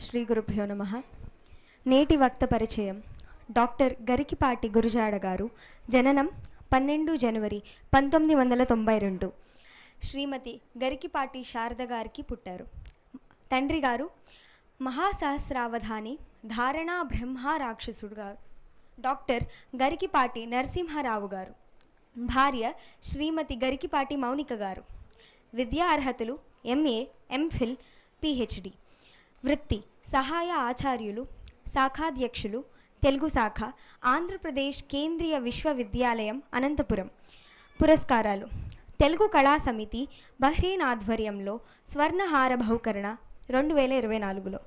శ్రీ గురుభ్యో నమః. నేటి వక్త పరిచయం. డాక్టర్ గరికిపాటి గురజాడ గారు. జననం 12 జనవరి 1992. శ్రీమతి గరికిపాటి శారద గారికి పుట్టారు. తండ్రి గారు మహాసహస్రావధాని ధారణా బ్రహ్మ రాక్షసుడు గారు డాక్టర్ గరికిపాటి నరసింహారావు గారు. భార్య శ్రీమతి గరికిపాటి మౌనిక గారు. విద్యా అర్హతలు ఎంఏ, ఎంఫిల్, పిహెచ్డి. వృత్తి సహాయ ఆచార్యులు, శాఖాధ్యక్షులు, తెలుగు శాఖ, ఆంధ్రప్రదేశ్ కేంద్రీయ విశ్వవిద్యాలయం అనంతపురం. పురస్కారాలు: తెలుగు కళా సమితి బహ్రెయిన్ ఆధ్వర్యంలో స్వర్ణహార బహుకరణ 2024లో,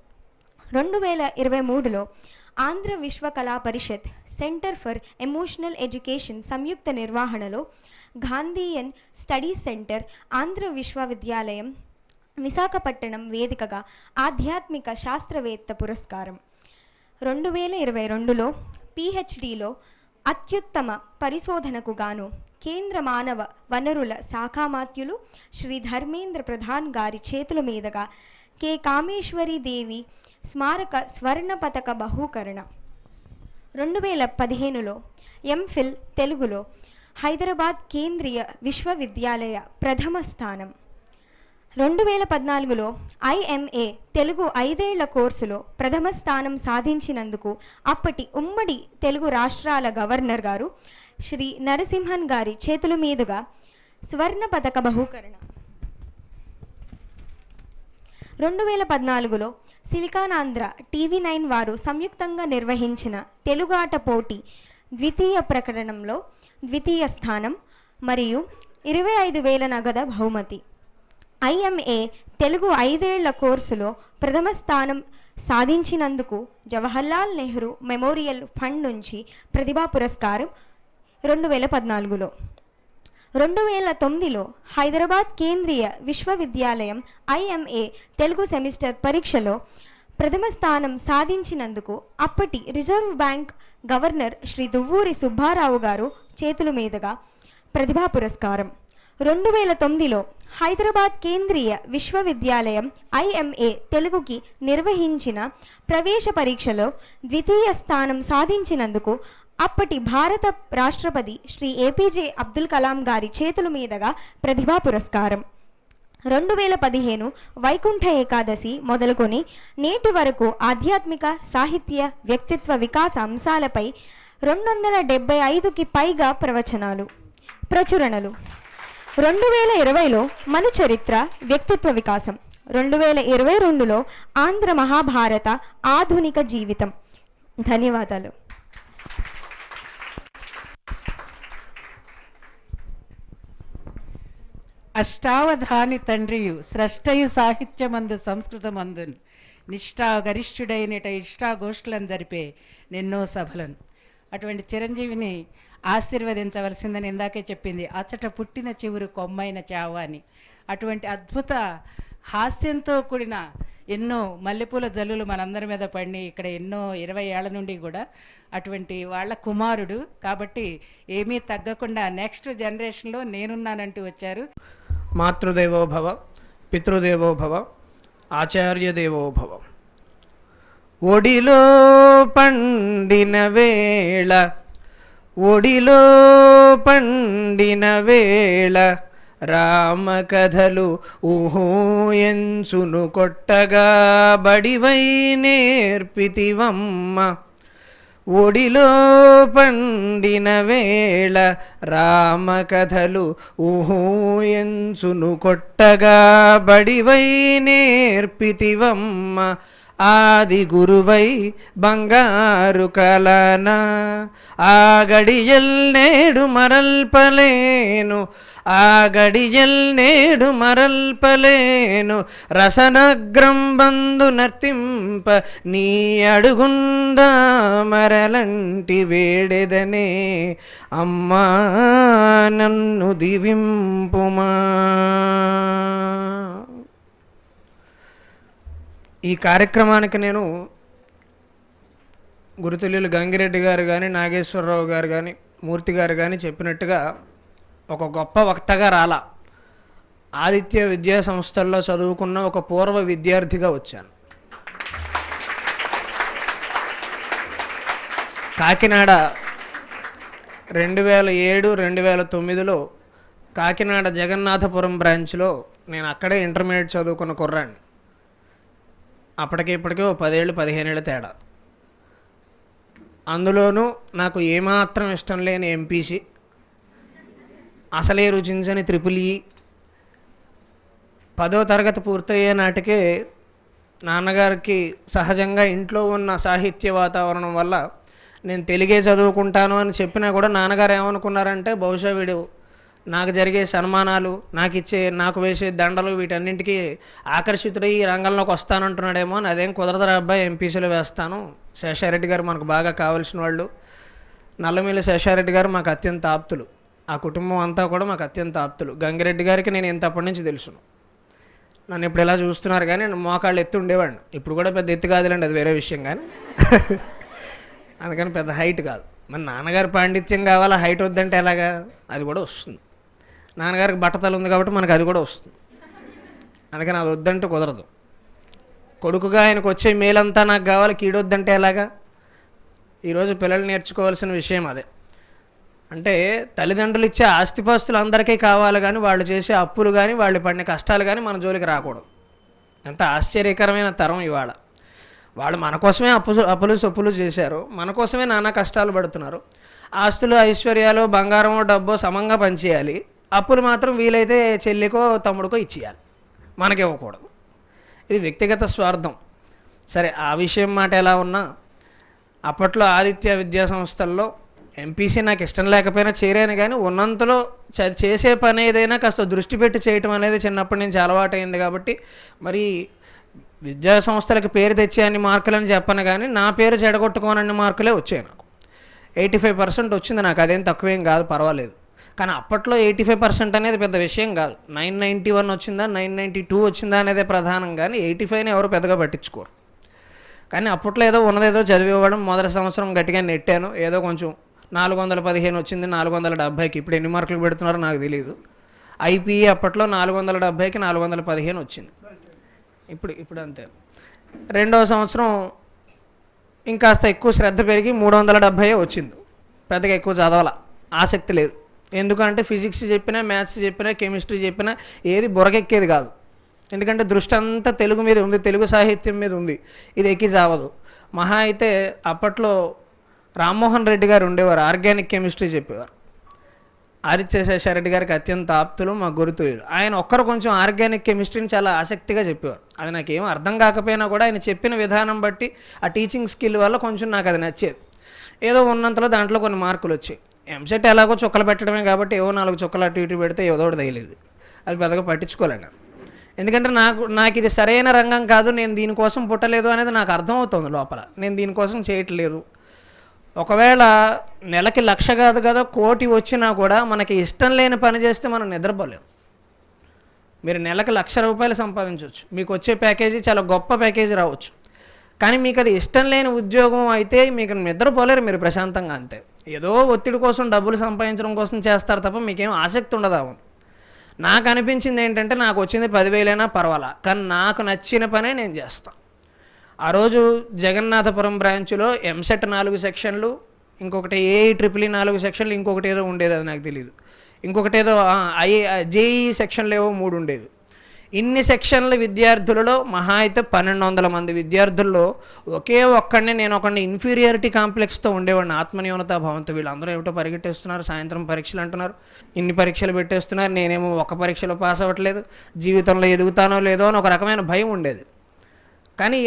2023లో ఆంధ్ర విశ్వ కళా పరిషత్ సెంటర్ ఫర్ ఎమోషనల్ ఎడ్యుకేషన్ సంయుక్త నిర్వహణలో గాంధీయన్ స్టడీస్ సెంటర్ ఆంధ్ర విశ్వవిద్యాలయం విశాఖపట్టణం వేదికగా ఆధ్యాత్మిక శాస్త్రవేత్త పురస్కారం. 2022లో పిహెచ్డిలో అత్యుత్తమ పరిశోధనకు గాను కేంద్ర మానవ వనరుల శాఖామాత్యులు శ్రీ ధర్మేంద్ర ప్రధాన్ గారి చేతుల మీదుగా కె కామేశ్వరీ దేవి స్మారక స్వర్ణ పతక బహూకరణ. 2015లో ఎంఫిల్ తెలుగులో హైదరాబాద్ కేంద్రీయ విశ్వవిద్యాలయ ప్రథమ స్థానం. 2014లో ఐఎంఏ తెలుగు 5 ఏళ్ల కోర్సులో ప్రథమ స్థానం సాధించినందుకు అప్పటి ఉమ్మడి తెలుగు రాష్ట్రాల గవర్నర్ గారు శ్రీ నరసింహన్ గారి చేతుల మీదుగా స్వర్ణ పతక బహూకరణ. 2014లో సిలికానాంధ్ర టీవీ9 వారు సంయుక్తంగా నిర్వహించిన తెలుగాట పోటీ ద్వితీయ ప్రకటనలో ద్వితీయ స్థానం మరియు 25,000 నగద బహుమతి. ఐఎంఏ తెలుగు 5 ఏళ్ల కోర్సులో ప్రథమ స్థానం సాధించినందుకు జవహర్లాల్ నెహ్రూ మెమోరియల్ ఫండ్ నుంచి ప్రతిభా పురస్కారం 2014లో. 2009లో హైదరాబాద్ కేంద్రీయ విశ్వవిద్యాలయం ఐఎంఏ తెలుగు సెమిస్టర్ పరీక్షలో ప్రథమ స్థానం సాధించినందుకు అప్పటి reserve bank governor Shri Duvvuri Subbarao గారు చేతుల మీదుగా ప్రతిభా పురస్కారం. 2009లో హైదరాబాద్ కేంద్రీయ విశ్వవిద్యాలయం ఐఎంఏ తెలుగుకి నిర్వహించిన ప్రవేశ పరీక్షలో ద్వితీయ స్థానం సాధించినందుకు అప్పటి భారత రాష్ట్రపతి శ్రీ ఏపీజే అబ్దుల్ కలాం గారి చేతుల మీదుగా ప్రతిభా పురస్కారం. 2015 వైకుంఠ ఏకాదశి మొదలుకొని నేటి వరకు ఆధ్యాత్మిక, సాహిత్య, వ్యక్తిత్వ వికాస అంశాలపై 275కి పైగా ప్రవచనాలు, ప్రచురణలు. 2020లో మన చరిత్ర, వ్యక్తిత్వ వికాసం. 2022లో ఆంధ్ర మహాభారత ఆధునిక జీవితం. ధన్యవాదాలు. అష్టావధాని తండ్రియు స్రష్టయు సాహిత్యమందు సంస్కృతమందున్ నిష్ఠా గరిష్ఠుడైనట ఇష్టాగోష్ఠులను జరిపే నిన్నో సభలను. అటువంటి చిరంజీవిని ఆశీర్వదించవలసిందని ఇందాకే చెప్పింది. అచ్చట పుట్టిన చివురు కొమ్మైన చావ అని. అటువంటి అద్భుత హాస్యంతో కూడిన ఎన్నో మల్లెపూల జల్లులు మనందరి మీద పడి ఇక్కడ ఎన్నో 20 ఏళ్ల నుండి కూడా అటువంటి వాళ్ళ కుమారుడు కాబట్టి ఏమీ తగ్గకుండా నెక్స్ట్ జనరేషన్లో నేనున్నానంటూ వచ్చారు. మాతృదేవో భవ, పితృదేవో భవ, ఆచార్య దేవో భవ. ఒడిలో పండిన వేళ, ఒడిలో పండిన వేళ రామ కథలు ఊహూయంచును కొట్టగా బడివై నేర్పితివమ్మ. ఒడిలో పండిన వేళ రామ కథలు ఊహూయంచును కొట్టగా బడివై నేర్పితివమ్మ. ఆది గురువై బంగారు కలన ఆ గడియల్ నేడు మరల్పలేను, ఆ గడియల్ నేడు మరల్పలేను. రసనగ్రం బంధు నర్తింప నీ అడుగుందా మరలంటి వేడెదనే అమ్మా నన్ను దివింపుమా. ఈ కార్యక్రమానికి నేను గురుతుల్యులు గంగిరెడ్డి గారు కానీ, నాగేశ్వరరావు గారు కానీ, మూర్తి గారు కానీ చెప్పినట్టుగా ఒక గొప్ప వక్తగా రాలా. ఆదిత్య విద్యా సంస్థల్లో చదువుకున్న ఒక పూర్వ విద్యార్థిగా వచ్చాను. కాకినాడ 2007, 2009లో కాకినాడ జగన్నాథపురం బ్రాంచ్లో నేను అక్కడే ఇంటర్మీడియట్ చదువుకున్న కుర్రాన్ని. అప్పటికి ఇప్పటికీ 10 ఏళ్ళు 15 ఏళ్ళ తేడా. అందులోనూ నాకు ఏమాత్రం ఇష్టం లేని ఎంపీసీ, అసలే రుచించని త్రిపుల్ ఈ. 10వ తరగతి పూర్తయ్యే నాటికే నాన్నగారికి సహజంగా ఇంట్లో ఉన్న సాహిత్య వాతావరణం వల్ల నేను తెలుగే చదువుకుంటాను అని చెప్పినా కూడా నాన్నగారు ఏమనుకున్నారంటే బహుశా వీడు నాకు జరిగే సన్మానాలు, నాకు వేసే దండలు వీటన్నింటికి ఆకర్షితుడై ఈ రంగంలోకి వస్తానంటున్నాడేమో అని. అదేం కుదరదురా అబ్బాయి, ఎంపీసీలో వేస్తాను. శేషారెడ్డి గారు మనకు బాగా కావాల్సిన వాళ్ళు. నల్లమిల్లి శేషారెడ్డి గారు మాకు అత్యంత ఆప్తులు. ఆ కుటుంబం అంతా కూడా మాకు అత్యంత ఆప్తులు. గంగిరెడ్డి గారికి నేను ఇంతప్పటి నుంచి తెలుసును. నన్ను ఇప్పుడు ఇలా చూస్తున్నారు కానీ మోకాళ్ళు ఎత్తు ఉండేవాడిని. ఇప్పుడు కూడా పెద్ద ఎత్తు కాదులేండి, అది వేరే విషయం. కానీ అందుకని పెద్ద హైట్ కాదు. మన నాన్నగారి పాండిత్యం కావాలా, హైట్ వద్దంటే ఎలాగా? అది కూడా వస్తుంది. నాన్నగారికి బట్టతలు ఉంది కాబట్టి మనకు అది కూడా వస్తుంది. అందుకని అది వద్దంటే కుదరదు. కొడుకుగా ఆయనకు వచ్చే మేలంతా నాకు కావాలి, కీడొద్దంటే ఎలాగా? ఈరోజు పిల్లలు నేర్చుకోవాల్సిన విషయం అదే. అంటే తల్లిదండ్రులు ఇచ్చే ఆస్తిపాస్తులు అందరికీ కావాలి కానీ వాళ్ళు చేసే అప్పులు కానీ వాళ్ళు పడిన కష్టాలు కానీ మన జోలికి రాకూడదు. ఎంత ఆశ్చర్యకరమైన తరం ఇవాళ. వాళ్ళు మన కోసమే అప్పులు సొప్పులు చేశారు, మన కోసమే నానా కష్టాలు పడుతున్నారు. ఆస్తులు ఐశ్వర్యాలు బంగారమో డబ్బో సమంగా పనిచేయాలి, అప్పులు మాత్రం వీలైతే చెల్లికో తమ్ముడికో ఇచ్చేయాలి, మనకివ్వకూడదు. ఇది వ్యక్తిగత స్వార్థం. సరే, ఆ విషయం మాట ఎలా ఉన్నా అప్పట్లో ఆదిత్య విద్యా సంస్థల్లో ఎంపీసీ నాకు ఇష్టం లేకపోయినా చేరాను. కానీ ఉన్నంతలో చేసే పని ఏదైనా కాస్త దృష్టి పెట్టి చేయటం అనేది చిన్నప్పటి నుంచి అలవాటైంది. కాబట్టి మరి విద్యా సంస్థలకు పేరు తెచ్చే అన్ని మార్కులని చెప్పను కానీ నా పేరు చెడగొట్టుకోనన్ని మార్కులే వచ్చాయి. నాకు 85% వచ్చింది. నాకు అదేం తక్కువేం కాదు, పర్వాలేదు. కానీ అప్పట్లో 85% అనేది పెద్ద విషయం కాదు. 991 వచ్చిందా 992 వచ్చిందా అనేదే ప్రధానం. కానీ 85ని ఎవరు పెద్దగా పట్టించుకోరు. కానీ అప్పట్లో ఏదో ఉన్నదేదో చదివివ్వడం, మొదటి సంవత్సరం గట్టిగా నెట్టాను, ఏదో కొంచెం 415 వచ్చింది 470కి. ఇప్పుడు ఎన్ని మార్కులు పెడుతున్నారో నాకు తెలియదు. ఐపీఈ అప్పట్లో 470కి 415 వచ్చింది. ఇప్పుడు అంతే. రెండవ సంవత్సరం ఇంకాస్త ఎక్కువ శ్రద్ధ పెరిగి 370 వచ్చింది. పెద్దగా ఎక్కువ చదవాల, ఆసక్తి లేదు. ఎందుకంటే ఫిజిక్స్ చెప్పినా, మ్యాథ్స్ చెప్పినా, కెమిస్ట్రీ చెప్పినా ఏది బుర్రకెక్కేది కాదు. ఎందుకంటే దృష్టి అంతా తెలుగు మీద ఉంది, తెలుగు సాహిత్యం మీద ఉంది. ఇది ఎక్కి చావదు. మహా అయితే అప్పట్లో రామ్మోహన్ రెడ్డి గారు ఉండేవారు, ఆర్గానిక్ కెమిస్ట్రీ చెప్పేవారు. ఆదిత్య శేషారెడ్డి గారికి అత్యంత ఆప్తులు, మా గురుతులు. ఆయన ఒక్కరు కొంచెం ఆర్గానిక్ కెమిస్ట్రీని చాలా ఆసక్తిగా చెప్పేవారు. అది నాకేం అర్థం కాకపోయినా కూడా ఆయన చెప్పిన విధానం బట్టి ఆ టీచింగ్ స్కిల్ వల్ల కొంచెం నాకు అది నచ్చేది. ఏదో ఉన్నంతలో దాంట్లో కొన్ని మార్కులు వచ్చాయి. ఎంసెట్ ఎలాగో చుక్కలు పెట్టడమే కాబట్టి ఏవో 4 చుక్కలు అటు ఇటు పెడితే ఏదో ఒకటి తగిలేదు. అది పెద్దగా పట్టించుకోలేను. ఎందుకంటే నాకు ఇది సరైన రంగం కాదు, నేను దీనికోసం పుట్టలేదు అనేది నాకు అర్థమవుతుంది లోపల. నేను దీనికోసం చేయట్లేదు. ఒకవేళ నెలకి 1,00,000 కాదు కదా 1,00,00,000 వచ్చినా కూడా మనకి ఇష్టం లేని పని చేస్తే మనం నిద్రపోలేము. మీరు నెలకు 1,00,000 రూపాయలు సంపాదించవచ్చు, మీకు వచ్చే ప్యాకేజీ చాలా గొప్ప ప్యాకేజీ రావచ్చు. కానీ మీకు అది ఇష్టం లేని ఉద్యోగం అయితే మీకు నిద్రపోలేరు మీరు ప్రశాంతంగా. అంతే, ఏదో ఒత్తిడి కోసం డబ్బులు సంపాదించడం కోసం చేస్తారు తప్ప మీకేం ఆసక్తి ఉండదు. నాకు అనిపించింది ఏంటంటే నాకు వచ్చింది 10,000 అయినా పర్వాలా, కానీ నాకు నచ్చిన పనే నేను చేస్తాను. ఆ రోజు జగన్నాథపురం బ్రాంచ్లో ఎంసెట్ 4 సెక్షన్లు, ఇంకొకటి ఏఈఈఈ 4 సెక్షన్లు, ఇంకొకటి ఏదో ఉండేది, అది నాకు తెలియదు. ఇంకొకటి ఏదో జేఈఈ సెక్షన్లు ఏవో 3 ఉండేవి. ఇన్ని సెక్షన్ల విద్యార్థులలో మహా అయితే 1,200 మంది విద్యార్థుల్లో ఒకే ఒక్కడిని నేను ఒకడిని ఇన్ఫీరియారిటీ కాంప్లెక్స్తో ఉండేవాడిని, ఆత్మన్యూనతా భావంతో. వీళ్ళందరూ ఏమిటో పరిగెట్టేస్తున్నారు, సాయంత్రం పరీక్షలు అంటున్నారు, ఇన్ని పరీక్షలు పెట్టేస్తున్నారు, నేనేమో ఒక పరీక్షలో పాస్ అవ్వట్లేదు, జీవితంలో ఎదుగుతానో లేదో అని ఒక రకమైన భయం ఉండేది. కానీ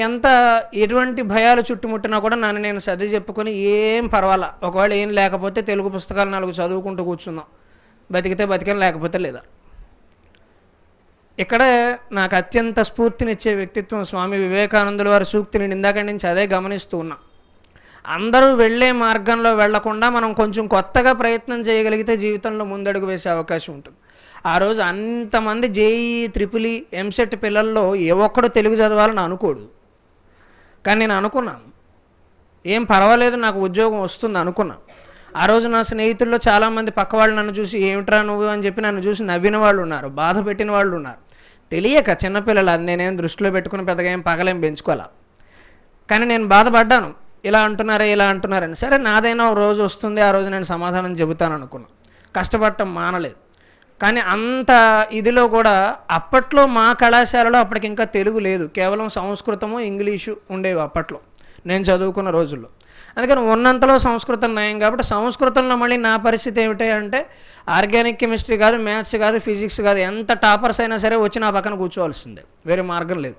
ఎటువంటి భయాలు చుట్టుముట్టినా కూడా నన్ను నేను సర్ది చెప్పుకొని ఏం పర్వాలా, ఒకవేళ ఏం లేకపోతే తెలుగు పుస్తకాలు 4 చదువుకుంటూ కూర్చుందాం, బతికితే బతికని లేకపోతే లేదా. ఇక్కడ నాకు అత్యంత స్ఫూర్తినిచ్చే వ్యక్తిత్వం స్వామి వివేకానందుల వారి సూక్తిని ఇందాక నుంచి అదే గమనిస్తూ ఉన్నా. అందరూ వెళ్ళే మార్గంలో వెళ్లకుండా మనం కొంచెం కొత్తగా ప్రయత్నం చేయగలిగితే జీవితంలో ముందడుగు వేసే అవకాశం ఉంటుంది. ఆ రోజు అంతమంది జేఈఈ త్రిపుల్ ఎంసెట్ పిల్లల్లో ఏ ఒక్కడో తెలుగు చదవాలని అనుకోడు. కానీ నేను అనుకున్నాను, ఏం పర్వాలేదు నాకు ఉద్యోగం వస్తుంది అనుకున్నాను. ఆ రోజు నా స్నేహితుల్లో చాలామంది పక్క వాళ్ళు నన్ను చూసి ఏమిట్రా నువ్వు అని చెప్పి నన్ను చూసి నవ్విన వాళ్ళు ఉన్నారు, బాధ పెట్టిన వాళ్ళు ఉన్నారు. తెలియక చిన్నపిల్లలు, అది నేనేం దృష్టిలో పెట్టుకుని పెద్దగా ఏం పగలేం పెంచుకోవాలా. కానీ నేను బాధపడ్డాను, ఇలా అంటున్నారే ఇలా అంటున్నారని. సరే నాదైనా ఒక రోజు వస్తుంది, ఆ రోజు నేను సమాధానం చెబుతాను అనుకున్నాను. కష్టపడటం మానలేదు. కానీ అంత ఇదిలో కూడా అప్పట్లో మా కళాశాలలో అప్పటికి ఇంకా తెలుగు లేదు, కేవలం సంస్కృతము ఇంగ్లీషు ఉండేవి అప్పట్లో నేను చదువుకున్న రోజుల్లో. అందుకని ఉన్నంతలో సంస్కృతం నయం కాబట్టి సంస్కృతంలో మళ్ళీ నా పరిస్థితి ఏమిటి అంటే ఆర్గానిక్ కెమిస్ట్రీ కాదు, మ్యాథ్స్ కాదు, ఫిజిక్స్ కాదు, ఎంత టాపర్స్ అయినా సరే వచ్చి నా పక్కన కూర్చోవాల్సిందే, వేరే మార్గం లేదు.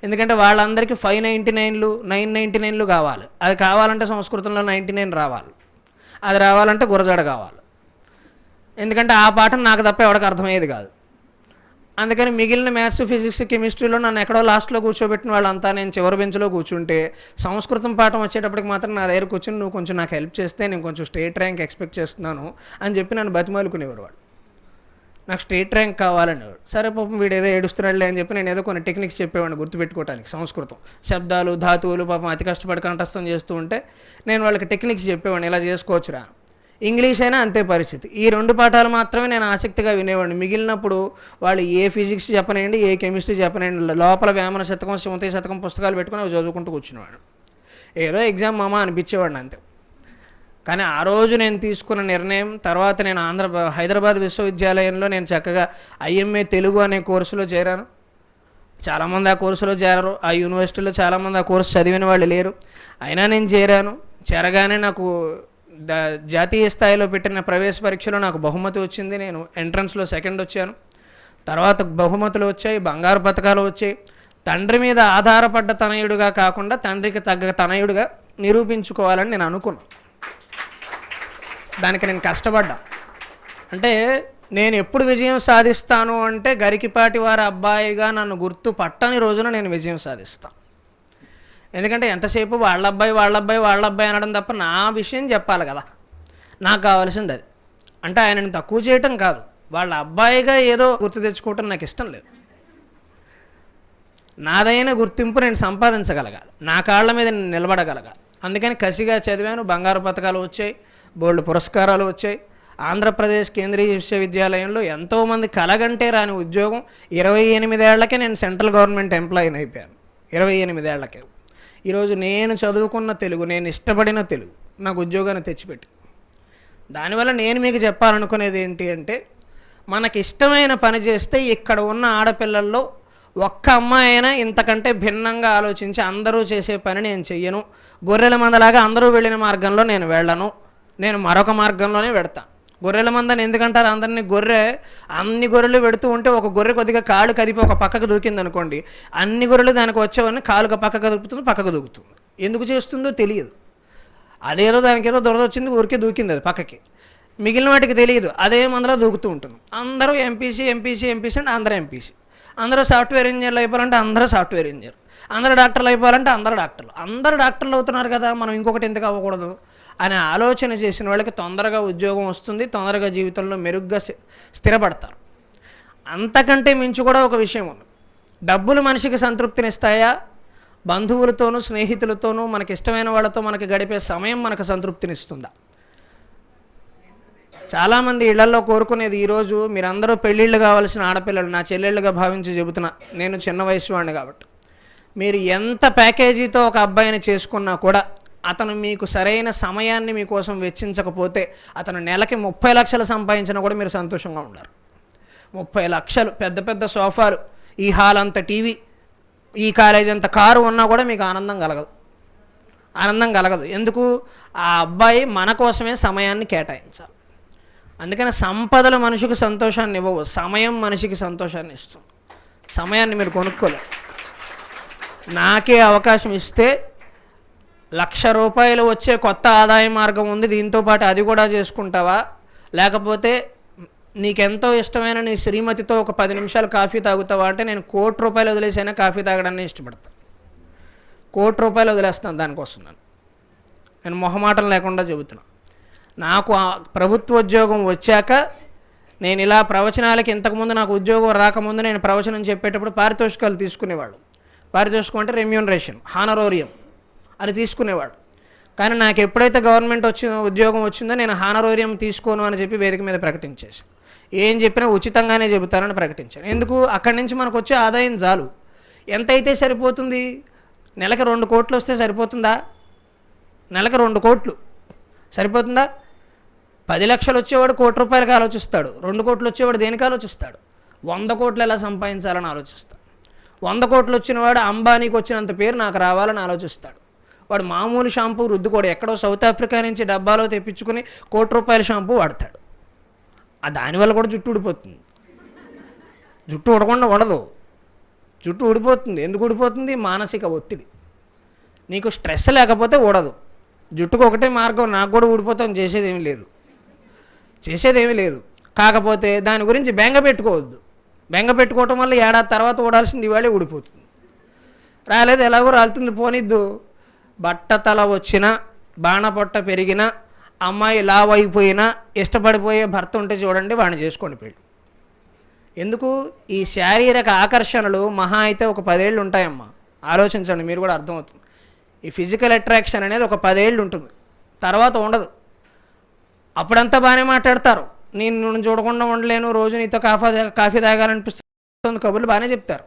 ఎందుకంటే వాళ్ళందరికీ 599లు 999లు కావాలి. అది కావాలంటే సంస్కృతంలో 99 రావాలి, అది రావాలంటే గురజాడ కావాలి. ఎందుకంటే ఆ పాఠం నాకు తప్ప ఎవరికి అర్థమయ్యేది కాదు. అందుకని మిగిలిన మ్యాథ్స్, ఫిజిక్స్, కెమిస్ట్రీలో నన్ను ఎక్కడో లాస్ట్లో కూర్చోబెట్టిన వాళ్ళంతా నేను చివరి బెంచ్లో కూర్చుంటే సంస్కృతం పాఠం వచ్చేటప్పటికి మాత్రం నా దగ్గర కూర్చొని నువ్వు కొంచెం నాకు హెల్ప్ చేస్తే నేను కొంచెం స్టేట్ ర్యాంక్ ఎక్స్పెక్ట్ చేస్తున్నాను అని చెప్పి నన్ను బతిమాలుకునేవారు వాళ్ళు. నాకు స్టేట్ ర్యాంక్ కావాలనేవాడు. సరే పాపం వీడు ఏదో ఏడుస్తున్నాడులే అని చెప్పి నేను ఏదో కొన్ని టెక్నిక్స్ చెప్పేవాడిని గుర్తుపెట్టుకోవడానికి. సంస్కృతం శబ్దాలు, ధాతువులు పాపం అతి కష్టపడి కంఠస్థం చేస్తూ ఉంటే నేను వాళ్ళకి టెక్నిక్స్ చెప్పేవాడిని, ఇలా చేసుకోవచ్చురా. ఇంగ్లీష్ అయినా అంతే పరిస్థితి. ఈ 2 పాఠాలు మాత్రమే నేను ఆసక్తిగా వినేవాడిని. మిగిలినప్పుడు వాళ్ళు ఏ ఫిజిక్స్ చెప్పనండి, ఏ కెమిస్ట్రీ చెప్పనండి, లోపల వేమన శతకం, శివతయ్య శతకం పుస్తకాలు పెట్టుకుని అవి చదువుకుంటూ కూర్చునేవాడు. ఏదో ఎగ్జామ్ మామ అనిపించేవాడిని అంతే. కానీ ఆ రోజు నేను తీసుకున్న నిర్ణయం తర్వాత నేను హైదరాబాద్ విశ్వవిద్యాలయంలో నేను చక్కగా IMA తెలుగు అనే కోర్సులో చేరాను. చాలామంది ఆ కోర్సులో చేరారు, ఆ యూనివర్సిటీలో చాలామంది ఆ కోర్సు చదివిన వాళ్ళు లేరు. అయినా నేను చేరాను. చేరగానే నాకు జాతీయ స్థాయిలో పెట్టిన ప్రవేశ పరీక్షలో నాకు బహుమతి వచ్చింది. నేను ఎంట్రన్స్లో సెకండ్ వచ్చాను. తర్వాత బహుమతులు వచ్చాయి, బంగారు పథకాలు వచ్చాయి. తండ్రి మీద ఆధారపడ్డ తనయుడుగా కాకుండా తండ్రికి తగ్గ తనయుడుగా నిరూపించుకోవాలని నేను అనుకున్నాను. దానికి నేను కష్టపడ్డా. అంటే నేను ఎప్పుడు విజయం సాధిస్తాను అంటే గరికిపాటి వారి అబ్బాయిగా నన్ను గుర్తు పట్టని రోజున నేను విజయం సాధిస్తాను. ఎందుకంటే ఎంతసేపు వాళ్ళ అబ్బాయి అనడం తప్ప నా విషయం చెప్పాలి కదా. నాకు కావాల్సింది అది. అంటే ఆయనని తక్కువ చేయటం కాదు, వాళ్ళ అబ్బాయిగా ఏదో గుర్తు తెచ్చుకోవటం నాకు ఇష్టం లేదు. నాదైన గుర్తింపు నేను సంపాదించగలగాలి, నా కాళ్ళ మీద నేను నిలబడగలగాలి. అందుకని కసిగా చదివాను. బంగారు పథకాలు వచ్చాయి, బోల్డ్ పురస్కారాలు వచ్చాయి. ఆంధ్రప్రదేశ్ కేంద్రీయ విశ్వవిద్యాలయంలో ఎంతోమంది కలగంటే రాని ఉద్యోగం. 28 ఏళ్లకే నేను సెంట్రల్ గవర్నమెంట్ ఎంప్లాయీని అయిపోయాను. 28 ఏళ్లకే. ఈరోజు నేను చదువుకున్న తెలుగు, నేను ఇష్టపడిన తెలుగు నాకు ఉద్యోగాన్ని తెచ్చిపెట్టి. దానివల్ల నేను మీకు చెప్పాలనుకునేది ఏంటి అంటే మనకి ఇష్టమైన పని చేస్తే ఇక్కడ ఉన్న ఆడపిల్లల్లో ఒక్క అమ్మాయి అయినా ఇంతకంటే భిన్నంగా ఆలోచించి అందరూ చేసే పని నేను చెయ్యను, గొర్రెల మందలాగా అందరూ వెళ్ళిన మార్గంలో నేను వెళ్ళను, నేను మరొక మార్గంలోనే వెడతాను. గొర్రెల మందని ఎందుకంటారు అందరినీ? అన్ని గొర్రెలు పెడుతూ ఉంటే ఒక గొర్రె కొద్దిగా కాళ్ళు కదిపి ఒక పక్కకు దూకింది అనుకోండి, అన్ని గొర్రెలు దానికి వచ్చేవన్నీ కాలుగా పక్కకు దూకుతుంది, పక్కకు దూకుతుంది. ఎందుకు చేస్తుందో తెలియదు. అదేదో దానికేదో దొరద వచ్చింది, ఊరికే దూకింది అది పక్కకి. మిగిలిన వాటికి తెలియదు, అదే మందులో దూకుతూ ఉంటుంది. అందరూ ఎంపీసీ అంటే అందరూ ఎంపీసీ, అందరూ సాఫ్ట్వేర్ ఇంజనీర్లు అయిపోవాలంటే అందరూ సాఫ్ట్వేర్ ఇంజనీర్, అందరూ డాక్టర్లు అయిపోవాలంటే అందరూ డాక్టర్లు అవుతున్నారు కదా, మనం ఇంకొకటి ఎందుకు అవ్వకూడదు అనే ఆలోచన చేసిన వాళ్ళకి తొందరగా ఉద్యోగం వస్తుంది, తొందరగా జీవితంలో మెరుగ్గా స్థిరపడతారు. అంతకంటే మించి కూడా ఒక విషయం ఉంది. డబ్బులు మనిషికి సంతృప్తినిస్తాయా? బంధువులతోనూ స్నేహితులతోనూ మనకి ఇష్టమైన వాళ్ళతో మనకి గడిపే సమయం మనకు సంతృప్తినిస్తుందా? చాలామంది ఇళ్లలో కోరుకునేది, ఈరోజు మీరందరూ పెళ్ళిళ్ళు కావాల్సిన ఆడపిల్లలు నా చెల్లెళ్ళుగా భావించి చెబుతున్నా, నేను చిన్న వయసు వాడిని కాబట్టి, మీరు ఎంత ప్యాకేజీతో ఒక అబ్బాయిని చేసుకున్నా కూడా అతను మీకు సరైన సమయాన్ని మీకోసం వెచ్చించకపోతే అతను నెలకి 30 లక్షలు సంపాదించినా కూడా మీరు సంతోషంగా ఉండరు. 30 లక్షలు, పెద్ద పెద్ద సోఫాలు, ఈ హాల్ అంత టీవీ, ఈ కాలేజ్ అంత కారు ఉన్నా కూడా మీకు ఆనందం కలగదు. ఎందుకు? ఆ అబ్బాయి మన కోసమే సమయాన్ని కేటాయించాలి. అందుకని సంపదలు మనిషికి సంతోషాన్ని ఇవ్వవు, సమయం మనిషికి సంతోషాన్ని ఇస్తుంది. సమయాన్ని మీరు కొనుక్కోలేరు. నాకే అవకాశం ఇస్తే 1,00,000 రూపాయలు వచ్చే కొత్త ఆదాయ మార్గం ఉంది, దీంతోపాటు అది కూడా చేసుకుంటావా? లేకపోతే నీకెంతో ఇష్టమైన నీ శ్రీమతితో ఒక 10 నిమిషాలు కాఫీ తాగుతావా అంటే నేను 1 కోటి రూపాయలు వదిలేసైనా కాఫీ తాగడాన్ని ఇష్టపడతాను. 1 కోటి రూపాయలు వదిలేస్తాను దానికోసం. నేను మొహమాటం లేకుండా చెబుతున్నా. నాకు ప్రభుత్వ ఉద్యోగం వచ్చాక నేను ఇలా ప్రవచనాలకి, ఇంతకుముందు నాకు ఉద్యోగం రాకముందు నేను ప్రవచనం చెప్పేటప్పుడు పారితోషికాలు తీసుకునేవాడు. పారితోషికం అంటే రెమ్యూనరేషన్, హానరోరియం అది తీసుకునేవాడు. కానీ నాకు ఎప్పుడైతే గవర్నమెంట్ ఉద్యోగం వచ్చిందో నేను హానరోరియం తీసుకోను అని చెప్పి వేదిక మీద ప్రకటించేసాను. ఏం చెప్పినా ఉచితంగానే చెబుతానని ప్రకటించాను. ఎందుకు? అక్కడి నుంచి మనకు వచ్చే ఆదాయం చాలు. ఎంతైతే సరిపోతుంది? నెలకి 2 కోట్లు వస్తే సరిపోతుందా? నెలకు 2 కోట్లు సరిపోతుందా? 10 లక్షలు వచ్చేవాడు ₹1,00,000 ఆలోచిస్తాడు. 2 కోట్లు వచ్చేవాడు దేనికి ఆలోచిస్తాడు? 100 కోట్లు ఎలా సంపాదించాలని ఆలోచిస్తాడు. 100 కోట్లు వచ్చినవాడు అంబానీకి వచ్చినంత పేరు నాకు రావాలని ఆలోచిస్తాడు. వాడు మామూలు షాంపూ రుద్దుకోడు, ఎక్కడో సౌత్ ఆఫ్రికా నుంచి డబ్బాలో తెప్పించుకుని ₹1,00,000 షాంపూ వాడతాడు. దానివల్ల కూడా జుట్టు ఊడిపోతుంది. జుట్టు ఊడకుండా ఉండదు, జుట్టు ఊడిపోతుంది. ఎందుకు ఊడిపోతుంది? మానసిక ఒత్తిడి. నీకు స్ట్రెస్ లేకపోతే ఊడదు. జుట్టుకు ఒకటే మార్గం, నాకు కూడా ఊడిపోతాం, చేసేదేమీ లేదు. కాకపోతే దాని గురించి బెంగ పెట్టుకోవద్దు. బెంగ పెట్టుకోవటం వల్ల ఏడాది తర్వాత ఊడాల్సింది ఇవాళే ఊడిపోతుంది. రాలేదు, ఎలాగో రాలుతుంది, పోనిద్దు. బట్టతల వచ్చినా, బాణపొట్ట పెరిగినా, అమ్మాయి లావ్ అయిపోయినా, ఇష్టపడిపోయే భర్త ఉంటే చూడండి, వాడిని చేసుకోండి పెళ్ళి. ఎందుకు? ఈ శారీరక ఆకర్షణలు మహా అయితే ఒక 10 ఏళ్ళు ఉంటాయమ్మా. ఆలోచించండి, మీరు కూడా అర్థమవుతుంది. ఈ ఫిజికల్ అట్రాక్షన్ అనేది ఒక 10 ఏళ్ళు ఉంటుంది, తర్వాత ఉండదు. అప్పుడంతా బాగానే మాట్లాడతారు, నేను చూడకుండా ఉండలేను, రోజు నీతో కాఫీ తాగాలనిపిస్తుంది, కబుర్లు బాగానే చెప్తారు.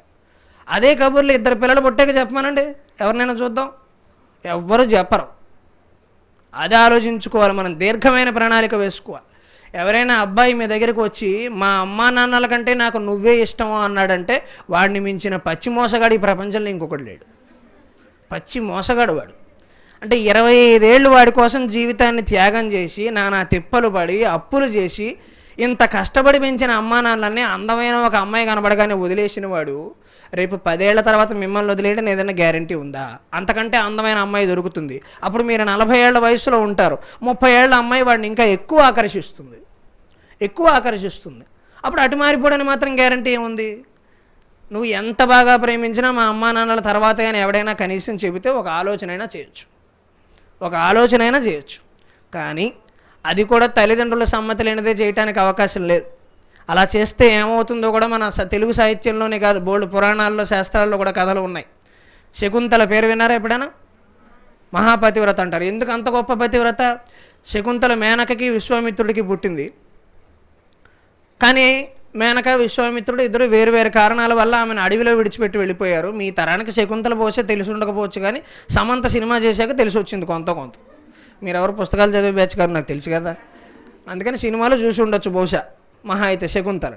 అదే కబుర్లు 2 పిల్లలు పుట్టాక చెప్పమానండి, ఎవరినైనా చూద్దాం, ఎవ్వరూ చెప్పరు. అది ఆలోచించుకోవాలి, మనం దీర్ఘమైన ప్రణాళిక వేసుకోవాలి. ఎవరైనా అబ్బాయి మీ దగ్గరికి వచ్చి మా అమ్మా నాన్నల కంటే నాకు నువ్వే ఇష్టమో అన్నాడంటే వాడిని మించిన పచ్చి మోసగాడు ఈ ప్రపంచంలో ఇంకొకటి లేడు. పచ్చి మోసగాడు వాడు. అంటే 25 ఏళ్ళు వాడి కోసం జీవితాన్ని త్యాగం చేసి, నానా తిప్పలు పడి, అప్పులు చేసి, ఇంత కష్టపడి పెంచిన అమ్మా నాన్నల్ని అందమైన ఒక అమ్మాయి కనబడగానే వదిలేసిన వాడు రేపు 10 ఏళ్ల తర్వాత మిమ్మల్ని వదిలేయడం ఏదైనా గ్యారంటీ ఉందా? అంతకంటే అందమైన అమ్మాయి దొరుకుతుంది. అప్పుడు మీరు 40 ఏళ్ల వయసులో ఉంటారు. 30 ఏళ్ల అమ్మాయి వాడిని ఇంకా ఎక్కువ ఆకర్షిస్తుంది. అప్పుడు అటు మారిపోవడానికి మాత్రం గ్యారంటీ ఏముంది? నువ్వు ఎంత బాగా ప్రేమించినా మా అమ్మా నాన్నల తర్వాతే అని ఎవడైనా కనీసం చెబితే ఒక ఆలోచనైనా చేయొచ్చు. కానీ అది కూడా తల్లిదండ్రుల సమ్మతి లేనిదే చేయడానికి అవకాశం లేదు. అలా చేస్తే ఏమవుతుందో కూడా మన తెలుగు సాహిత్యంలోనే కాదు, బోల్డ్ పురాణాల్లో, శాస్త్రాల్లో కూడా కథలు ఉన్నాయి. శకుంతల పేరు విన్నారా ఎప్పుడైనా? మహాపతివ్రత అంటారు. ఎందుకు అంత గొప్ప పతివ్రత? శకుంతల మేనకకి విశ్వామిత్రుడికి పుట్టింది. కానీ మేనక, విశ్వామిత్రుడు ఇద్దరు వేరు కారణాల వల్ల ఆమెను అడవిలో విడిచిపెట్టి వెళ్ళిపోయారు. మీ తరానికి శకుంతల పోసే తెలిసి ఉండకపోవచ్చు, కానీ సమంత సినిమా చేశాక తెలిసి వచ్చింది కొంత. మీరు ఎవరు పుస్తకాలు చదివే బ్యాచ్ కాదు, నాకు తెలుసు కదా. అందుకని సినిమాలో చూసి ఉండొచ్చు బహుశా మహా అయితే శకుంతల.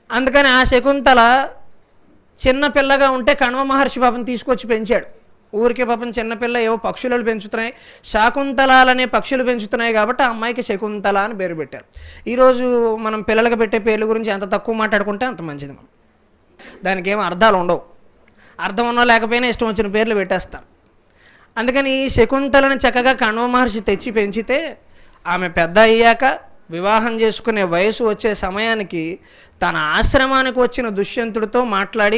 అందుకని ఆ శకుంతల చిన్న పిల్లగా ఉంటే కణ్వ మహర్షి పాపం తీసుకొచ్చి పెంచాడు. ఊరికే పాపం చిన్నపిల్ల ఏవో పక్షులు పెంచుతున్నాయి, శాకుంతలాలనే పక్షులు పెంచుతున్నాయి కాబట్టి ఆ అమ్మాయికి శకుంతల అని పేరు పెట్టారు. ఈరోజు మనం పిల్లలకు పెట్టే పేర్ల గురించి ఎంత తక్కువ మాట్లాడుకుంటే అంత మంచిది. మనం దానికి ఏమో అర్థాలు ఉండవు, అర్థం ఉన్నా లేకపోయినా ఇష్టం వచ్చిన పేర్లు పెట్టేస్తారు. అందుకని ఈ శకుంతలను చక్కగా కణ్వ మహర్షి తెచ్చి పెంచితే ఆమె పెద్ద అయ్యాక వివాహం చేసుకునే వయసు వచ్చే సమయానికి తన ఆశ్రమానికి వచ్చిన దుష్యంతుడితో మాట్లాడి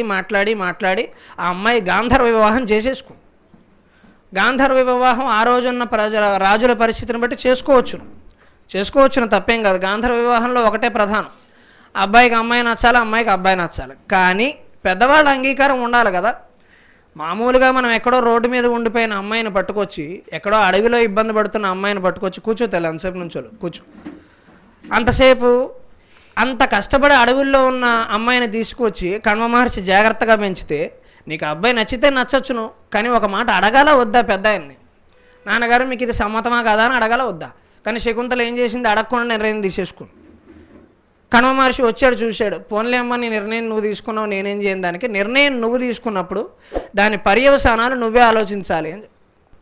ఆ అమ్మాయి గాంధర్వ వివాహం చేసేసుకుంది. గాంధర్వ వివాహం ఆ రోజున్న రాజుల పరిస్థితిని బట్టి చేసుకోవచ్చును, తప్పేం కాదు. గాంధర్వ వివాహంలో ఒకటే ప్రధానం, అబ్బాయికి అమ్మాయి నచ్చాలి, అమ్మాయికి అబ్బాయి నచ్చాలి. కానీ పెద్దవాళ్ళ అంగీకారం ఉండాలి కదా. మామూలుగా మనం ఎక్కడో రోడ్డు మీద ఉండిపోయిన అమ్మాయిని పట్టుకొచ్చి, ఎక్కడో అడవిలో ఇబ్బంది పడుతున్న అమ్మాయిని పట్టుకొచ్చి కూర్చో అంతసేపు నుంచోలు కూర్చో, అంతసేపు అంత కష్టపడి అడవుల్లో ఉన్న అమ్మాయిని తీసుకొచ్చి కణ్వ మహర్షి జాగ్రత్తగా పెంచితే నీకు అబ్బాయి నచ్చితే నచ్చచ్చును, కానీ ఒక మాట అడగాల వద్దా పెద్ద ఆయన్ని? నాన్నగారు మీకు ఇది సమ్మతమా కదా అని అడగాల వద్దా? కానీ శకుంతల ఏం చేసింది? అడగకుండా నిర్ణయం తీసేసుకుంది. కణ్వ మహర్షి వచ్చాడు, చూశాడు, పోన్లే అమ్మ నీ నిర్ణయం నువ్వు తీసుకున్నావు, నేనేం చేయను దానికి. నిర్ణయం నువ్వు తీసుకున్నప్పుడు దాని పర్యవసానాలు నువ్వే ఆలోచించాలి అని.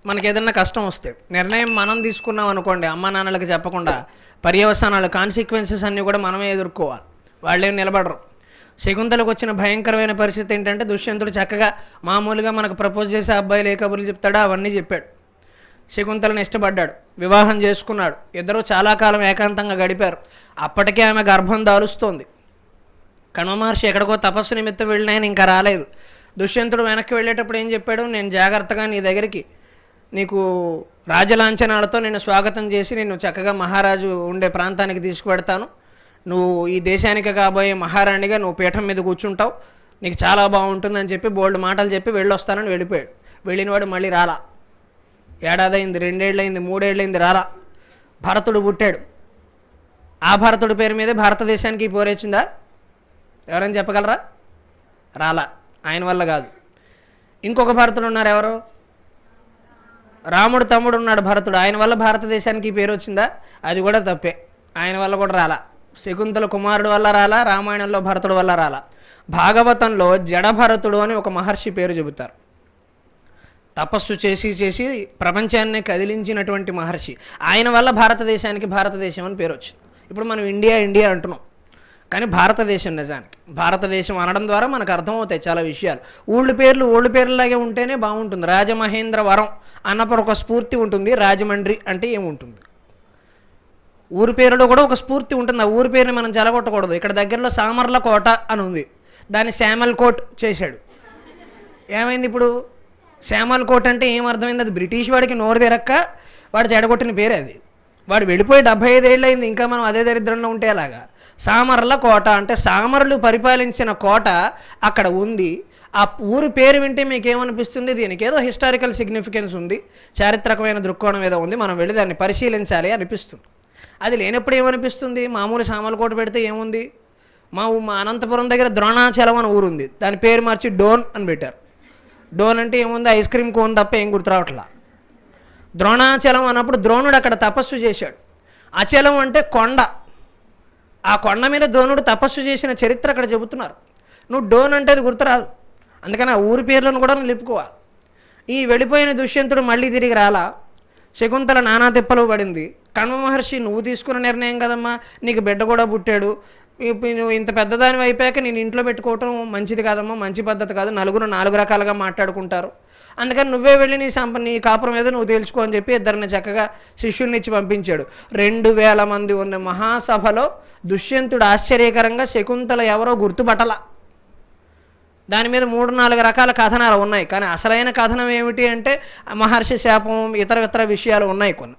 మనకి ఏదన్నా కష్టం వస్తే నిర్ణయం మనం తీసుకున్నాం అనుకోండి, అమ్మ నాన్నలకు చెప్పకుండా, పర్యవసానాలు, కాన్సిక్వెన్సెస్ అన్నీ కూడా మనమే ఎదుర్కోవాలి, వాళ్ళేం నిలబడరు. శకుంతలకు వచ్చిన భయంకరమైన పరిస్థితి ఏంటంటే దుష్యంతుడు చక్కగా మామూలుగా మనకు ప్రపోజ్ చేసే అబ్బాయిలు ఏ కబుర్లు చెప్తాడో అవన్నీ చెప్పాడు. శకుంతలను ఇష్టపడ్డాడు, వివాహం చేసుకున్నాడు. ఇద్దరూ చాలా కాలం ఏకాంతంగా గడిపారు. అప్పటికే ఆమె గర్భం దాలుస్తోంది. కణ్వ మహర్షి ఎక్కడికో తపస్సు నిమిత్తం వెళ్ళినాయని ఇంకా రాలేదు. దుష్యంతుడు వెనక్కి వెళ్ళేటప్పుడు ఏం చెప్పాడు? నేను జాగ్రత్తగా నీ దగ్గరికి, నీకు రాజలాంఛనాలతో నిన్ను స్వాగతం చేసి నిన్ను చక్కగా మహారాజు ఉండే ప్రాంతానికి తీసుకువెడతాను, నువ్వు ఈ దేశానికి కాబోయే మహారాణిగా నువ్వు పీఠం మీద కూర్చుంటావు, నీకు చాలా బాగుంటుందని చెప్పి బోల్డ్ మాటలు చెప్పి వెళ్ళొస్తానని వెళ్ళిపోయాడు. వెళ్ళినవాడు మళ్ళీ రాలా. ఏడాదైంది, 2 ఏళ్ళైంది, 3 ఏళ్ళైంది, రాలా. భరతుడు పుట్టాడు. ఆ భరతుడి పేరు మీదే భారతదేశానికి ఈ పోరేచిందా? ఎవరైనా చెప్పగలరా? రాలా, ఆయన వల్ల కాదు. ఇంకొక భరతుడు ఉన్నారు, ఎవరు? రాముడు తమ్ముడు ఉన్నాడు భరతుడు, ఆయన వల్ల భారతదేశానికి ఈ పేరు వచ్చిందా? అది కూడా తప్పే. ఆయన వల్ల కూడా రాలా. శకుంతల కుమారుడు వల్ల రాలా, రామాయణంలో భరతుడు వల్ల రాలా. భాగవతంలో జడభరతుడు అని ఒక మహర్షి పేరు చెబుతారు. తపస్సు చేసి చేసి ప్రపంచాన్ని కదిలించినటువంటి మహర్షి. ఆయన వల్ల భారతదేశానికి భారతదేశం అని పేరు వచ్చింది. ఇప్పుడు మనం ఇండియా ఇండియా అంటున్నాం, కానీ భారతదేశం నిజానికి భారతదేశం అనడం ద్వారా మనకు అర్థమవుతాయి చాలా విషయాలు. ఊళ్ళ పేర్లలాగే ఉంటేనే బాగుంటుంది. రాజమహేంద్రవరం అన్నప్పుడు ఒక స్ఫూర్తి ఉంటుంది, రాజమండ్రి అంటే ఏముంటుంది? ఊరి పేరులో కూడా ఒక స్ఫూర్తి ఉంటుంది. ఆ ఊరి పేరుని మనం చెలగొట్టకూడదు. ఇక్కడ దగ్గరలో సామర్ల కోట అని ఉంది, దాన్ని శ్యామల్ కోట్ చేశాడు. ఏమైంది ఇప్పుడు? శ్యామల్ కోట్ అంటే ఏం అర్థమైంది? అది బ్రిటిష్ వాడికి నోరు తెరక్క వాడు చెడగొట్టిన పేరే అది. వాడు వెళ్ళిపోయి 75 ఏళ్ళు అయింది, ఇంకా మనం అదే దరిద్రంలో ఉంటే అలాగా. సామర్ల కోట అంటే సామరులు పరిపాలించిన కోట అక్కడ ఉంది. ఆ ఊరి పేరు వింటే మీకు ఏమనిపిస్తుంది? దీనికి ఏదో హిస్టారికల్ సిగ్నిఫికెన్స్ ఉంది, చారిత్రకమైన దృక్కోణం ఏదో ఉంది, మనం వెళ్ళి దాన్ని పరిశీలించాలి అనిపిస్తుంది. అది లేనప్పుడు ఏమనిపిస్తుంది? మామూలు సామర్లకోట పెడితే ఏముంది? మా అనంతపురం దగ్గర ద్రోణాచలం అని ఊరుంది, దాని పేరు మార్చి డోన్ అని పెట్టారు. డోన్ అంటే ఏముంది? ఐస్ క్రీమ్ కోన్ తప్ప ఏం గుర్తురావట్లా. ద్రోణాచలం అన్నప్పుడు ద్రోణుడు అక్కడ తపస్సు చేశాడు. అచలం అంటే కొండ, ఆ కొండ మీద ద్రోణుడు తపస్సు చేసిన చరిత్ర అక్కడ చెబుతున్నారు. నువ్వు డోన్ అంటే అది గుర్తురాదు, అందుకని ఆ ఊరి పేర్లను కూడా నిలుపుకోవాలి. ఈ వెళ్ళిపోయిన దుష్యంతుడు మళ్ళీ తిరిగి రాలా. శకుంతల నానా తిప్పలు పడింది. కణ్వ మహర్షి, నువ్వు తీసుకున్న నిర్ణయం కదమ్మా, నీకు బిడ్డ కూడా పుట్టాడు, నువ్వు ఇంత పెద్దదాని అయిపోయాక నేను ఇంట్లో పెట్టుకోవటం మంచిది కాదమ్మా, మంచి పద్ధతి కాదు, నలుగురు 4 రకాలుగా మాట్లాడుకుంటారు, అందుకని నువ్వే వెళ్ళి నీ కాపురం ఏదో నువ్వు తేల్చుకో అని చెప్పి ఇద్దరిని చక్కగా శిష్యుల్ని ఇచ్చి పంపించాడు. 2000 మంది ఉన్న మహాసభలో దుష్యంతుడు ఆశ్చర్యకరంగా శకుంతల ఎవరో గుర్తుపట్టల. దాని మీద 3-4 రకాల కథనాలు ఉన్నాయి, కానీ అసలైన కథనం ఏమిటి అంటే మహర్షి శాపం, ఇతర విషయాలు ఉన్నాయి కొన్ని.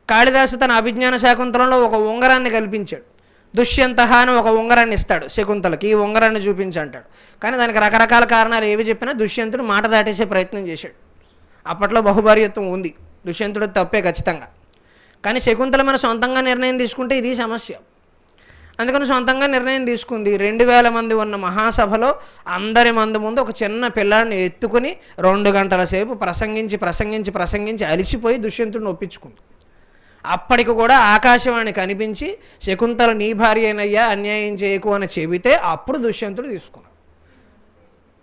కాళిదాసు తన అభిజ్ఞాన శాకుంతలంలో ఒక ఉంగరాన్ని కల్పించాడు. దుష్యంత అని ఒక ఉంగరాన్ని ఇస్తాడు శకుంతలకి, ఈ ఉంగరాన్ని చూపించి అంటాడు. కానీ దానికి రకరకాల కారణాలు ఏవి చెప్పినా దుష్యంతుడు మాట దాటేసే ప్రయత్నం చేశాడు. అప్పట్లో బహుభార్యత్వం ఉంది, దుష్యంతుడు తప్పే ఖచ్చితంగా. కానీ శకుంతల మన సొంతంగా నిర్ణయం తీసుకుంటే ఇది సమస్య. అందుకని సొంతంగా నిర్ణయం తీసుకుంది. 2000 మంది ఉన్న మహాసభలో అందరి మంది ముందు ఒక చిన్న పిల్లాడిని ఎత్తుకుని 2 గంటల సేపు ప్రసంగించి అలిసిపోయి దుష్యంతుడిని ఒప్పించుకుంది. అప్పటికి కూడా ఆకాశవాణి కనిపించి శకుంతల నీ భార్య అయినయ్యా, అన్యాయం చేయకు అని చెబితే అప్పుడు దుష్యంతుడు తీసుకున్నాడు.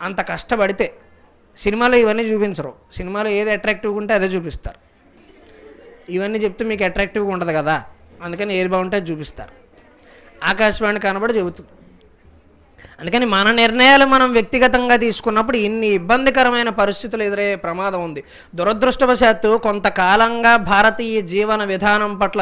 అంత కష్టపడితే సినిమాలో ఇవన్నీ చూపించరు. సినిమాలో ఏది అట్రాక్టివ్గా ఉంటే అదే చూపిస్తారు. ఇవన్నీ చెప్తే మీకు అట్రాక్టివ్గా ఉండదు కదా, అందుకని ఏది బాగుంటే అది చూపిస్తారు. ఆకాశవాణి కనబడి చెబుతుంది. అందుకని మన నిర్ణయాలు మనం వ్యక్తిగతంగా తీసుకున్నప్పుడు ఇన్ని ఇబ్బందికరమైన పరిస్థితులు ఎదురయ్యే ప్రమాదం ఉంది. దురదృష్టవశాత్తు కొంతకాలంగా భారతీయ జీవన విధానం పట్ల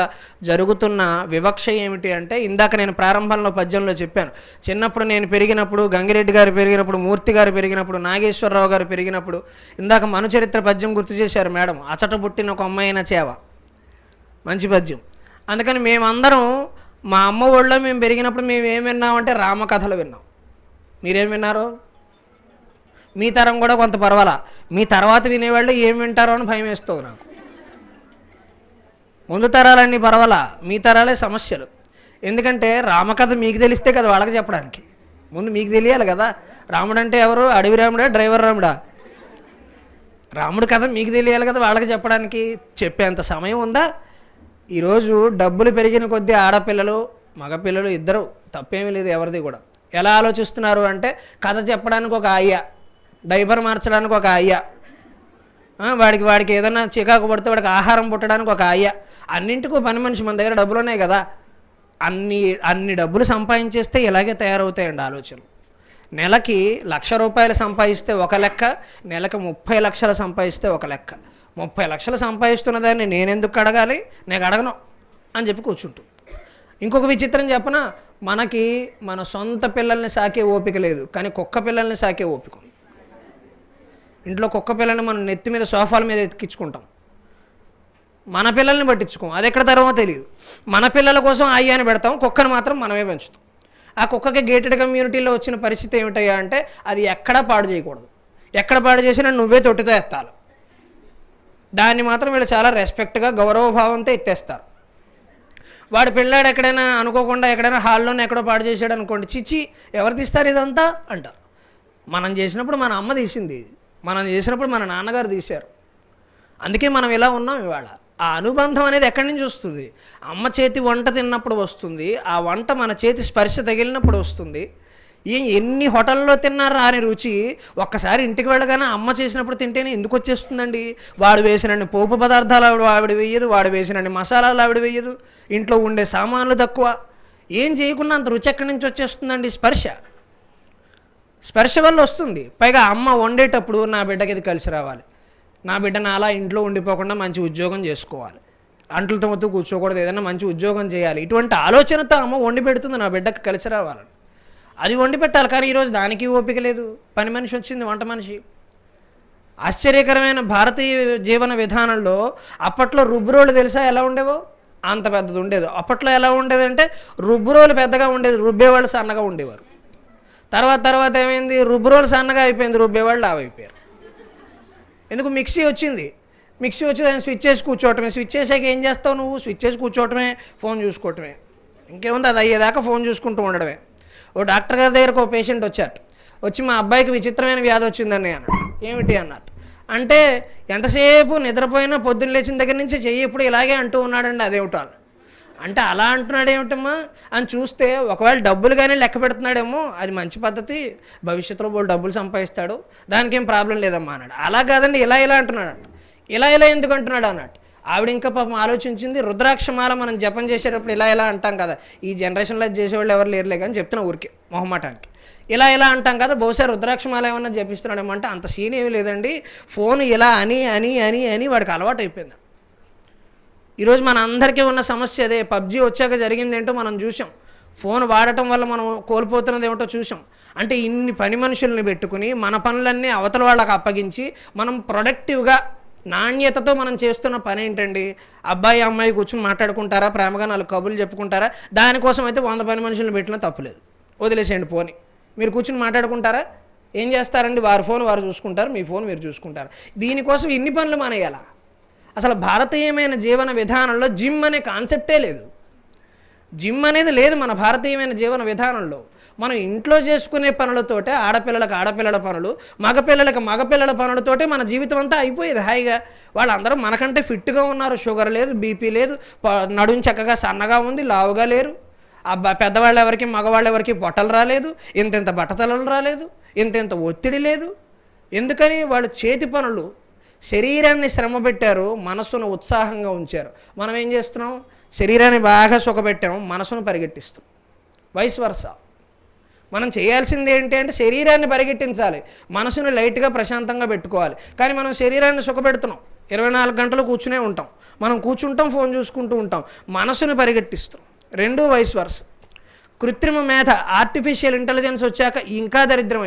జరుగుతున్న వివక్ష ఏమిటి అంటే, ఇందాక నేను ప్రారంభంలో పద్యంలో చెప్పాను, చిన్నప్పుడు నేను పెరిగినప్పుడు, గంగిరెడ్డి గారు పెరిగినప్పుడు, మూర్తి గారు పెరిగినప్పుడు, నాగేశ్వరరావు గారు పెరిగినప్పుడు, ఇందాక మనుచరిత్ర పద్యం గుర్తు చేశారు మేడం, అచట పుట్టిన ఒక అమ్మాయిన చేవ, మంచి పద్యం. అందుకని మేమందరం మా అమ్మ ఒళ్ళో మేము పెరిగినప్పుడు మేము ఏం విన్నామంటే రామకథలు విన్నాం. మీరేం విన్నారు? మీ తరం కూడా కొంత పర్వాలా, మీ తర్వాత వినేవాళ్ళు ఏం వింటారో అని భయం వేస్తుంది నాకు. ముందు తరాలన్నీ పర్వాలా, మీ తరాలే సమస్యలు. ఎందుకంటే రామకథ మీకు తెలిస్తే కదా వాళ్ళకి చెప్పడానికి, ముందు మీకు తెలియాలి కదా. రాముడు అంటే ఎవరు? అడవి రాముడా, డ్రైవర్ రాముడా? రాముడు కథ మీకు తెలియాలి కదా వాళ్ళకి చెప్పడానికి. చెప్పేంత సమయం ఉందా? ఈరోజు డబ్బులు పెరిగిన కొద్దీ ఆడపిల్లలు మగపిల్లలు ఇద్దరు, తప్పేమీ లేదు ఎవరిది కూడా, ఎలా ఆలోచిస్తున్నారు అంటే కథ చెప్పడానికి ఒక అయ్య, డైపర్ మార్చడానికి ఒక అయ్య, వాడికి ఏదైనా చికాకు పడితే వాడికి ఆహారం పుట్టడానికి ఒక అయ్య, అన్నింటికీ పని మనిషి. మన దగ్గర డబ్బులు ఉన్నాయి కదా, అన్ని డబ్బులు సంపాదించేస్తే ఇలాగే తయారవుతాయండి ఆలోచనలు. నెలకి 1,00,000 రూపాయలు సంపాదిస్తే ఒక లెక్క, నెలకు 30 లక్షలు సంపాదిస్తే ఒక లెక్క. 30 లక్షలు సంపాదిస్తున్న దాన్ని నేనెందుకు అడగాలి, నేను అడగను అని చెప్పి కూర్చుంటుంది. ఇంకొక విచిత్రం చెప్పనా, మనకి మన సొంత పిల్లల్ని సాకే ఓపిక లేదు, కానీ కుక్క పిల్లల్ని సాకే ఓపిక ఉంది. ఇంట్లో కుక్క పిల్లల్ని మనం నెత్తి మీద సోఫాల మీద ఎత్తికించుకుంటాం, మన పిల్లల్ని పట్టించుకోం. అది ఎక్కడ తరమో తెలియదు. మన పిల్లల కోసం అయ్యాన్ని పెడతాం, కుక్కను మాత్రం మనమే పెంచుతాం. ఆ కుక్కకి గేటెడ్ కమ్యూనిటీలో వచ్చిన పరిస్థితి ఏమిటయ్యా అంటే, అది ఎక్కడా పాడు చేయకూడదు, ఎక్కడ పాడు చేసినా నువ్వే తొట్టితో ఎత్తాలి. దాన్ని మాత్రం వీళ్ళు చాలా రెస్పెక్ట్గా గౌరవభావంతో ఎత్తేస్తారు. వాడు పిల్లాడు ఎక్కడైనా అనుకోకుండా ఎక్కడైనా హాల్లోనే ఎక్కడో పాడు చేశాడు అనుకోండి, చిచ్చి ఎవరు తీస్తారు ఇదంతా అంటారు. మనం చేసినప్పుడు మన అమ్మ తీసింది, మనం చేసినప్పుడు మన నాన్నగారు తీశారు. అందుకే మనం ఇలా ఉన్నాం ఇవాళ. ఆ అనుబంధం అనేది ఎక్కడి నుంచి వస్తుంది? అమ్మ చేతి వంట తిన్నప్పుడు వస్తుంది, ఆ వంట మన చేతి స్పర్శ తగిలినప్పుడు వస్తుంది. ఎన్ని హోటల్లో తిన్నారా అని రుచి ఒక్కసారి ఇంటికి వెళ్ళగానే అమ్మ చేసినప్పుడు తింటేనే ఎందుకు వచ్చేస్తుందండి? వాడు వేసినన్ని పోపు పదార్థాలు ఆవిడ వేయదు, వాడు వేసినన్ని మసాలాలు ఆవిడ వేయదు, ఇంట్లో ఉండే సామాన్లు తక్కువ. ఏం చేయకుండా అంత రుచి ఎక్కడి నుంచి వచ్చేస్తుందండి? స్పర్శ వల్ల వస్తుంది. పైగా అమ్మ వండేటప్పుడు నా బిడ్డకి ఇది కలిసి రావాలి, నా బిడ్డ నాలా ఇంట్లో ఉండిపోకుండా మంచి ఉద్యోగం చేసుకోవాలి, అంట్లతో మొత్తం కూర్చోకూడదు, ఏదైనా మంచి ఉద్యోగం చేయాలి, ఇటువంటి ఆలోచనతో అమ్మ వండి పెడుతుంది నా బిడ్డకి కలిసి రావాలని. అది వండి పెట్టాలి. కానీ ఈరోజు దానికి ఓపిక లేదు. పని మనిషి వచ్చింది, వంట మనిషి. ఆశ్చర్యకరమైన భారతీయ జీవన విధానంలో అప్పట్లో రుబ్బురోలు తెలుసా ఎలా ఉండేవో? అంత పెద్దది ఉండేది. అప్పట్లో ఎలా ఉండేది అంటే రుబ్బురోలు పెద్దగా ఉండేది, రుబ్బేవాళ్ళు సన్నగా ఉండేవారు. తర్వాత ఏమైంది? రుబ్బురోలు సన్నగా అయిపోయింది, రుబ్బేవాళ్ళు లావైపోయారు. ఎందుకు? మిక్సీ వచ్చింది. మిక్సీ వచ్చి దాన్ని స్విచ్ చేసి కూర్చోవటమే. స్విచ్ చేసాక ఏం చేస్తావు నువ్వు? స్విచ్ చేసి కూర్చోవటమే, ఫోన్ చూసుకోవటమే, ఇంకేముంది? అది అయ్యేదాకా ఫోన్ చూసుకుంటూ ఉండడమే. ఓ డాక్టర్ గారి దగ్గరకు ఓ పేషెంట్ వచ్చి మా అబ్బాయికి విచిత్రమైన వ్యాధి వచ్చిందని అన్నాడు. ఏమిటి అన్నట్టు అంటే, ఎంతసేపు నిద్రపోయినా పొద్దున్న లేచిన దగ్గర నుంచి చెయ్యి ఎప్పుడు ఇలాగే అంటూ ఉన్నాడండి. అదేమిటో అంటే అలా అంటున్నాడు ఏమిటమ్మా అని చూస్తే, ఒకవేళ డబ్బులు కానీ లెక్క పెడుతున్నాడేమో, అది మంచి పద్ధతి, భవిష్యత్తులో వాళ్ళు డబ్బులు సంపాదిస్తాడు, దానికేం ప్రాబ్లం లేదమ్మా అన్నాడు. అలా కాదండి, ఇలా అంటున్నాడు అంట. ఇలా ఎందుకు అంటున్నాడు అన్నట్టు. ఆవిడ ఇంకా పాపం ఆలోచించింది. రుద్రాక్షమాల మనం జపం చేసేటప్పుడు ఇలా అంటాం కదా, ఈ జనరేషన్లో చేసేవాళ్ళు ఎవరు లేరులే కానీ చెప్తున్నా ఊరికే మొహమాటానికి. ఇలా అంటాం కదా, బహుశా రుద్రాక్షమాల ఏమన్నా జపిస్తున్నాడేమో అంటే అంత సీన్ ఏమీ లేదండి. ఫోన్ ఇలా అని వాడికి అలవాటు అయిపోయింది. ఈరోజు మన అందరికీ ఉన్న సమస్య అదే. పబ్జీ వచ్చాక జరిగింది ఏంటో మనం చూసాం. ఫోన్ వాడటం వల్ల మనం కోల్పోతున్నది ఏమిటో చూసాం. అంటే ఇన్ని పని మనుషుల్ని పెట్టుకుని మన పనులన్నీ అవతల వాళ్ళకి అప్పగించి మనం ప్రొడక్టివ్గా నాణ్యతతో మనం చేస్తున్న పని ఏంటండి? అబ్బాయి అమ్మాయి కూర్చొని మాట్లాడుకుంటారా, ప్రేమగా 4 కబుర్లు చెప్పుకుంటారా? దానికోసం అయితే 100 పని మనుషులను పెట్టినా తప్పులేదు, వదిలేసేయండి పోని. మీరు కూర్చొని మాట్లాడుకుంటారా? ఏం చేస్తారండి? వారి ఫోన్ వారు చూసుకుంటారు, మీ ఫోన్ మీరు చూసుకుంటారు. దీనికోసం ఇన్ని పనులు మానేయాలా? అసలు భారతీయమైన జీవన విధానంలో జిమ్ అనే కాన్సెప్టే లేదు. జిమ్ అనేది లేదు మన భారతీయమైన జీవన విధానంలో. మనం ఇంట్లో చేసుకునే పనులతోటే, ఆడపిల్లలకు ఆడపిల్లల పనులు, మగపిల్లలకు మగపిల్లల పనులతోటే మన జీవితం అంతా అయిపోయేది హాయిగా. వాళ్ళందరూ మనకంటే ఫిట్గా ఉన్నారు, షుగర్ లేదు, బీపీ లేదు, నడుం చక్కగా సన్నగా ఉంది, లావుగా లేరు. పెద్దవాళ్ళు ఎవరికి మగవాళ్ళు ఎవరికి పొట్టలు రాలేదు, ఇంత బట్టతలలు రాలేదు, ఇంత ఒత్తిడి లేదు. ఎందుకని? వాళ్ళు చేతి పనులు, శరీరాన్ని శ్రమ పెట్టారు, మనసును ఉత్సాహంగా ఉంచారు. మనం ఏం చేస్తున్నాం? శరీరాన్ని బాగా సుఖపెట్టాం, మనసును పరిగెట్టిస్తాం. Vice versa. మనం చేయాల్సింది ఏంటి అంటే శరీరాన్ని పరిగెట్టించాలి, మనసును లైట్గా ప్రశాంతంగా పెట్టుకోవాలి. కానీ మనం శరీరాన్ని సుఖపెడుతున్నాం, 24 గంటలు కూర్చునే ఉంటాం. మనం కూర్చుంటాం, ఫోన్ చూసుకుంటూ ఉంటాం, మనసును పరిగెట్టిస్తాం. రెండూ వైస్ వర్స. కృత్రిమ మేధ, ఆర్టిఫిషియల్ ఇంటెలిజెన్స్ వచ్చాక ఇంకా దరిద్రం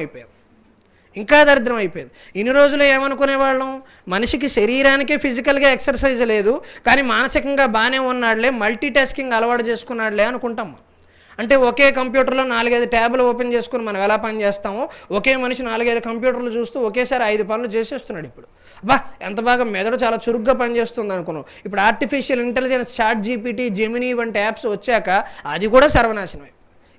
అయిపోయింది. ఇన్ని రోజులు ఏమనుకునేవాళ్ళం? మనిషికి శరీరానికే ఫిజికల్గా ఎక్సర్సైజ్ లేదు, కానీ మానసికంగా బాగానే ఉన్నాడులే, మల్టీ టాస్కింగ్ అలవాటు చేసుకున్నాడులే అనుకుంటాం. అంటే ఒకే కంప్యూటర్లో 4-5 ట్యాబ్లు ఓపెన్ చేసుకుని మనం ఎలా పని చేస్తామో, ఒకే మనిషి 4-5 కంప్యూటర్లు చూస్తూ ఒకేసారి 5 పనులు చేసేస్తున్నాడు. ఇప్పుడు ఎంత బాగా మెదడు చాలా చురుగ్గా పనిచేస్తుంది అనుకున్నాం. ఇప్పుడు artificial intelligence, chat GPT, Gemini వంటి యాప్స్ వచ్చాక అది కూడా సర్వనాశనమే.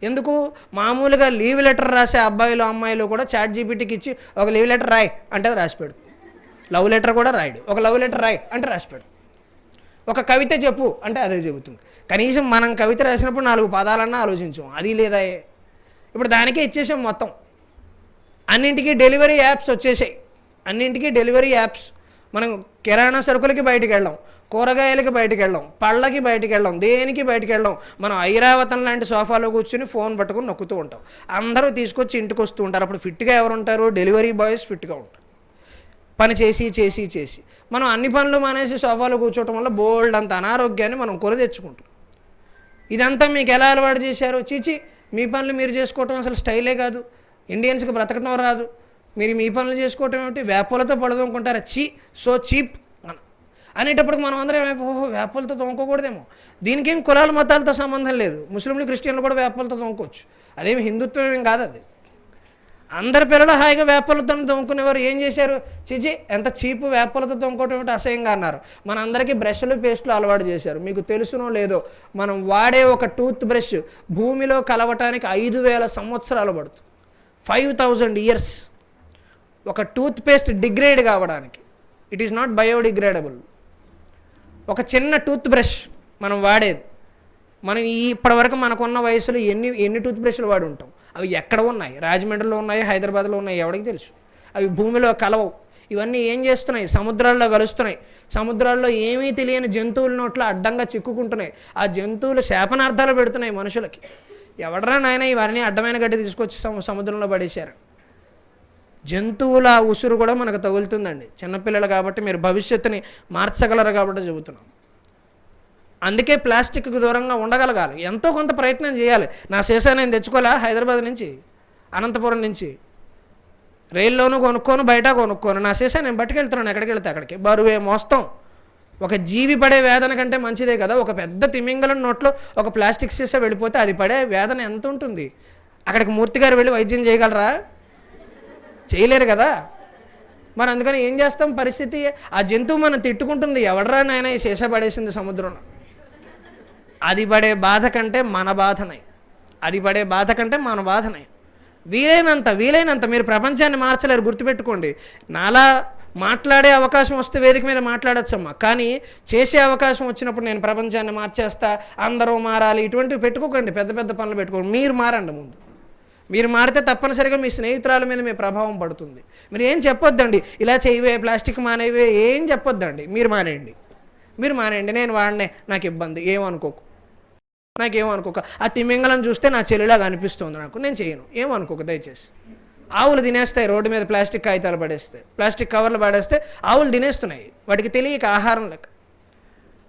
ఎందుకు? మామూలుగా లీవ్ లెటర్ రాసే అబ్బాయిలు అమ్మాయిలు కూడా చాట్ జీపీటీకి ఇచ్చి ఒక లీవ్ లెటర్ రాయి అంటే రాసి పెడు. లవ్ లెటర్ కూడా రాయడు, ఒక లవ్ లెటర్ రాయి అంటే రాసి పెడు. ఒక కవిత చెప్పు అంటే అదే చెబుతుంది. కనీసం మనం కవిత రాసినప్పుడు 4 పదాలన్నా ఆలోచించాం, అది లేదా? ఇప్పుడు దానికే ఇచ్చేసాం మొత్తం. అన్నింటికీ డెలివరీ యాప్స్ వచ్చేసాయి, మనం కిరాణా సరుకులకి బయటికి వెళ్ళాం, కూరగాయలకి బయటికి వెళ్ళాం, పళ్ళకి బయటికి వెళ్ళాం, దేనికి బయటికి వెళ్ళాం. మనం ఐరావతం లాంటి సోఫాలో కూర్చుని ఫోన్ పట్టుకుని నొక్కుతూ ఉంటాం. అందరూ తీసుకొచ్చి ఇంటికి వస్తూ ఉంటారు. అప్పుడు ఫిట్గా ఎవరు ఉంటారు? డెలివరీ బాయ్స్ ఫిట్గా ఉంటారు. పని చేసి మనం అన్ని పనులు మానేసి సోఫాలో కూర్చోవటం వల్ల బోల్డ్ అంత అనారోగ్యాన్ని మనం కొని తెచ్చుకుంటాం. ఇదంతా మీకు ఎలా అలవాటు చేశారు? చీచి, మీ పనులు మీరు చేసుకోవటం అసలు స్టైలే కాదు, ఇండియన్స్కి బ్రతకటం రాదు, మీరు మీ పనులు చేసుకోవటం ఏమిటి? వేపలతో పడదనుకుంటారా? సో చీప్ అనేటప్పుడు మనం అందరం ఓహో వేపలతో తోముకోకూడదేమో. దీనికేం కులాల మతాలతో సంబంధం లేదు. ముస్లింలు క్రిస్టియన్లు కూడా వేపలతో తోముకోవచ్చు, అదేమి హిందుత్వం ఏం కాదు. అది అందరి పిల్లలు హాయిగా వేపలతో తోముకునేవారు. ఏం చేశారు? చిచి ఎంత చీపు, వేపలతో తోముకోవటం ఏమిటి అసహ్యంగా అన్నారు. మన అందరికీ బ్రష్లు పేస్టులు అలవాటు చేశారు. మీకు తెలుసునో లేదో, మనం వాడే ఒక టూత్ బ్రష్ భూమిలో కలవటానికి 5000 సంవత్సరాలు పడుతుంది. 5000 years ఒక టూత్ పేస్ట్ డిగ్రేడ్ కావడానికి. It is not biodegradable. ఒక చిన్న టూత్ బ్రష్ మనం వాడేది, మనం ఇప్పటివరకు మనకున్న వయసులో ఎన్ని టూత్ బ్రష్లు వాడి ఉంటాం. అవి ఎక్కడ ఉన్నాయి? రాజమండ్రిలో ఉన్నాయి, హైదరాబాద్లో ఉన్నాయి, ఎవరికి తెలుసు. అవి భూమిలో కలవవు. ఇవన్నీ ఏం చేస్తున్నాయి? సముద్రాల్లో కలుస్తున్నాయి. సముద్రాల్లో ఏమీ తెలియని జంతువుల నోట్లో అడ్డంగా చిక్కుకుంటున్నాయి. ఆ జంతువులు శాపనార్థాలు పెడుతున్నాయి మనుషులకి. ఎవడరా నాయన ఇవన్నీ అడ్డమైన గడ్డి తీసుకొచ్చి సముద్రంలో పడేశారు. జంతువుల ఉసురు కూడా మనకు తగులుతుందండి. చిన్నపిల్లలు కాబట్టి మీరు భవిష్యత్తుని మార్చగలరు కాబట్టి చెబుతున్నాం. అందుకే ప్లాస్టిక్కి దూరంగా ఉండగలగాలి. ఎంతో కొంత ప్రయత్నం చేయాలి. నా సీసా నేను తెచ్చుకోలే హైదరాబాద్ నుంచి, అనంతపురం నుంచి, రైల్లోనూ కొనుక్కోను, బయట కొనుక్కోను. నా సీసా నేను పట్టుకెళ్తున్నాను, ఎక్కడికి వెళ్తే అక్కడికి. బరువే మోస్తాం. ఒక జీవి పడే వేదన కంటే మంచిదే కదా. ఒక పెద్ద తిమింగలం నోట్లో ఒక ప్లాస్టిక్ సీసా వెళ్ళిపోతే అది పడే వేదన ఎంత ఉంటుంది? అక్కడికి మూర్తి గారు వెళ్ళి వైద్యం చేయగలరా? చేయలేరు కదా. మరి అందుకని ఏం చేస్తాం? పరిస్థితి ఆ జంతువు మనం తిట్టుకుంటుంది, ఎవడరా నాయన ఈ సీసా పడేసింది సముద్రంలో. అది పడే బాధ కంటే మన బాధనై, అది పడే బాధ కంటే మన బాధనై. వీలైనంత మీరు ప్రపంచాన్ని మార్చలేరు, గుర్తుపెట్టుకోండి. నాలా మాట్లాడే అవకాశం వస్తే వేదిక మీద మాట్లాడచ్చమ్మా, కానీ చేసే అవకాశం వచ్చినప్పుడు నేను ప్రపంచాన్ని మార్చేస్తా, అందరూ మారాలి, ఇటువంటివి పెట్టుకోకండి. పెద్ద పెద్ద పనులు పెట్టుకోండి. మీరు మారండి ముందు. మీరు మారితే తప్పనిసరిగా మీ స్నేహితురాల మీద మీ ప్రభావం పడుతుంది. మీరు ఏం చెప్పొద్దండి, ఇలా చేయవే, ప్లాస్టిక్ మానేవే, ఏం చెప్పొద్దండి. మీరు మానేయండి. నేను వాడినే, నాకు ఇబ్బంది, నాకేమనుకోక. ఆ తిమింగలం చూస్తే నా చెల్లిలాగా అనిపిస్తుంది నాకు, నేను చేయను, ఏమనుకోక దయచేసి. ఆవులు తినేస్తాయి, రోడ్డు మీద ప్లాస్టిక్ కాగితాలు పడేస్తే, ప్లాస్టిక్ కవర్లు పడేస్తే ఆవులు తినేస్తున్నాయి, వాటికి తెలియక ఆహారం లెక్క.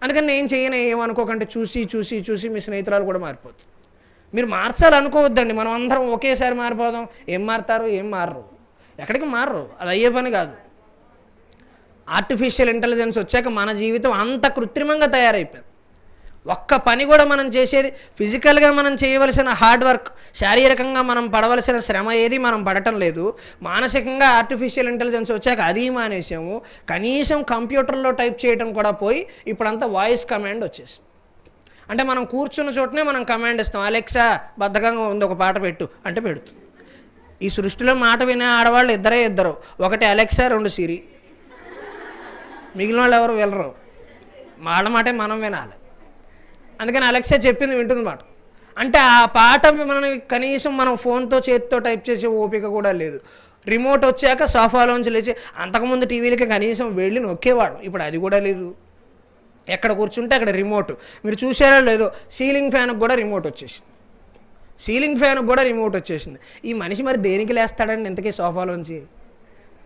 అందుకని నేను చేయను, ఏమనుకోకంటే చూసి మీ స్నేహితురాలు కూడా మారిపోతుంది. మీరు మార్చాలనుకోవద్దండి. మనం అందరం ఒకేసారి మారిపోదాం. ఏం మారుతారు? ఏం మారరు, ఎక్కడికి మారరు. అది అయ్యే పని కాదు. ఆర్టిఫిషియల్ ఇంటెలిజెన్స్ వచ్చాక మన జీవితం అంత కృత్రిమంగా తయారైపోయింది. ఒక్క పని కూడా మనం చేసేది ఫిజికల్గా మనం చేయవలసిన హార్డ్ వర్క్, శారీరకంగా మనం పడవలసిన శ్రమ ఏది మనం పడటం లేదు. మానసికంగా ఆర్టిఫిషియల్ ఇంటెలిజెన్స్ వచ్చాక అది మానేసాము. కనీసం కంప్యూటర్లో టైప్ చేయడం కూడా పోయి ఇప్పుడంతా వాయిస్ కమాండ్ వచ్చేసింది. అంటే మనం కూర్చున్న చోటనే మనం కమాండ్ ఇస్తాం. అలెక్సా బద్ధకంగా ఉంది, ఒక పాట పెట్టు అంటే పెడుతుంది. ఈ సృష్టిలో మాట వినే ఆడవాళ్ళు ఇద్దరు, ఒకటి అలెక్సా, 2 సిరి. మిగిలిన వాళ్ళు ఎవరు వెళ్ళరు. వాళ్ళ మాటే మనం వినాలి. అందుకని అలెక్సా చెప్పింది వింటుంది మాట. అంటే ఆ పాట కనీసం మనం ఫోన్తో చేతితో టైప్ చేసే ఓపిక కూడా లేదు. రిమోట్ వచ్చాక సోఫాలోంచి లేచి, అంతకుముందు టీవీలకి కనీసం వెళ్ళి నొక్కేవాడు, ఇప్పుడు అది కూడా లేదు. ఎక్కడ కూర్చుంటే అక్కడ రిమోట్. మీరు చూసారో లేదో, సీలింగ్ ఫ్యాన్కి కూడా రిమోట్ వచ్చేసింది. ఈ మనిషి మరి దేనికి లేస్తాడండి ఇంతకీ సోఫాలోంచి?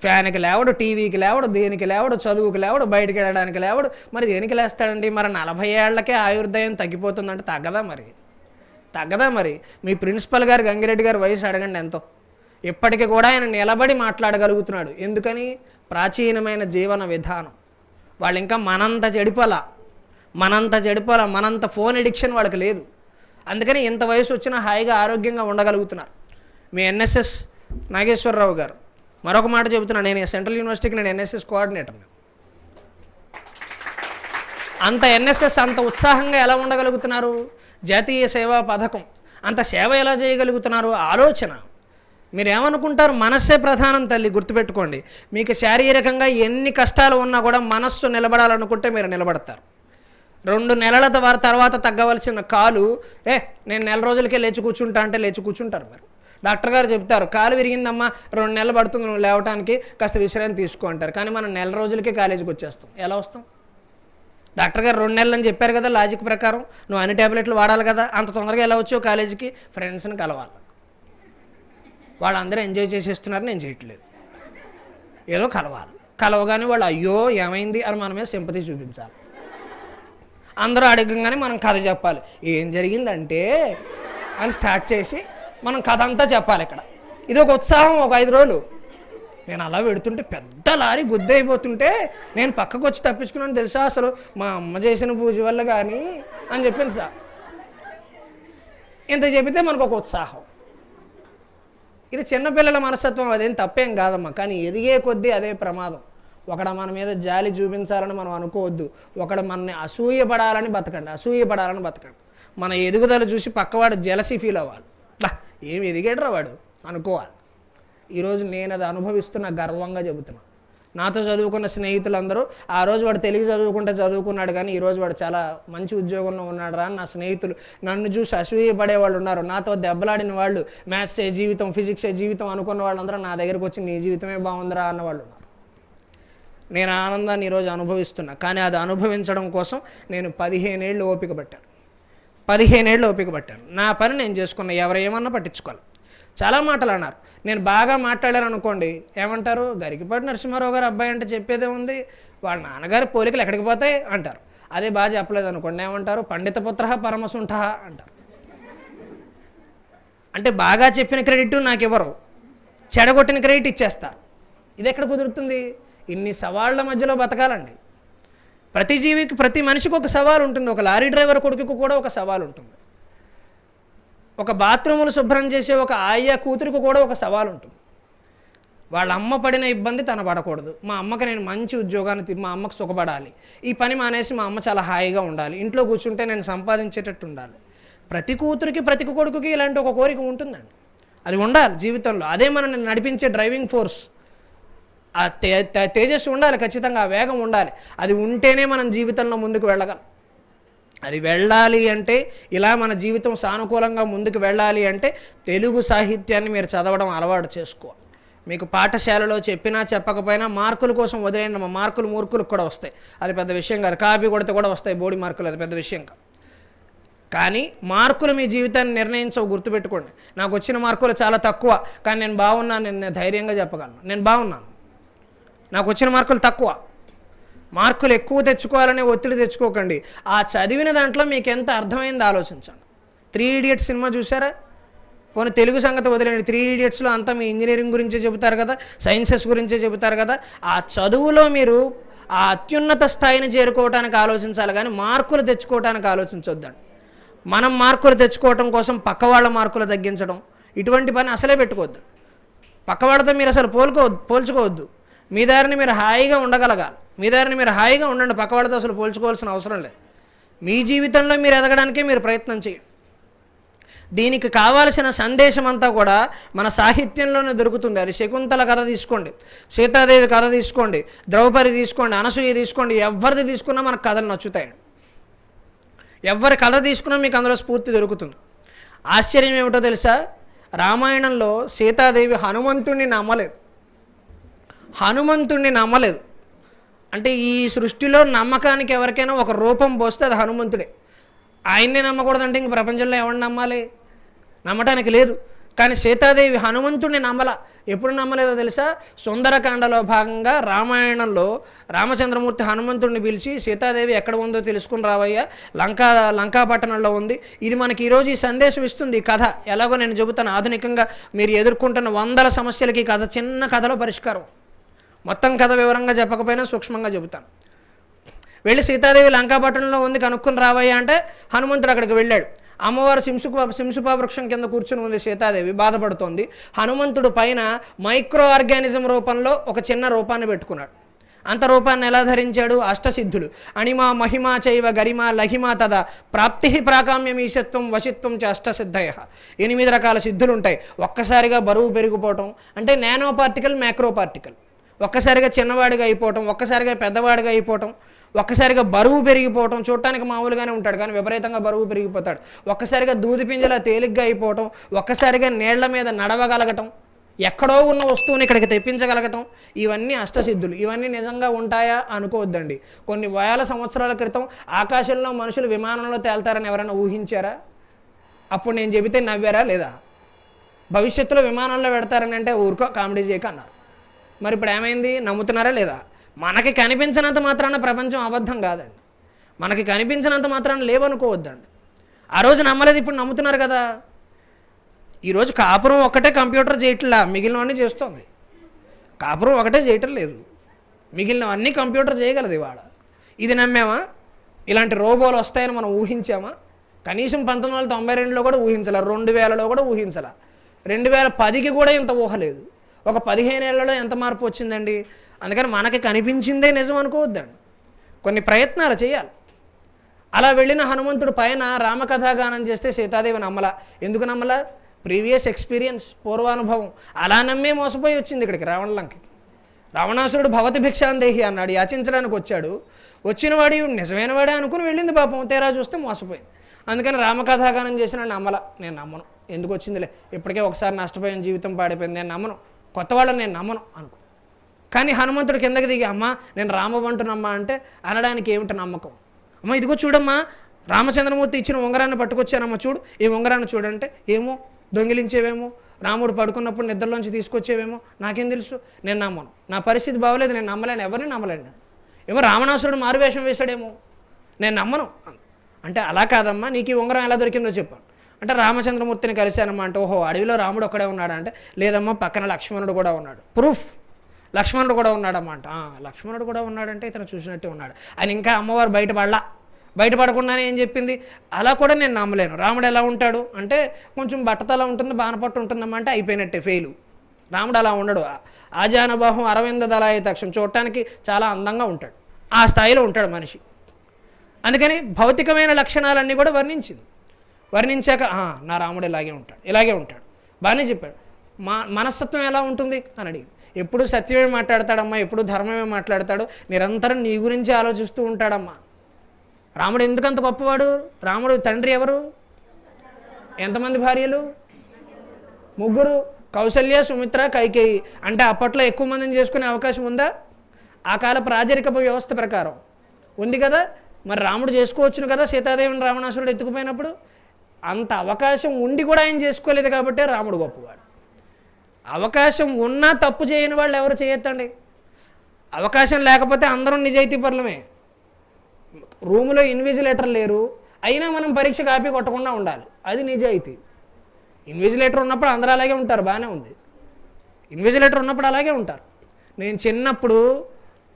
ఫ్యాన్కి లేవడు, టీవీకి లేవడు, దేనికి లేవడు, చదువుకి లేవడు, బయటికి వెళ్ళడానికి లేవడు, మరి దేనికి లేస్తాడండి? మరి 40 ఏళ్లకే ఆయుర్దాయం తగ్గిపోతుందంటే తగ్గదా మరి? మీ ప్రిన్సిపల్ గారు గంగిరెడ్డి గారు వయసు అడగండి ఎంతో. ఇప్పటికీ కూడా ఆయన నిలబడి మాట్లాడగలుగుతున్నాడు. ఎందుకని? ప్రాచీనమైన జీవన విధానం. వాళ్ళు ఇంకా మనంత చెడిపోలా, మనంత ఫోన్ ఎడిక్షన్ వాళ్ళకి లేదు. అందుకని ఇంత వయసు వచ్చినా హాయిగా ఆరోగ్యంగా ఉండగలుగుతున్నారు. మీ ఎన్ఎస్ఎస్ నాగేశ్వరరావు గారు మరొక మాట చెబుతున్నాను, నేను సెంట్రల్ యూనివర్సిటీకి నేను ఎన్ఎస్ఎస్ కోఆర్డినేటర్ని. అంత ఎన్ఎస్ఎస్ అంత ఉత్సాహంగా ఎలా ఉండగలుగుతున్నారు? జాతీయ సేవా పథకం, అంత సేవ ఎలా చేయగలుగుతున్నారు? ఆలోచన. మీరేమనుకుంటారు? మనస్సే ప్రధానం తల్లి, గుర్తుపెట్టుకోండి. మీకు శారీరకంగా ఎన్ని కష్టాలు ఉన్నా కూడా మనస్సు నిలబడాలనుకుంటే మీరు నిలబడతారు. 2 నెలల తర్వాత తగ్గవలసిన కాలు, నేను 1 నెల రోజులకే లేచి కూర్చుంటా అంటే లేచి కూర్చుంటారు. మీరు డాక్టర్ గారు చెప్తారు, కాలు విరిగిందమ్మా, 2 నెలలు పడుతుంది నువ్వు లేవటానికి, కాస్త విశ్రాంతి తీసుకో అంటారు. కానీ మనం 1 నెల రోజులకే కాలేజీకి వచ్చేస్తాం. ఎలా వస్తాం? డాక్టర్ గారు 2 నెలలు అని చెప్పారు కదా, లాజిక్ ప్రకారం నువ్వు అన్ని ట్యాబ్లెట్లు వాడాలి కదా, అంత తొందరగా ఎలా వచ్చావు కాలేజీకి? ఫ్రెండ్స్ని కలవాలి. వాళ్ళందరూ ఎంజాయ్ చేసేస్తున్నారు, నేను చేయట్లేదు. ఏదో కలవగానే వాళ్ళు అయ్యో ఏమైంది అని మన మీద సింపతి చూపించాలి. అందరూ అడగంగానే మనం కథ చెప్పాలి. ఏం జరిగిందంటే అని స్టార్ట్ చేసి మనం కథ అంతా చెప్పాలి. ఇక్కడ ఇది ఒక ఉత్సాహం. ఒక 5 రోజులు నేను అలా పెడుతుంటే పెద్ద లారీ గుద్ద అయిపోతుంటే నేను పక్కకు వచ్చి తప్పించుకున్నాను తెలుసా, అసలు మా అమ్మ చేసిన పూజ వల్ల కానీ అని చెప్పింది సార్. ఇంత చెబితే మనకు ఒక ఉత్సాహం. ఇది చిన్నపిల్లల మనస్తత్వం, అదేం తప్పేం కాదమ్మా. కానీ ఎదిగే కొద్దీ అదే ప్రమాదం. ఒకడ మన మీద జాలి చూపించాలని మనం అనుకోవద్దు. ఒకడు మనని అసూయపడాలని బతకండి. మన ఎదుగుదల చూసి పక్కవాడు జెలసీ ఫీల్ అవ్వాలి. ఏమి ఎదిగేడ్రా వాడు అనుకోవాలి. ఈరోజు నేను అది అనుభవిస్తున్న గర్వంగా చెబుతున్నా. నాతో చదువుకున్న స్నేహితులందరూ ఆ రోజు వాడు తెలుగు చదువుకున్నాడు కానీ ఈరోజు వాడు చాలా మంచి ఉద్యోగంలో ఉన్నాడు రా నా స్నేహితులు నన్ను చూసి అసూయపడే వాళ్ళు ఉన్నారు. నాతో దెబ్బలాడిన వాళ్ళు మ్యాథ్సే జీవితం, ఫిజిక్సే జీవితం అనుకున్న వాళ్ళందరూ నా దగ్గరకు వచ్చి నీ జీవితమే బాగుందిరా అన్న వాళ్ళు ఉన్నారు. నేను ఆనందాన్ని ఈరోజు అనుభవిస్తున్నా. కానీ అది అనుభవించడం కోసం నేను 15 ఏళ్ళు ఓపిక పట్టాను. 15 ఏళ్ళు ఓపిక పట్టాను. నా పని నేను చేసుకున్నా. ఎవరు ఏమన్నా పట్టించుకోవాలి. చాలా మాటలు అన్నారు. నేను బాగా మాట్లాడాను అనుకోండి, ఏమంటారు? గరికపాటి నరసింహారావు గారు అబ్బాయి అంటే చెప్పేదే ఉంది, వాళ్ళ నాన్నగారి పోలికలు ఎక్కడికి పోతాయి అంటారు. అదే బాగా చెప్పలేదు అనుకోండి, ఏమంటారు? పండితపుత్ర పరమసుంఠ అంటారు. అంటే బాగా చెప్పిన క్రెడిట్ నాకు ఇవ్వరు, చెడగొట్టిన క్రెడిట్ ఇచ్చేస్తారు. ఇది ఎక్కడ కుదురుతుంది? ఇన్ని సవాళ్ళ మధ్యలో బతకాలండి. ప్రతి జీవికి, ప్రతి మనిషికి ఒక సవాల్ ఉంటుంది. ఒక లారీ డ్రైవర్ కొడుకుకు కూడా ఒక సవాల్ ఉంటుంది. ఒక బాత్రూములు శుభ్రం చేసే ఒక ఆయా కూతురికి కూడా ఒక సవాల్ ఉంటుంది. వాళ్ళ అమ్మ పడిన ఇబ్బంది తన పడకూడదు. మా అమ్మకి నేను మంచి ఉద్యోగాన్ని, మా అమ్మకు సుఖపడాలి, ఈ పని మానేసి మా అమ్మ చాలా హాయిగా ఉండాలి, ఇంట్లో కూర్చుంటే నేను సంపాదించేటట్టు ఉండాలి. ప్రతి కూతురికి, ప్రతి కొడుకుకి ఇలాంటి ఒక కోరిక ఉంటుందండి. అది ఉండాలి జీవితంలో. అదే మనల్ని నడిపించే డ్రైవింగ్ ఫోర్స్. ఆ తేజస్సు ఉండాలి, ఖచ్చితంగా ఆ వేగం ఉండాలి. అది ఉంటేనే మనం జీవితంలో ముందుకు వెళ్ళగలం. అది వెళ్ళాలి అంటే, ఇలా మన జీవితం సానుకూలంగా ముందుకు వెళ్ళాలి అంటే తెలుగు సాహిత్యాన్ని మీరు చదవడం అలవాటు చేసుకోవాలి. మీకు పాఠశాలలో చెప్పినా చెప్పకపోయినా మార్కుల కోసం వదిలేయండి. మా మార్కులు మూర్ఖులకు కూడా వస్తాయి, అది పెద్ద విషయం కాదు. కాపీ కొడితే కూడా వస్తాయి బోడి మార్కులు, అది పెద్ద విషయం కాదు. కానీ మార్కులు మీ జీవితాన్ని నిర్ణయించవు, గుర్తుపెట్టుకోండి. నాకు వచ్చిన మార్కులు చాలా తక్కువ, కానీ నేను బాగున్నాను, నేను ధైర్యంగా చెప్పగలను నేను బాగున్నాను. నాకు వచ్చిన మార్కులు తక్కువ. మార్కులు ఎక్కువ తెచ్చుకోవాలనే ఒత్తిడి తెచ్చుకోకండి. ఆ చదివిన దాంట్లో మీకు ఎంత అర్థమైంది ఆలోచించండి. 3 Idiots సినిమా చూసారా? పోనీ తెలుగు సంగతి వదిలేండి. 3 Idiotsలో అంతా మీ ఇంజనీరింగ్ గురించే చెబుతారు కదా, సైన్సెస్ గురించే చెబుతారు కదా. ఆ చదువులో మీరు ఆ అత్యున్నత స్థాయిని చేరుకోవడానికి ఆలోచించాలి, కానీ మార్కులు తెచ్చుకోవడానికి ఆలోచించొద్దండి. మనం మార్కులు తెచ్చుకోవటం కోసం పక్క వాళ్ళ మార్కులు తగ్గించడం, ఇటువంటి పని అసలే పెట్టుకోవద్దు. పక్కవాళ్ళతో మీరు అసలు పోల్చుకోవద్దు. మీ దారిని మీరు హాయిగా ఉండగలగాలి. మీ దారిని మీరు హాయిగా ఉండండి. పక్కవాళ్ళతో అసలు పోల్చుకోవాల్సిన అవసరం లేదు. మీ జీవితంలో మీరు ఎదగడానికే మీరు ప్రయత్నం చేయండి. దీనికి కావాల్సిన సందేశం అంతా కూడా మన సాహిత్యంలోనే దొరుకుతుంది. అది శకుంతల కథ తీసుకోండి, సీతాదేవి కథ తీసుకోండి, ద్రౌపది తీసుకోండి, అనసూయ తీసుకోండి, ఎవరిది తీసుకున్నా మనకు కథలు నచ్చుతాయి. ఎవరి కథ తీసుకున్నా మీకు అందులో స్ఫూర్తి దొరుకుతుంది. ఆశ్చర్యం ఏమిటో తెలుసా? రామాయణంలో సీతాదేవి హనుమంతుణ్ణి నమ్మలేదు. అంటే ఈ సృష్టిలో నమ్మకానికి ఎవరికైనా ఒక రూపం పోస్తే అది హనుమంతుడే. ఆయన్నే నమ్మకూడదంటే ఇంక ప్రపంచంలో ఎవరిని నమ్మాలి? నమ్మటానికి లేదు. కానీ సీతాదేవి హనుమంతుడిని ఎప్పుడు నమ్మలేదో తెలుసా? సుందరకాండలో భాగంగా రామాయణంలో రామచంద్రమూర్తి హనుమంతుడిని పిలిచి, సీతాదేవి ఎక్కడ ఉందో తెలుసుకుని రావయ్యా, లంకాపట్టణంలో ఉంది. ఇది మనకి ఈరోజు ఈ సందేశం ఇస్తుంది. ఈ కథ ఎలాగో నేను చెబుతాను. ఆధునికంగా మీరు ఎదుర్కొంటున్న 100 సమస్యలకి ఈ కథ చిన్న కథలో పరిష్కారం. మొత్తం కథ వివరంగా చెప్పకపోయినా సూక్ష్మంగా చెబుతాను. వెళ్ళి సీతాదేవి లంకాపట్టణంలో ఉంది, కనుక్కుని రావయ్యా అంటే హనుమంతుడు అక్కడికి వెళ్ళాడు. అమ్మవారు సింసుపా వృక్షం కింద కూర్చుని ఉంది. సీతాదేవి బాధపడుతోంది. హనుమంతుడు పైన మైక్రో ఆర్గానిజం రూపంలో ఒక చిన్న రూపాన్ని పెట్టుకున్నాడు. అంత రూపాన్ని ఎలా ధరించాడు? అష్టసిద్ధులు. అణిమా మహిమా చైవ గరిమా లఘిమా తదా ప్రాప్తి ప్రాకామ్యం ఈశత్వం వశిత్వం చ అష్టసిద్ధయ. 8 రకాల సిద్ధులు ఉంటాయి. ఒక్కసారిగా బరువు పెరిగిపోవటం, అంటే నానో పార్టికల్, మ్యాక్రో పార్టికల్. ఒక్కసారిగా చిన్నవాడిగా అయిపోవటం, ఒక్కసారిగా పెద్దవాడిగా అయిపోవటం, ఒక్కసారిగా బరువు పెరిగిపోవటం. చూడటానికి మామూలుగానే ఉంటాడు కానీ విపరీతంగా బరువు పెరిగిపోతాడు. ఒక్కసారిగా దూది పింజలా తేలిగ్గా అయిపోవటం, ఒక్కసారిగా నీళ్ల మీద నడవగలగటం, ఎక్కడో ఉన్న వస్తువుని ఇక్కడికి తెప్పించగలగటం. ఇవన్నీ అష్టసిద్ధులు. ఇవన్నీ నిజంగా ఉంటాయా అనుకోవద్దండి. కొన్ని వేల సంవత్సరాల క్రితం ఆకాశంలో మనుషులు విమానంలో తేల్తారని ఎవరైనా ఊహించారా? అప్పుడు నేను చెబితే నవ్వారా లేదా? భవిష్యత్తులో విమానంలో పెడతారని అంటే ఊరుకో, కామెడీ చేయక అన్నారు. మరి ఇప్పుడు ఏమైంది? నమ్ముతున్నారా లేదా? మనకి కనిపించినంత మాత్రాన ప్రపంచం అబద్ధం కాదండి. మనకి కనిపించినంత మాత్రాన లేవనుకోవద్దండి. ఆ రోజు నమ్మలేదు, ఇప్పుడు నమ్ముతున్నారు కదా. ఈరోజు కాపురం ఒక్కటే కంప్యూటర్ చేయట్లా, మిగిలినవన్నీ చేస్తుంది. కాపురం ఒకటే చేయటం లేదు, మిగిలినవన్నీ కంప్యూటర్ చేయగలదు ఇవాళ. ఇది నమ్మామా? ఇలాంటి రోబోలు వస్తాయని మనం ఊహించామా? కనీసం 1992లో కూడా ఊహించాల, 2000లో కూడా ఊహించాల, 2010కి కూడా ఇంత ఊహ లేదు. ఒక 15 ఏళ్లలో ఎంత మార్పు వచ్చిందండి. అందుకని మనకి కనిపించిందే నిజం అనుకోవద్దండి. కొన్ని ప్రయత్నాలు చేయాలి. అలా వెళ్ళిన హనుమంతుడు పైన రామకథాగానం చేస్తే సీతాదేవి నమ్మలా. ఎందుకు నమ్మలా? Previous experience, పూర్వానుభవం. అలా నమ్మే మోసపోయి వచ్చింది ఇక్కడికి, రావణలంకి. రావణాసురుడు భవతి భిక్షాందేహి అన్నాడు, యాచించడానికి వచ్చాడు. వచ్చినవాడు నిజమైన వాడే అనుకుని వెళ్ళింది పాపం, తీరా చూస్తే మోసపోయింది. అందుకని రామకథాగానం చేసిన నమ్మల, నేను నమ్మను, ఎందుకు వచ్చిందిలే, ఇప్పటికే ఒకసారి నష్టపోయిన, జీవితం పాడిపోయింది, నేను నమ్మను, కొత్త వాళ్ళని నేను నమ్మను అనుకో. కానీ హనుమంతుడు కిందకి దిగి, అమ్మ నేను రామబంటునమ్మా అంటే అనడానికి ఏమిటి నమ్మకం? అమ్మ ఇదిగో చూడమ్మా, రామచంద్రమూర్తి ఇచ్చిన ఉంగరాన్ని పట్టుకొచ్చానమ్మా, చూడు ఈ ఉంగరాన్ని చూడంటే, ఏమో దొంగిలించేవేమో, రాముడు పడుకున్నప్పుడు నిద్రలోంచి తీసుకొచ్చేవేమో, నాకేం తెలుసు, నేను నమ్మను, నా పరిస్థితి బాగోలేదు, నేను నమ్మలేను, ఎవరిని నమ్మలేను. ఏమో రావణాసురుడు మారువేషం వేశాడేమో, నేను నమ్మను అంటే, అలా కాదమ్మా, నీకు ఈ ఉంగరం ఎలా దొరికిందో చెప్పాను అంటే, రామచంద్రమూర్తిని కలిశానమ్మా అంటే, ఓహో అడవిలో రాముడు ఒక్కడే ఉన్నాడా అంటే, లేదమ్మా పక్కన లక్ష్మణుడు కూడా ఉన్నాడు, ప్రూఫ్ లక్ష్మణుడు కూడా ఉన్నాడమ్మా అంట. లక్ష్మణుడు కూడా ఉన్నాడంటే ఇతను చూసినట్టే ఉన్నాడు. ఆయన ఇంకా అమ్మవారు బయటపడకుండానే ఏం చెప్పింది, అలా కూడా నేను నమ్మలేను. రాముడు ఎలా ఉంటాడు అంటే, కొంచెం బట్టతలా ఉంటుంది, బాణపట్టు ఉంటుందమ్మా అంటే అయిపోయినట్టే, ఫెయిలు. రాముడు అలా ఉండడు. ఆజానబాహం అరవింద దళాయతాక్షం, చూడటానికి చాలా అందంగా ఉంటాడు, ఆ స్థాయిలో ఉంటాడు మనిషి. అందుకని భౌతికమైన లక్షణాలన్నీ కూడా వర్ణించాక నా రాముడు ఇలాగే ఉంటాడు బాగానే చెప్పాడు. మనస్తత్వం ఎలా ఉంటుంది అని అడిగింది. ఎప్పుడు సత్యమే మాట్లాడతాడమ్మా, ఎప్పుడు ధర్మమే మాట్లాడతాడు, నిరంతరం నీ గురించి ఆలోచిస్తూ ఉంటాడమ్మా. రాముడు ఎందుకంత గొప్పవాడు? రాముడు తండ్రి ఎవరు? ఎంతమంది భార్యలు? 3, కౌసల్య, సుమిత్ర, కైకేయి. అంటే అప్పట్లో ఎక్కువ మందిని చేసుకునే అవకాశం ఉందా? ఆ కాలపు రాజరికపు వ్యవస్థ ప్రకారం ఉంది కదా. మరి రాముడు చేసుకోవచ్చును కదా, సీతాదేవిని రావణాసురుడు ఎత్తుకుపోయినప్పుడు. అంత అవకాశం ఉండి కూడా ఆయన చేసుకోలేదు కాబట్టే రాముడు గొప్పవాడు. అవకాశం ఉన్నా తప్పు చేయని వాళ్ళు ఎవరు చేయొద్దండి. అవకాశం లేకపోతే అందరం నిజాయితీ పరులమే. రూములో ఇన్విజిలేటర్ లేరు, అయినా మనం పరీక్ష కాపీ కొట్టకుండా ఉండాలి, అది నిజాయితీ. ఇన్విజిలేటర్ ఉన్నప్పుడు అందరూ అలాగే ఉంటారు, బాగానే ఉంది. ఇన్విజిలేటర్ ఉన్నప్పుడు అలాగే ఉంటారు. నేను చిన్నప్పుడు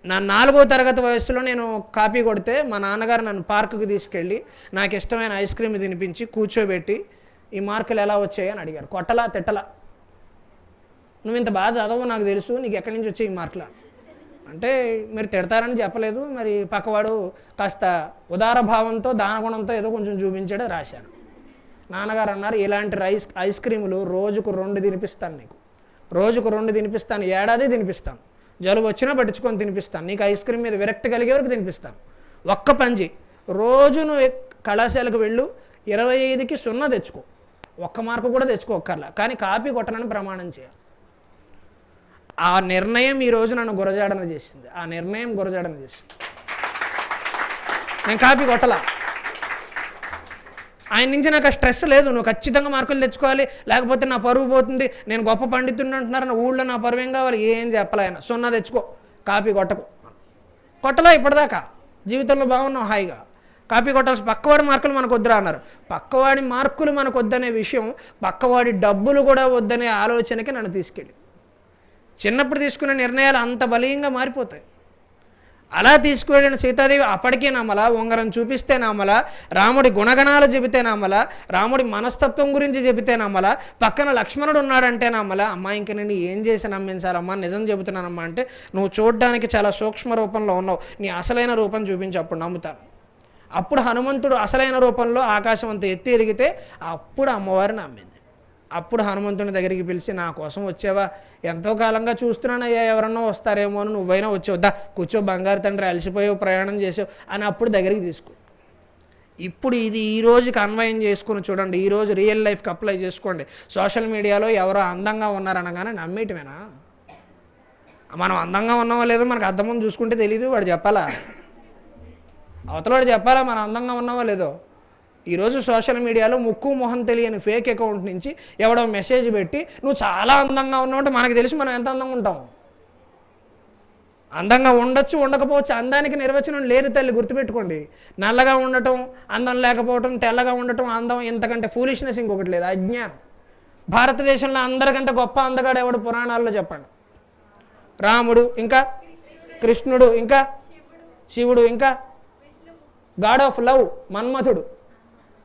నా 4వ తరగతి వయసులో నేను కాపీ కొడితే మా నాన్నగారు నన్ను పార్కుకి తీసుకెళ్ళి నాకు ఇష్టమైన ఐస్ క్రీమ్ తినిపించి కూర్చోబెట్టి, ఈ మార్కులు ఎలా వచ్చాయి అని అడిగారు. కొట్టలా తిట్టలా, నువ్వు ఇంత బాగా చదవవు నాకు తెలుసు, నీకు ఎక్కడి నుంచి వచ్చాయి ఈ మార్కులు అంటే, మీరు తిడతారని చెప్పలేదు, మరి పక్కవాడు కాస్త ఉదార భావంతో దానగుణంతో ఏదో కొంచెం చూపించాడు, రాశాను. నాన్నగారు అన్నారు, ఇలాంటి ఐస్ క్రీములు రోజుకు 2 తినిపిస్తాను నీకు, రోజుకు 2 తినిపిస్తాను, ఏడాది తినిపిస్తాను, జలుబు వచ్చినా పట్టించుకొని తినిపిస్తాను, నీకు ఐస్ క్రీమ్ మీద విరక్తి కలిగే వరకు తినిపిస్తాను. ఒక్క పంచి, రోజు నువ్వు కళాశాలకు వెళ్ళు, 25కి 0 తెచ్చుకో, 1 మార్కు కూడా తెచ్చుకోక్కర్లా, కానీ కాపీ కొట్టనని ప్రమాణం చేయాలి. ఆ నిర్ణయం ఈరోజు నన్ను గురజాడన చేసింది. నేను కాపీ కొట్టలా. ఆయన నుంచి నాకు ఆ స్ట్రెస్ లేదు, నువ్వు ఖచ్చితంగా మార్కులు తెచ్చుకోవాలి, లేకపోతే నా పరువు పోతుంది, నేను గొప్ప పండితుడిని అంటున్నారు, నా ఊళ్ళో నా పరువు ఏం కావాలి, ఏం చెప్పలే ఆయన. 0 తెచ్చుకో, కాపీ కొట్టలా ఇప్పటిదాకా, జీవితంలో బాగున్నావు హాయిగా. కాపీ కొట్టాల్సి, పక్కవాడి మార్కులు మనకు వద్దురా అన్నారు. పక్కవాడి మార్కులు మనకు వద్దనే విషయం, పక్కవాడి డబ్బులు కూడా వద్దనే ఆలోచనకి నన్ను తీసుకెళ్ళి, చిన్నప్పుడు తీసుకునే నిర్ణయాలు అంత బలీయంగా మారిపోతాయి. అలా తీసుకువెళ్ళిన సీతాదేవి అప్పటికే నమ్మలా, ఉంగరం చూపిస్తే నమ్మలా, రాముడి గుణగణాలు చెబితే నమ్మలా, రాముడి మనస్తత్వం గురించి చెబితే నమ్మలా, పక్కన లక్ష్మణుడు ఉన్నాడంటే నమ్మలా. అమ్మా ఇంక నేను ఏం చేసి నమ్మించాలమ్మా, నిజం చెబుతున్నానమ్మా అంటే, నువ్వు చూడడానికి చాలా సూక్ష్మ రూపంలో ఉన్నావు, నీ అసలైన రూపం చూపించి అప్పుడు నమ్ముతాను. అప్పుడు హనుమంతుడు అసలైన రూపంలో ఆకాశం అంత ఎత్తి ఎదిగితే అప్పుడు అమ్మవారిని నమ్మింది. అప్పుడు హనుమంతుని దగ్గరికి పిలిచి, నా కోసం వచ్చావా, ఎంతో కాలంగా చూస్తున్నానయ్యా, ఎవరన్నా వస్తారేమో అని, నువ్వైనా వచ్చావు, దా కూర్చో బంగారు తండ్రి, అలసిపోయావు, ప్రయాణం చేసావు అని అప్పుడు దగ్గరికి తీసుకో. ఇప్పుడు ఇది ఈ రోజుకి అన్వయం చేసుకుని చూడండి, ఈరోజు రియల్ లైఫ్కి అప్లై చేసుకోండి. సోషల్ మీడియాలో ఎవరో అందంగా ఉన్నారనగానే నమ్మేయటమేనా? మనం అందంగా ఉన్నామో లేదో మనకు అద్దం ముందు చూసుకుంటే తెలీదు, వాడు చెప్పాలా, అవతలవాడు చెప్పాలా మనం అందంగా ఉన్నామో లేదో. ఈరోజు సోషల్ మీడియాలో ముక్కు మొహం తెలియని ఫేక్ అకౌంట్ నుంచి ఎవడో మెసేజ్ పెట్టి నువ్వు చాలా అందంగా ఉన్నావు అంటే మనకు తెలిసి మనం ఎంత అందంగా ఉంటాం. అందంగా ఉండొచ్చు, ఉండకపోవచ్చు, అందానికి నిర్వచనం లేదు తల్లి, గుర్తుపెట్టుకోండి. నల్లగా ఉండటం అందం లేకపోవటం, తెల్లగా ఉండటం అందం, ఇంతకంటే ఫూలిష్నెస్ ఇంకొకటి లేదు, అజ్ఞానం. భారతదేశంలో అందరికంటే గొప్ప అందగాడు ఎవడు పురాణాల్లో చెప్పండి? రాముడు, ఇంకా కృష్ణుడు, ఇంకా శివుడు, ఇంకా గాడ్ ఆఫ్ లవ్ మన్మథుడు.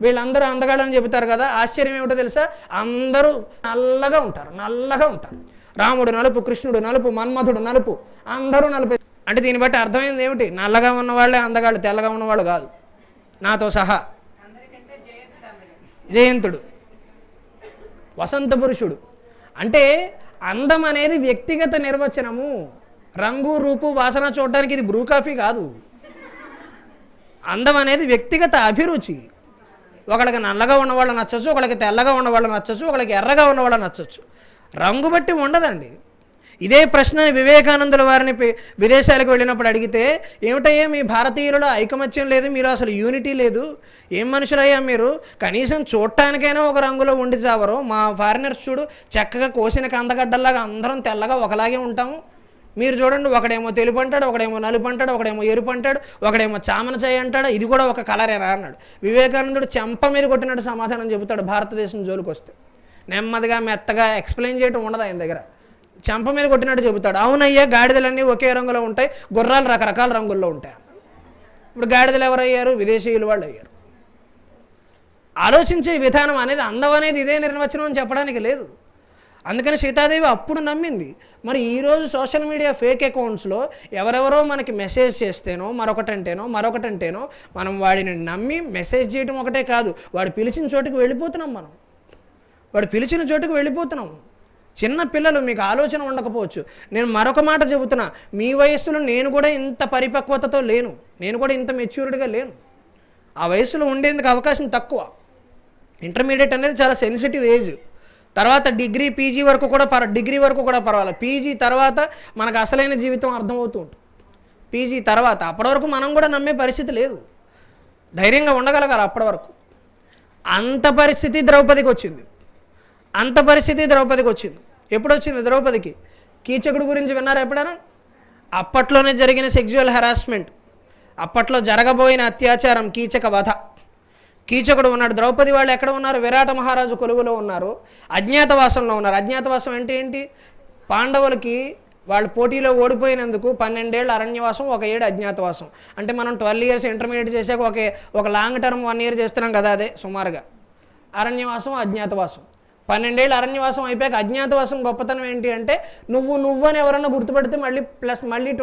వీళ్ళందరూ అందగాడని చెబుతారు కదా. ఆశ్చర్యం ఏమిటో తెలుసా, అందరూ నల్లగా ఉంటారు. రాముడు నలుపు, కృష్ణుడు నలుపు, మన్మథుడు నలుపు, అందరూ నలుపు. అంటే దీన్ని బట్టి అర్థమైంది ఏమిటి? నల్లగా ఉన్నవాళ్ళే అందగాళ్ళు, తెల్లగా ఉన్నవాళ్ళు కాదు, నాతో సహా. జయంతుడు వసంత పురుషుడు. అంటే అందం అనేది వ్యక్తిగత నిర్వచనము. రంగు రూపు వాసన చూడడానికి ఇది బ్రూ కాఫీ కాదు. అందం అనేది వ్యక్తిగత అభిరుచి. ఒకళ్ళకి నల్లగా ఉన్నవాళ్ళు నచ్చచ్చు, ఒకళ్ళకి తెల్లగా ఉన్నవాళ్ళు నచ్చచ్చు, ఒకళ్ళకి ఎర్రగా ఉన్నవాళ్ళు నచ్చచ్చు. రంగు బట్టి ఉండదండి. ఇదే ప్రశ్న వివేకానందుల వారిని విదేశాలకు వెళ్ళినప్పుడు అడిగితే, ఏమిటయ్యా మీ భారతీయులలో ఐకమత్యం లేదు, మీరు అసలు యూనిటీ లేదు, ఏం మనుషులయ్యా మీరు, కనీసం చూడటానికైనా ఒక రంగులో ఉండి చావరు, మా ఫారినర్స్ చూడు చక్కగా కోసిన కందగడ్డల్లాగా అందరం తెల్లగా ఒకలాగే ఉంటాము, మీరు చూడండి ఒకడేమో తెలుపు అంటాడు, ఒకడేమో నలుపు అంటాడు, ఒకడేమో ఎరుపు అంటాడు, ఒకడేమో చామన చేయి అంటాడు, ఇది కూడా ఒక కలరేనా అన్నాడు. వివేకానందుడు చెంప మీద కొట్టినట్టు సమాధానం చెబుతాడు భారతదేశం జోలికి వస్తే. నెమ్మదిగా మెత్తగా ఎక్స్ప్లెయిన్ చేయడం ఉండదు ఆయన దగ్గర, చెంప మీద కొట్టినట్టు చెబుతాడు. అవునయ్యా గాడిదలన్నీ ఒకే రంగులో ఉంటాయి, గుర్రాలు రకరకాల రంగుల్లో ఉంటాయి. ఇప్పుడు గాడిదలు ఎవరయ్యారు? విదేశీయులు వాళ్ళు అయ్యారు. ఆలోచించే విధానం అనేది, అందం అనేది ఇదే నిర్వచనం అని చెప్పడానికి లేదు. అందుకని సీతాదేవి అప్పుడు నమ్మింది. మరి ఈరోజు సోషల్ మీడియా ఫేక్ అకౌంట్స్లో ఎవరెవరో మనకి మెసేజ్ చేస్తేనో మరొకటంటేనో మనం వాడిని నమ్మి మెసేజ్ చేయడం ఒకటే కాదు, వాడు పిలిచిన చోటుకు వెళ్ళిపోతున్నాం. చిన్న పిల్లలు, మీకు ఆలోచన ఉండకపోవచ్చు, నేను మరొక మాట చెబుతున్నా, మీ వయస్సులో నేను కూడా ఇంత పరిపక్వతతో లేను, నేను కూడా ఇంత మెచ్యూర్డ్గా లేను. ఆ వయసులో ఉండేందుకు అవకాశం తక్కువ. ఇంటర్మీడియట్ అనేది చాలా సెన్సిటివ్ ఏజ్. తర్వాత డిగ్రీ పీజీ వరకు కూడా డిగ్రీ వరకు కూడా పర్వాలేదు. పీజీ తర్వాత మనకు అసలైన జీవితం అర్థమవుతూ ఉంటుంది. పీజీ తర్వాత అప్పటి వరకు మనం కూడా నమ్మే పరిస్థితి లేదు, ధైర్యంగా ఉండగలగాలి అప్పటి వరకు. అంత పరిస్థితి ద్రౌపదికి వచ్చింది. ఎప్పుడు వచ్చింది ద్రౌపదికి? కీచకుడు గురించి విన్నారా ఎప్పుడైనా? అప్పట్లోనే జరిగిన సెక్సువల్ హెరాస్మెంట్, అప్పట్లో జరగబోయిన అత్యాచారం, కీచక వధ. కీచకుడు ఉన్నాడు, ద్రౌపది వాళ్ళు ఎక్కడ ఉన్నారు? విరాట మహారాజు కొలువులో ఉన్నారు, అజ్ఞాతవాసంలో ఉన్నారు. అజ్ఞాతవాసం అంటే ఏంటి? పాండవులకి వాళ్ళు పోటీలో ఓడిపోయినందుకు 12 ఏళ్ళు అరణ్యవాసం, 1 ఏడు అజ్ఞాతవాసం. అంటే మనం 12 ఇయర్స్ ఇంటర్మీడియట్ చేశాక ఒక లాంగ్ టర్మ్ 1 ఇయర్ చేస్తున్నాం కదా, అదే సుమారుగా అరణ్యవాసం, అజ్ఞాతవాసం. 12 ఏళ్ళు అరణ్యవాసం అయిపోయాక అజ్ఞాతవాసం గొప్పతనం ఏంటి అంటే, నువ్వని ఎవరన్నా గుర్తుపెడితే మళ్ళీ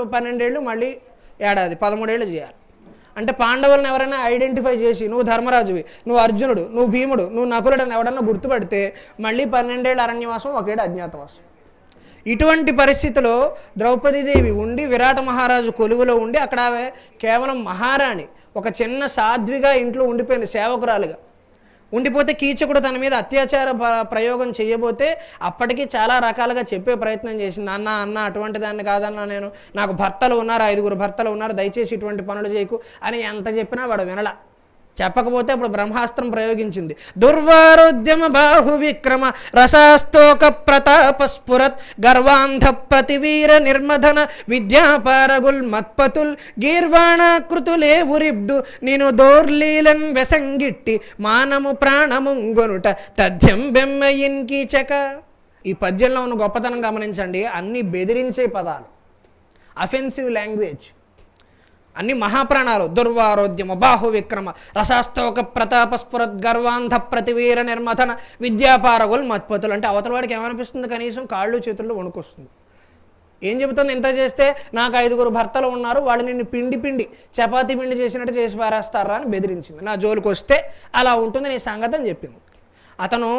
12 ఏళ్ళు మళ్ళీ ఏడాది 13 ఏళ్ళు చేయాలి. అంటే పాండవులను ఎవరైనా ఐడెంటిఫై చేసి, నువ్వు ధర్మరాజువి, నువ్వు అర్జునుడు, నువ్వు భీముడు, నువ్వు నకులుడు అని ఎవడన్నా గుర్తుపెడితే మళ్ళీ 12 ఏళ్ళు అరణ్యవాసం, 1 ఏడు అజ్ఞాతవాసం. ఇటువంటి పరిస్థితిలో ద్రౌపదీదేవి ఉండి, విరాట మహారాజు కొలువులో ఉండి, అక్కడ కేవలం మహారాణి, ఒక చిన్న సాధ్విగా ఇంట్లో ఉండిపోయింది, సేవకురాలుగా ఉండిపోతే, కీచకుడు తన మీద అత్యాచార ప్రయోగం చేయబోతే అప్పటికి చాలా రకాలుగా చెప్పే ప్రయత్నం చేసింది. అన్న అటువంటి దాన్ని కాదన్నా, నాకు భర్తలు ఉన్నారు, 5 భర్తలు ఉన్నారు, దయచేసి ఇటువంటి పనులు చేయకు అని ఎంత చెప్పినా వాడు వినల. చెప్పకపోతే అప్పుడు బ్రహ్మాస్త్రం ప్రయోగించింది. దుర్వారోద్యమ బాహు విక్రమ రసాస్తోక ప్రతాప స్ఫురత్ గర్వాంధ ప్రతివీర నిర్మధన విద్యాపారగుల్ మత్పతుల్ గీర్వాణాకృతులే ఉరిబ్డు నేను దోర్లీలన్ వెసంగిట్టి మానము ప్రాణముంగొనుట తథ్యం బెమ్మయిన్ కీచక. ఈ పద్యంలో ఉన్న గొప్పతనం గమనించండి. అన్ని బెదిరించే పదాలు, అఫెన్సివ్ లాంగ్వేజ్, అన్ని మహాప్రాణాలు. దుర్వారోద్యమ బాహు విక్రమ రసాస్తోక ప్రతాప స్ఫురత్ గర్వాంధ ప్రతివీర నిర్మథన విద్యాపారగుల్ మత్పతులు. అంటే అవతల వాడికి ఏమనిపిస్తుంది? కనీసం కాళ్ళు చేతుల్లో వణుకొస్తుంది. ఏం చెబుతుంది? ఇంత చేస్తే నాకు 5 భర్తలు ఉన్నారు, వాళ్ళు నిన్ను పిండి చపాతీ పిండి చేసినట్టు చేసి పారేస్తారా అని బెదిరించింది. నా జోలికి వస్తే అలా ఉంటుంది నీ సంగతి అని చెప్పింది. అతను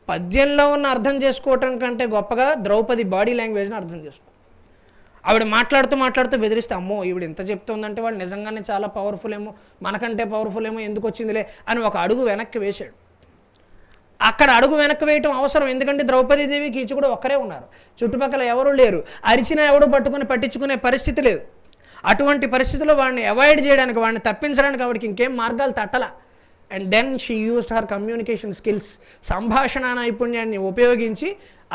పద్యంలో ఉన్న అర్థం చేసుకోవటం కంటే గొప్పగా ద్రౌపది బాడీ లాంగ్వేజ్ని అర్థం చేసుకో. ఆవిడ మాట్లాడుతూ బెదిరిస్తే, అమ్మో ఈవిడ ఎంత చెప్తుందంటే వాళ్ళు నిజంగానే చాలా పవర్ఫుల్ ఏమో, మనకంటే పవర్ఫుల్ ఏమో, ఎందుకు వచ్చిందిలే అని ఒక అడుగు వెనక్కి వేశాడు. అక్కడ అడుగు వెనక్కి వేయటం అవసరం, ఎందుకంటే ద్రౌపదీదేవి కీచకుడు ఒక్కరే ఉన్నారు, చుట్టుపక్కల ఎవరూ లేరు, అరిచినా ఎవడు పట్టించుకునే పరిస్థితి లేదు. అటువంటి పరిస్థితుల్లో వాడిని అవాయిడ్ చేయడానికి, వాడిని తప్పించడానికి ఆవిడకి ఇంకేం మార్గాలు తట్టల. And then she used her communication skills, సంభాషణ నైపుణ్యాన్ని ఉపయోగించి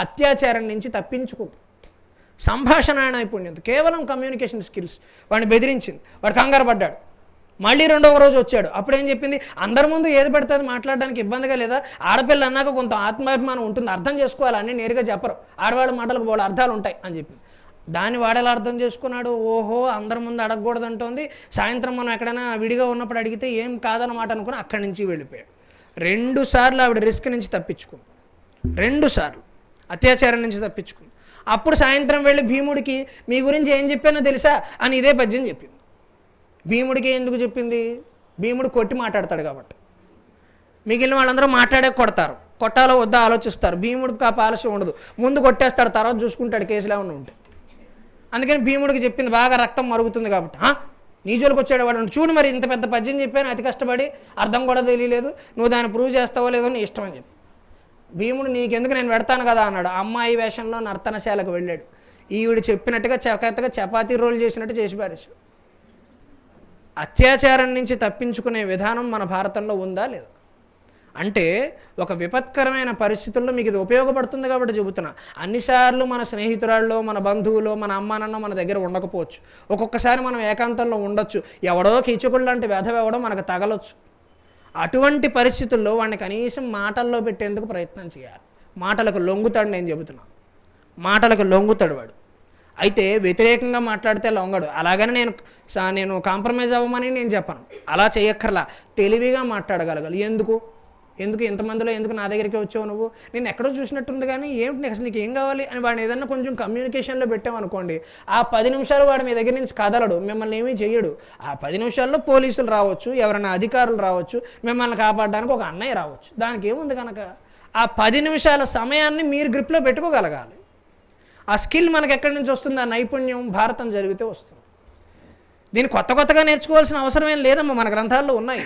అత్యాచారం నుంచి తప్పించుకుంది. సంభాషణ నైపుణ్యం, కేవలం కమ్యూనికేషన్ స్కిల్స్. వాడిని బెదిరించింది, వాడు కంగారు పడ్డాడు. మళ్ళీ 2వ రోజు వచ్చాడు. అప్పుడేం చెప్పింది? అందరి ముందు ఏది పడితే అది మాట్లాడడానికి ఇబ్బందిగా లేదా? ఆడపిల్ల అన్నాక కొంత ఆత్మాభిమానం ఉంటుంది, అర్థం చేసుకోవాలి, అన్నీ నేరుగా చెప్పరు, ఆడవాళ్ళ మాటలకు వాళ్ళ అర్థాలు ఉంటాయి అని చెప్పింది. దాన్ని వాడేలా అర్థం చేసుకున్నాడు. ఓహో అందరి ముందు అడగకూడదంటోంది, సాయంత్రం మనం ఎక్కడైనా విడిగా ఉన్నప్పుడు అడిగితే ఏం కాదన్నమాట అనుకుని అక్కడి నుంచి వెళ్ళిపోయాడు. 2 సార్లు ఆవిడ రిస్క్ నుంచి తప్పించుకుంది, 2 సార్లు అత్యాచారం నుంచి తప్పించుకుంది. అప్పుడు సాయంత్రం వెళ్ళి భీముడికి మీ గురించి ఏం చెప్పానో తెలుసా అని ఇదే పద్యం చెప్పింది. భీముడికి ఎందుకు చెప్పింది? భీముడు కొట్టి మాట్లాడతాడు కాబట్టి. మిగిలిన వాళ్ళందరూ మాట్లాడే కొడతారు, కొట్టాలో వద్దా ఆలోచిస్తారు. భీముడికి ఆ పాలసీ ఉండదు, ముందు కొట్టేస్తాడు, తర్వాత చూసుకుంటాడు కేసులు ఏమన్నా ఉంటే అందుకని భీముడికి చెప్పింది బాగా రక్తం మరుగుతుంది కాబట్టి, నీ జోలికి వచ్చాడు వాడు, చూడు మరి ఇంత పెద్ద పద్యం చెప్పాను అతి కష్టపడి, అర్థం కూడా తెలియలేదు, నువ్వు దాన్ని ప్రూవ్ చేస్తావో లేదో నీ ఇష్టం అని చెప్పి. భీముడు నీకెందుకు నేను పెడతాను కదా అన్నాడు. అమ్మాయి వేషంలో నర్తనశాలకు వెళ్ళాడు. ఈవిడ చెప్పినట్టుగా చకత్తగా చపాతీ రోల్ చేసినట్టు చేసి పారేశాడు. అత్యాచారం నుంచి తప్పించుకునే విధానం మన భారతంలో ఉందా లేదా? అంటే ఒక విపత్కరమైన పరిస్థితుల్లో మీకు ఇది ఉపయోగపడుతుంది కాబట్టి చెబుతున్నా. అన్నిసార్లు మన స్నేహితురాల్లో, మన బంధువులో, మన అమ్మానన్న మన దగ్గర ఉండకపోవచ్చు. ఒక్కొక్కసారి మనం ఏకాంతంలో ఉండొచ్చు. ఎవడో కీచకుడు లాంటి వెధవెవడో మనకు తగలొచ్చు. అటువంటి పరిస్థితుల్లో వాడిని కనీసం మాటల్లో పెట్టేందుకు ప్రయత్నం చేయాలి. మాటలకు లొంగుతాడు, నేను చెబుతున్నా. మాటలకు లొంగుతాడు వాడు. అయితే వ్యతిరేకంగా మాట్లాడితే లొంగడు. అలాగని నేను కాంప్రమైజ్ అవ్వమని నేను చెప్పను. అలా చేయక్కర్లా. తెలివిగా మాట్లాడగలగాలి. ఎందుకు ఇంతమందిలో ఎందుకు నా దగ్గరికి వచ్చావు నువ్వు, నేను ఎక్కడో చూసినట్టుంది కానీ ఏమిటి అసలు నీకు ఏం కావాలి అని వాడిని ఏదన్నా కొంచెం కమ్యూనికేషన్లో పెట్టామనుకోండి, ఆ 10 నిమిషాలు వాడు మీ దగ్గర నుంచి కదలడు, మిమ్మల్ని ఏమీ చెయ్యడు. ఆ 10 నిమిషాల్లో పోలీసులు రావచ్చు, ఎవరైనా అధికారులు రావచ్చు, మిమ్మల్ని కాపాడడానికి ఒక అన్నయ్య రావచ్చు. దానికి ఏముంది కనుక ఆ 10 నిమిషాల సమయాన్ని మీరు గ్రిప్లో పెట్టుకోగలగాలి. ఆ స్కిల్ మనకు ఎక్కడి నుంచి వస్తుంది? ఆ నైపుణ్యం భారతం జరిగితే వస్తుంది. దీన్ని కొత్తగా నేర్చుకోవాల్సిన అవసరం ఏం లేదమ్మా, మన గ్రంథాల్లో ఉన్నాయి.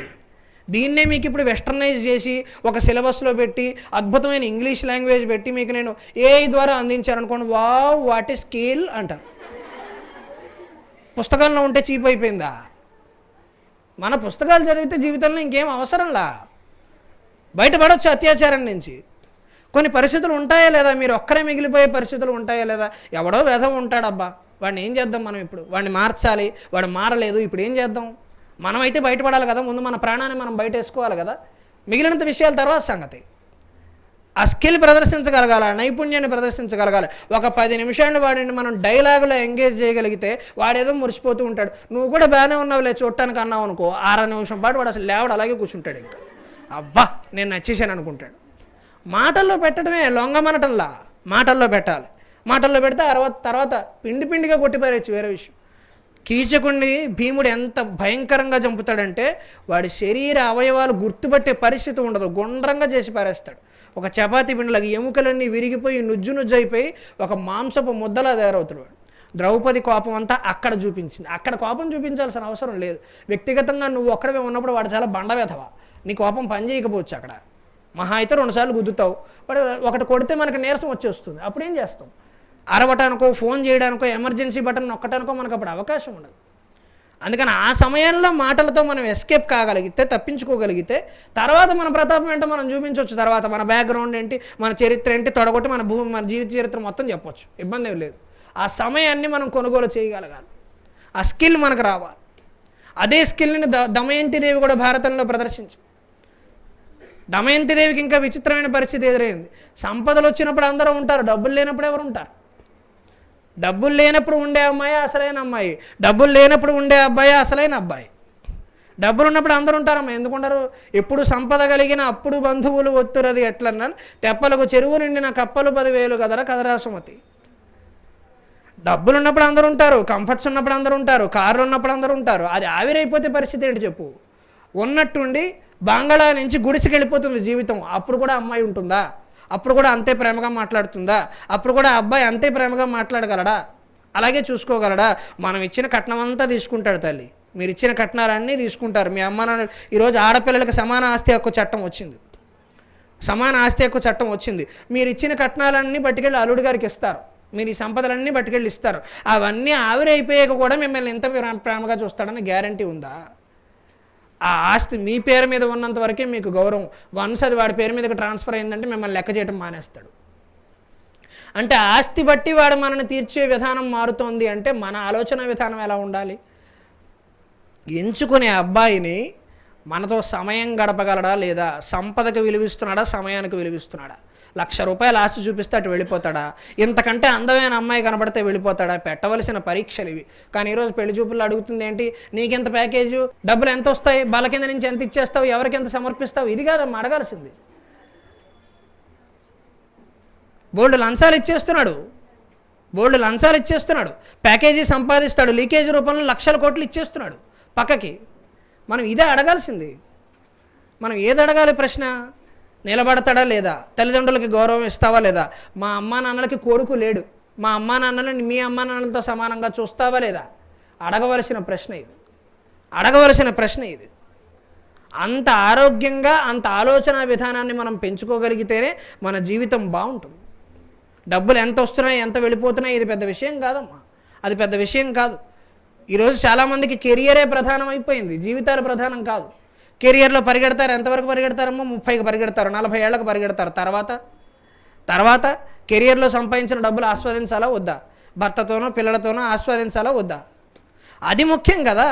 దీన్నే మీకు ఇప్పుడు వెస్టర్నైజ్ చేసి ఒక సిలబస్లో పెట్టి అద్భుతమైన ఇంగ్లీష్ లాంగ్వేజ్ పెట్టి మీకు నేను ఏఐ ద్వారా అందించారనుకోండి, వావ్ వాట్ ఈస్ స్కిల్ అంటారు. పుస్తకాల్లో ఉంటే చీప్ అయిపోయిందా? మన పుస్తకాలు చదివితే జీవితంలో ఇంకేం అవసరంలా, బయటపడవచ్చు అత్యాచారం నుంచి. కొన్ని పరిస్థితులు ఉంటాయా లేదా? మీరు ఒక్కరే మిగిలిపోయే పరిస్థితులు ఉంటాయా లేదా? ఎవడో వెధవ ఉంటాడబ్బా, వాడిని ఏం చేద్దాం మనం? ఇప్పుడు వాడిని మార్చాలి, వాడు మారలేదు, ఇప్పుడు ఏం చేద్దాం? మనమైతే బయటపడాలి కదా, ముందు మన ప్రాణాన్ని మనం బయట వేసుకోవాలి కదా. మిగిలినంత విషయాల తర్వాత సంగతి. ఆ స్కిల్ ప్రదర్శించగలగాలి, నైపుణ్యాన్ని ప్రదర్శించగలగాలి. ఒక 10 నిమిషాలు వాడిని మనం డైలాగులో ఎంగేజ్ చేయగలిగితే వాడేదో మురిసిపోతూ ఉంటాడు. నువ్వు కూడా బాగానే ఉన్నావులే చూడటానికి అన్నావు అనుకో, 6 నిమిషం పాటు వాడు అసలు లేవడు, అలాగే కూర్చుంటాడు. ఇంకా అబ్బా నేను నచ్చేసాను అనుకుంటాడు. మాటల్లో పెట్టడమే లొంగమనటంలా, మాటల్లో పెట్టాలి. మాటల్లో పెడితే తర్వాత పిండిగా కొట్టిపారేచ్చు, వేరే విషయం. కీచకుడిని భీముడు ఎంత భయంకరంగా చంపుతాడంటే వాడి శరీర అవయవాలు గుర్తుపట్టే పరిస్థితి ఉండదు, గుండ్రంగా చేసి పారేస్తాడు. ఒక చపాతీ పిండిలాగా ఎముకలన్నీ విరిగిపోయి నుజ్జు అయిపోయి ఒక మాంసపు ముద్దలా తయారవుతాడు వాడు. ద్రౌపది కోపం అంతా అక్కడ చూపించింది. అక్కడ కోపం చూపించాల్సిన అవసరం లేదు. వ్యక్తిగతంగా నువ్వు ఒక్కడమే ఉన్నప్పుడు వాడు చాలా బండవేధవా, నీ కోపం పని చేయకపోవచ్చు. అక్కడ మహా అయితే 2 సార్లు గుద్దుతావు, వాడు ఒకటి కొడితే మనకు నీరసం వచ్చేస్తుంది. అప్పుడు ఏం చేస్తాం? అరవటానికో, ఫోన్ చేయడానికో, ఎమర్జెన్సీ బటన్ నొక్కటానికో మనకు అప్పుడు అవకాశం ఉండదు. అందుకని ఆ సమయంలో మాటలతో మనం ఎస్కేప్ కాగలిగితే, తప్పించుకోగలిగితే, తర్వాత మన ప్రతాపం ఏంటో మనం చూపించవచ్చు. తర్వాత మన బ్యాక్గ్రౌండ్ ఏంటి, మన చరిత్ర ఏంటి తొడగొట్టి మన జీవిత చరిత్ర మొత్తం చెప్పొచ్చు, ఇబ్బంది ఏం లేదు. ఆ సమయాన్ని మనం కొనుగోలు చేయగలగాలి, ఆ స్కిల్ మనకు రావాలి. అదే స్కిల్ని దమయంతిదేవి కూడా భారతంలో ప్రదర్శించింది. దమయంతిదేవికి ఇంకా విచిత్రమైన పరిస్థితి ఎదురైంది. సంపదలు వచ్చినప్పుడు అందరూ ఉంటారు, డబ్బులు లేనప్పుడు ఎవరు ఉంటారు? డబ్బులు లేనప్పుడు ఉండే అమ్మాయి అసలైన అమ్మాయి, డబ్బులు లేనప్పుడు ఉండే అబ్బాయి అసలైన అబ్బాయి. డబ్బులు ఉన్నప్పుడు అందరూ ఉంటారమ్మా, ఎందుకుంటారు? ఎప్పుడు సంపద కలిగిన అప్పుడు బంధువులు ఒత్తురది ఎట్లన్నాను, తెప్పలకు చెరువు నిండిన కప్పలు 10,000 కదరా సుమతి. డబ్బులు ఉన్నప్పుడు అందరూ ఉంటారు, కంఫర్ట్స్ ఉన్నప్పుడు అందరూ ఉంటారు, కార్లు ఉన్నప్పుడు అందరూ ఉంటారు. అది ఆవిరైపోతే పరిస్థితి ఏంటి చెప్పు? ఉన్నట్టుండి బంగాళా నుంచి గుడిసికి వెళ్ళిపోతుంది జీవితం. అప్పుడు కూడా అమ్మాయి ఉంటుందా? అప్పుడు కూడా అంతే ప్రేమగా మాట్లాడుతుందా? అప్పుడు కూడా అబ్బాయి అంతే ప్రేమగా మాట్లాడగలడా? అలాగే చూసుకోగలడా? మనం ఇచ్చిన కట్నం అంతా తీసుకుంటాడు తల్లి, మీరు ఇచ్చిన కట్నాలన్నీ తీసుకుంటారు. మీ అమ్మ నాన్న ఈరోజు ఆడపిల్లలకు సమాన ఆస్తి హక్కు చట్టం వచ్చింది, సమాన ఆస్తి హక్కు చట్టం వచ్చింది. మీరు ఇచ్చిన కట్నాలన్నీ పట్టుకెళ్ళి అల్లుడి గారికి ఇస్తారు, మీరు ఈ సంపదలన్నీ పట్టుకెళ్ళి ఇస్తారు. అవన్నీ ఆవిరైపోయాక కూడా మిమ్మల్ని ఎంత ప్రేమగా చూస్తాడని గ్యారంటీ ఉందా? ఆ ఆస్తి మీ పేరు మీద ఉన్నంత వరకే మీకు గౌరవం. వన్స్ అది వాడి పేరు మీదకి ట్రాన్స్ఫర్ అయిందంటే మిమ్మల్ని లెక్క చేయడం మానేస్తాడు. అంటే ఆస్తి బట్టి వాడు మనల్ని తీర్చే విధానం మారుతోంది అంటే మన ఆలోచన విధానం ఎలా ఉండాలి? ఎంచుకునే అబ్బాయిని మనతో సమయం గడపగలడా లేదా? సంపదకు విలువిస్తున్నాడా, సమయానికి విలువిస్తున్నాడా? 1,00,000 రూపాయలు ఆస్తి చూపిస్తే అటు వెళ్ళిపోతాడా? ఇంతకంటే అందమైన అమ్మాయి కనబడితే వెళ్ళిపోతాడా? పెట్టవలసిన పరీక్షలు ఇవి. కానీ ఈరోజు పెళ్లి చూపుల్లో అడుగుతుంది ఏంటి? నీకెంత ప్యాకేజు, డబ్బులు ఎంత వస్తాయి, బాల కింద నుంచి ఎంత ఇచ్చేస్తావు, ఎవరికి ఎంత సమర్పిస్తావు? ఇది కాదమ్మా అడగాల్సింది. బోల్డ్ లంచాలు ఇచ్చేస్తున్నాడు, ప్యాకేజీ సంపాదిస్తాడు, లీకేజీ రూపంలో 1,00,000 కోట్లు ఇచ్చేస్తున్నాడు పక్కకి. మనం ఇదే అడగాల్సింది. మనం ఏది అడగాలి ప్రశ్న? నిలబడతాడా లేదా? తల్లిదండ్రులకి గౌరవం ఇస్తావా లేదా? మా అమ్మా నాన్నలకి కొడుకు లేడు, మా అమ్మా నాన్నలను మీ అమ్మా నాన్నలతో సమానంగా చూస్తావా లేదా? అడగవలసిన ప్రశ్న ఇది, అడగవలసిన ప్రశ్న ఇది. అంత ఆరోగ్యంగా అంత ఆలోచన విధానాన్ని మనం పెంచుకోగలిగితేనే మన జీవితం బాగుంటుంది. డబ్బులు ఎంత వస్తున్నాయి ఎంత వెళ్ళిపోతున్నాయి ఇది పెద్ద విషయం కాదమ్మా, అది పెద్ద విషయం కాదు. ఈరోజు చాలామందికి కెరియరే ప్రధానం అయిపోయింది, జీవితాలు ప్రధానం కాదు. కెరియర్లో పరిగెడతారు, ఎంతవరకు పరిగెడతారమ్మో? 30కి పరిగెడతారు, 40 ఏళ్ళకు పరిగెడతారు. తర్వాత కెరియర్లో సంపాదించిన డబ్బులు ఆస్వాదించాలా వద్దా? భర్తతోనో పిల్లలతోనో ఆస్వాదించాలా వద్దా? అది ముఖ్యం కదా,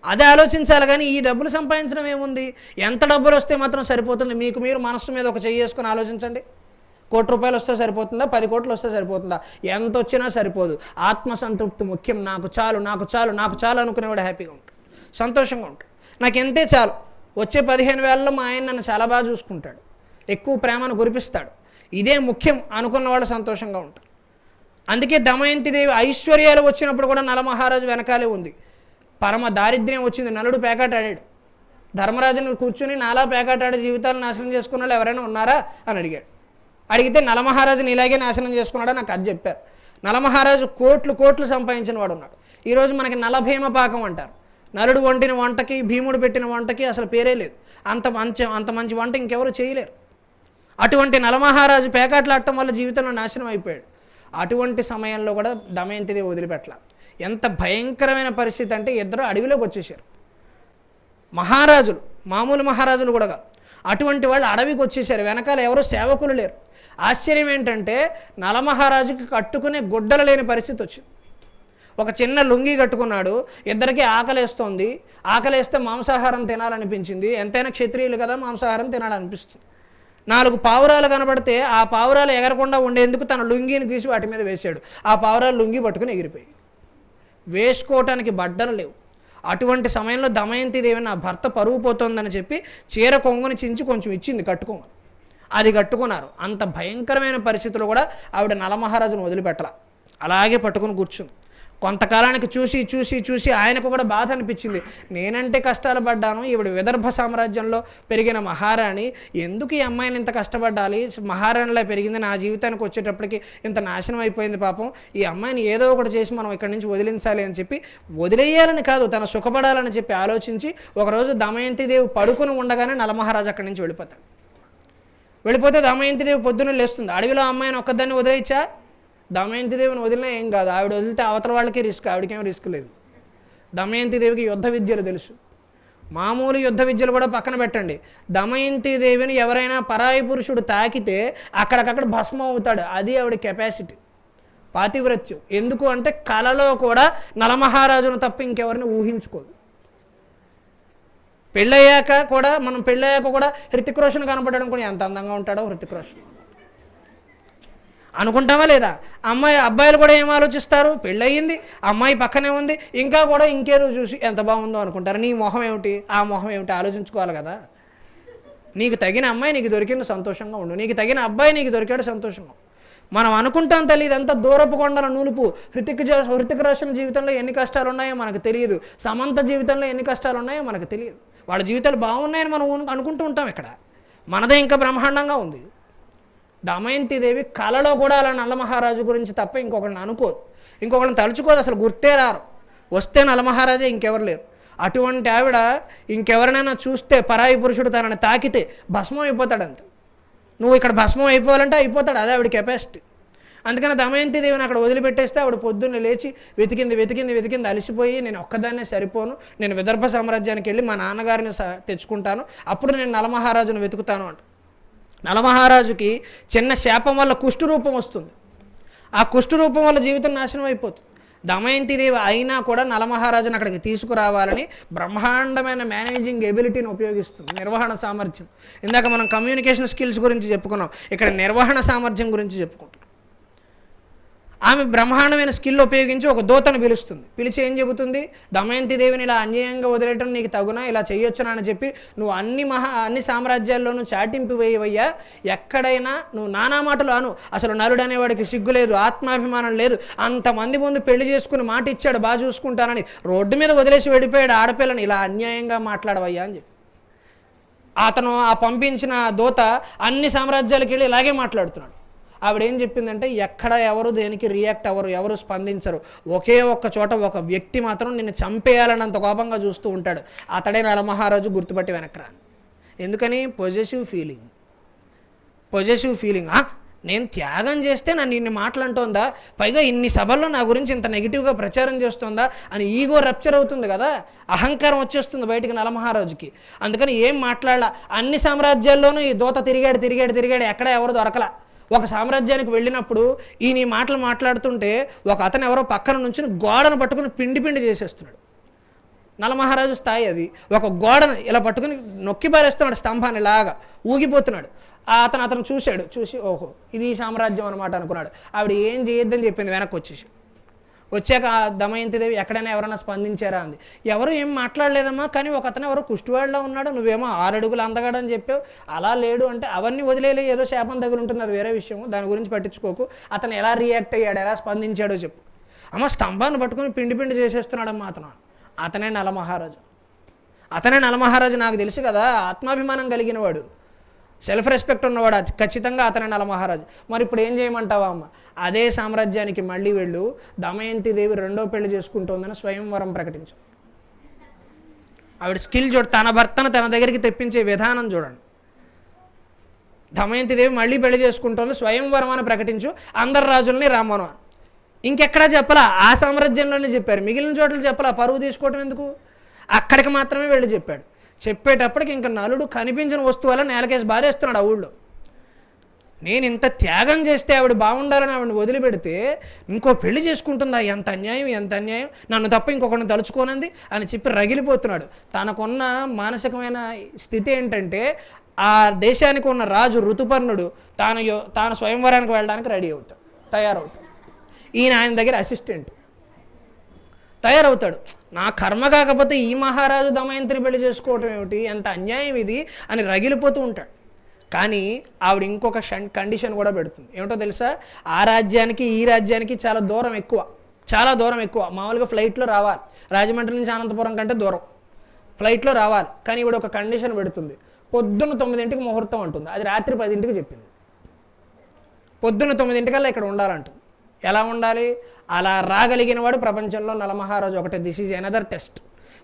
అదే ఆలోచించాలి. కానీ ఈ డబ్బులు సంపాదించడం ఏముంది? ఎంత డబ్బులు వస్తే మాత్రం సరిపోతుంది? మీకు మీరు మనస్సు మీద ఒక చెయ్యి వేసుకొని ఆలోచించండి. 1 కోటి రూపాయలు వస్తే సరిపోతుందా? 10 కోట్లు వస్తే సరిపోతుందా? ఎంత వచ్చినా సరిపోదు. ఆత్మసంతృప్తి ముఖ్యం. నాకు చాలు, నాకు చాలు, నాకు చాలు అనుకునేవాడు హ్యాపీగా ఉంటాడు, సంతోషంగా ఉంటాడు. నాకు ఎంతే చాలు. వచ్చే 15,000లో మా ఆయన నన్ను చాలా బాగా చూసుకుంటాడు, ఎక్కువ ప్రేమను కురిపిస్తాడు, ఇదే ముఖ్యం అనుకున్నవాడు సంతోషంగా ఉంటాడు. అందుకే దమయంతిదేవి ఐశ్వర్యాలు వచ్చినప్పుడు కూడా నలమహారాజు వెనకాలే ఉంది. పరమ దారిద్ర్యం వచ్చింది, నలుడు పేకాట ఆడాడు. ధర్మరాజుని కూర్చుని నాలా పేకాట ఆడే జీవితాలు నాశనం చేసుకున్న వాళ్ళు ఎవరైనా ఉన్నారా అని అడిగాడు. అడిగితే నలమహారాజుని ఇలాగే నాశనం చేసుకున్నాడో నాకు అది చెప్పారు. నలమహారాజు కోట్లు సంపాదించిన వాడు ఉన్నాడు. ఈరోజు మనకి నలభీమ పాకం అంటారు. నలుడు వండిన వంటకి భీముడు పెట్టిన వంటకి అసలు పేరే లేదు. అంత మంచి వంట ఇంకెవరు చేయలేరు. అటువంటి నలమహారాజు పేకాట్లాడటం వల్ల జీవితంలో నాశనం అయిపోయాడు. అటువంటి సమయంలో కూడా దమయంతిదేవి వదిలిపెట్టల. ఎంత భయంకరమైన పరిస్థితి అంటే ఇద్దరు అడవిలోకి వచ్చేసారు. మహారాజులు, మామూలు మహారాజులు కూడా కాదు, అటువంటి వాళ్ళు అడవికి వచ్చేసారు. వెనకాల ఎవరు సేవకులు లేరు. ఆశ్చర్యం ఏంటంటే నలమహారాజుకి కట్టుకునే గుడ్డలు లేని పరిస్థితి వచ్చింది. ఒక చిన్న లుంగి కట్టుకున్నాడు. ఇద్దరికి ఆకలేస్తోంది. ఆకలేస్తే మాంసాహారం తినాలనిపించింది. ఎంతైనా క్షత్రియులు కదా, మాంసాహారం తినాలనిపిస్తుంది. 4 పావురాలు కనబడితే ఆ పావురాలు ఎగరకుండా ఉండేందుకు తన లుంగిని తీసి వాటి మీద వేశాడు. ఆ పావురాలు లుంగి పట్టుకుని ఎగిరిపోయి, వేసుకోవటానికి బట్టలు లేవు. అటువంటి సమయంలో దమయంతిదేవి నా భర్త పరువు పోతోందని చెప్పి చీర కొంగుని చించి కొంచెం ఇచ్చింది కట్టుకోమని. అది కట్టుకున్నారు. అంత భయంకరమైన పరిస్థితుల్లో కూడా ఆవిడ నలమహారాజును వదిలిపెట్టల, అలాగే పట్టుకుని కూర్చుంది. కొంతకాలానికి చూసి ఆయనకు కూడా బాధ అనిపించింది. నేనంటే కష్టాలు పడ్డాను, ఈవిడ విదర్భ సామ్రాజ్యంలో పెరిగిన మహారాణి, ఎందుకు ఈ అమ్మాయిని ఇంత కష్టపడ్డాలి? మహారాణిలా పెరిగింది, నా జీవితానికి వచ్చేటప్పటికి ఇంత నాశనం అయిపోయింది పాపం. ఈ అమ్మాయిని ఏదో ఒకటి చేసి మనం ఇక్కడి నుంచి వదిలించాలి అని చెప్పి, వదిలేయాలని కాదు తన సుఖపడాలని చెప్పి ఆలోచించి ఒకరోజు దమయంతిదేవి పడుకుని ఉండగానే నలమహారాజు అక్కడి నుంచి వెళ్ళిపోతే దమయంతిదేవి పొద్దున్న లేస్తుంది. అడవిలో అమ్మాయిని ఒక్కదాన్ని వదిలేయచ్చా? దమయంతిదేవిని వదిలినా ఏం కాదు, ఆవిడ వదిలితే అవతల వాళ్ళకి రిస్క్, ఆవిడకేం రిస్క్ లేదు. దమయంతిదేవికి యుద్ధ విద్యలు తెలుసు. మామూలు యుద్ధ విద్యలు కూడా పక్కన పెట్టండి, దమయంతిదేవిని ఎవరైనా పరాయి పురుషుడు తాకితే అక్కడికక్కడ భస్మం అవుతాడు. అది ఆవిడ కెపాసిటీ, పాతివ్రత్యం. ఎందుకు అంటే కలలో కూడా నలమహారాజును తప్ప ఇంకెవరిని ఊహించుకోదు. పెళ్ళయ్యాక కూడా హృతిక్ రోషన్ కనపడడం కూడా ఎంత అందంగా ఉంటాడో హృతిక్ రోషన్ అనుకుంటామా లేదా? అబ్బాయిలు కూడా ఏం ఆలోచిస్తారు? పెళ్ళయింది, అమ్మాయి పక్కనే ఉంది, ఇంకా కూడా ఇంకేదో చూసి ఎంత బాగుందో అనుకుంటారు. నీ మొహం ఏమిటి, ఆ మొహం ఏమిటి ఆలోచించుకోవాలి కదా. నీకు తగిన అమ్మాయి నీకు దొరికింది, సంతోషంగా ఉండు. నీకు తగిన అబ్బాయి నీకు దొరికాడు, సంతోషంగా. మనం అనుకుంటాం తల్లి ఇదంతా దూరపు కొండల నూలుపు. హృతిక్ రోషన్ జీవితంలో ఎన్ని కష్టాలు ఉన్నాయో మనకు తెలియదు. సమంత జీవితంలో ఎన్ని కష్టాలు ఉన్నాయో మనకు తెలియదు. వాళ్ళ జీవితాలు బాగున్నాయని మనం అనుకుంటూ ఉంటాం. ఇక్కడ మనదే ఇంకా బ్రహ్మాండంగా ఉంది. దమయంతిదేవి కలలో కూడా అలా నలమహారాజు గురించి తప్ప ఇంకొకరిని అనుకోదు, ఇంకొకరిని తలుచుకోదు, అసలు గుర్తే రారు. వస్తే నలమహారాజే, ఇంకెవరు లేరు. అటువంటి ఆవిడ ఇంకెవరినైనా చూస్తే పరాయి పురుషుడు తనని తాకితే భస్మం అయిపోతాడు. అంతే, నువ్వు ఇక్కడ భస్మం అయిపోవాలంటే అయిపోతాడు. అదే ఆవిడ కెపాసిటీ. అందుకని దమయంతిదేవిని అక్కడ వదిలిపెట్టేస్తే ఆవిడ పొద్దున్నే లేచి వెతికింది అలసిపోయి, నేను ఒక్కదాన్నే సరిపోను, నేను విదర్భ సామ్రాజ్యానికి వెళ్ళి మా నాన్నగారిని తెచ్చుకుంటాను, అప్పుడు నేను నలమహారాజును వెతుకుతాను అంట. నలమహారాజుకి చిన్న శాపం వల్ల కుష్ఠరూపం వస్తుంది. ఆ కుష్ఠరూపం వల్ల జీవితం నాశనం అయిపోతుంది. దమయంతిదేవి అయినా కూడా నలమహారాజును అక్కడికి తీసుకురావాలని బ్రహ్మాండమైన మేనేజింగ్ ఎబిలిటీని ఉపయోగిస్తుంది, నిర్వహణ సామర్థ్యం. ఇందాక మనం కమ్యూనికేషన్ స్కిల్స్ గురించి చెప్పుకున్నాం, ఇక్కడ నిర్వహణ సామర్థ్యం గురించి చెప్పుకుంటాం. ఆమె బ్రహ్మాండమైన స్కిల్ ఉపయోగించి ఒక దూతను పిలుస్తుంది. పిలిచి ఏం చెబుతుంది? దమయంతిదేవిని ఇలా అన్యాయంగా వదిలేయటం నీకు తగునా, ఇలా చేయొచ్చునా అని చెప్పి నువ్వు అన్ని సామ్రాజ్యాల్లోనూ చాటింపు వేయవయ్యా. ఎక్కడైనా నువ్వు నానా మాటలు అను, అసలు నలుడు అనేవాడికి సిగ్గు లేదు, ఆత్మాభిమానం లేదు, అంతమంది ముందు పెళ్లి చేసుకుని మాట ఇచ్చాడు బాగా చూసుకుంటానని, రోడ్డు మీద వదిలేసి వెళ్ళిపోయాడు ఆడపిల్లని, ఇలా అన్యాయంగా మాట్లాడవయ్యా అని చెప్పి అతను పంపించిన దూత అన్ని సామ్రాజ్యాలకు వెళ్ళి ఇలాగే మాట్లాడుతున్నాడు. ఆవిడ ఏం చెప్పిందంటే, ఎక్కడ ఎవరు దేనికి రియాక్ట్ అవ్వరు, ఎవరు స్పందించరు, ఒకే ఒక్క చోట ఒక వ్యక్తి మాత్రం నిన్ను చంపేయాలన్నంత కోపంగా చూస్తూ ఉంటాడు, అతడే నలమహారాజు, గుర్తుపట్టి వెనక్రా. ఎందుకని? Possessive feeling. నేను త్యాగం చేస్తే నన్ను ఇన్ని మాటలు అంటోందా, పైగా ఇన్ని సభల్లో నా గురించి ఇంత నెగిటివ్గా ప్రచారం చేస్తోందా అని ఈగో రప్చర్ అవుతుంది కదా, అహంకారం వచ్చేస్తుంది బయటికి నలమహారాజుకి. అందుకని ఏం మాట్లాడాల, అన్ని సామ్రాజ్యాల్లోనూ ఈ దూత తిరిగాడు, ఎక్కడ ఎవరు దొరకలా. ఒక సామ్రాజ్యానికి వెళ్ళినప్పుడు ఈయన ఈ మాటలు మాట్లాడుతుంటే ఒక అతను ఎవరో పక్కన నుంచి గోడను పట్టుకుని పిండి చేసేస్తున్నాడు. నలమహారాజు స్థాయి అది. ఒక గోడను ఇలా పట్టుకుని నొక్కి పారేస్తున్నాడు, స్తంభాన్ని లాగా ఊగిపోతున్నాడు. అతను చూసి ఓహో ఇది సామ్రాజ్యం అనమాట అనుకున్నాడు. ఆవిడ ఏం చేయొద్దని చెప్పింది, వెనక్కి వచ్చాక దమయంతిదేవి ఎక్కడైనా ఎవరైనా స్పందించారా అంది. ఎవరు ఏం మాట్లాడలేదమ్మా, కానీ ఒక అతను ఎవరో కుష్టివాడిలో ఉన్నాడు, నువ్వేమో 6 అడుగులు అందగాడని చెప్పావు, అలా లేడు అంటే అవన్నీ వదిలేలే, ఏదో శాపం తగులుంటుంది, అది వేరే విషయం, దాని గురించి పట్టించుకోకు. అతను ఎలా రియాక్ట్ అయ్యాడు, ఎలా స్పందించాడో చెప్పు. అమ్మ స్తంభాన్ని పట్టుకుని పిండి చేసేస్తున్నాడమ్మా అతనే నలమహారాజు. నాకు తెలుసు కదా, ఆత్మాభిమానం కలిగిన వాడు, సెల్ఫ్ రెస్పెక్ట్ ఉన్నవాడు, ఖచ్చితంగా అతనే నలమహారాజు. మరి ఇప్పుడు ఏం చేయమంటావా అమ్మ? అదే సామ్రాజ్యానికి మళ్ళీ వెళ్ళు, దమయంతిదేవి 2వ పెళ్లి చేసుకుంటోందని స్వయంవరం ప్రకటించు. ఆవిడ స్కిల్ తన భర్తను తన దగ్గరికి తెప్పించే విధానం చూడండి. దమయంతిదేవి మళ్ళీ పెళ్లి చేసుకుంటోంది, స్వయంవరం అని ప్రకటించు, అందరు రాజుల్ని రమ్మను. ఇంకెక్కడా చెప్పలా, ఆ సామ్రాజ్యంలోనే చెప్పారు, మిగిలిన చోట్ల చెప్పలా. పరువు తీసుకోవటం ఎందుకు? అక్కడికి మాత్రమే వెళ్ళి చెప్పాడు. చెప్పేటప్పటికి ఇంకా నలుడు కనిపించిన వస్తువుల నేలకేసి బాధేస్తున్నాడు ఆ ఊళ్ళో. నేను ఇంత త్యాగం చేస్తే ఆవిడ బాగుండాలని ఆవిడని వదిలిపెడితే ఇంకో పెళ్లి చేసుకుంటుందా, ఎంత అన్యాయం, నన్ను తప్ప ఇంకొకరిని తలుచుకోనంది అని చెప్పి రగిలిపోతున్నాడు. తనకున్న మానసికమైన స్థితి ఏంటంటే, ఆ దేశానికి ఉన్న రాజు ఋతుపర్ణుడు తాను స్వయంవరానికి వెళ్ళడానికి తయారవుతాడు. ఈయన ఆయన దగ్గర అసిస్టెంట్ తయారవుతాడు. నా కర్మ కాకపోతే ఈ మహారాజు దమయంతిని పెళ్లి చేసుకోవటం ఏమిటి, ఎంత అన్యాయం ఇది అని రగిలిపోతూ ఉంటాడు. కానీ ఆవిడ ఇంకొక కండిషన్ కూడా పెడుతుంది. ఏమిటో తెలుసా? ఆ రాజ్యానికి ఈ రాజ్యానికి చాలా దూరం ఎక్కువ. మామూలుగా ఫ్లైట్లో రావాలి, రాజమండ్రి నుంచి అనంతపురం కంటే దూరం, ఫ్లైట్లో రావాలి. కానీ ఈవిడ ఒక కండిషన్ పెడుతుంది, పొద్దున్న 9ంటికి ముహూర్తం అంటుంది, అది రాత్రి 10ంటికి చెప్పింది. పొద్దున్న 9ంటికల్లా ఇక్కడ ఉండాలంటుంది. ఎలా ఉండాలి? అలా రాగలిగిన వాడు ప్రపంచంలో నలమహారాజు ఒకటే. This is another test.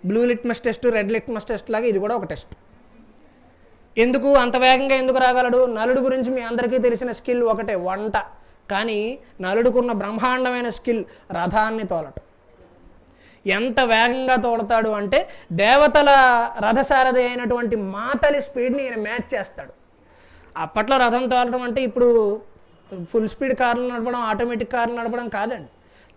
Blue litmus test, red litmus test లాగా ఇది కూడా ఒక టెస్ట్. ఎందుకు అంత వేగంగా ఎందుకు రాగలడు? నలుడు గురించి మీ అందరికీ తెలిసిన స్కిల్ ఒకటే, వంట. కానీ నలుడుకున్న బ్రహ్మాండమైన స్కిల్ రథాన్ని తోలటం. ఎంత వేగంగా తోడతాడు అంటే, దేవతల రథసారథి అయినటువంటి మాతలి స్పీడ్ని ఈయన మ్యాచ్ చేస్తాడు. అప్పట్లో రథం తోలటం అంటే ఇప్పుడు ఫుల్ స్పీడ్ కార్లు నడపడం, ఆటోమేటిక్ కార్లు నడపడం కాదండి.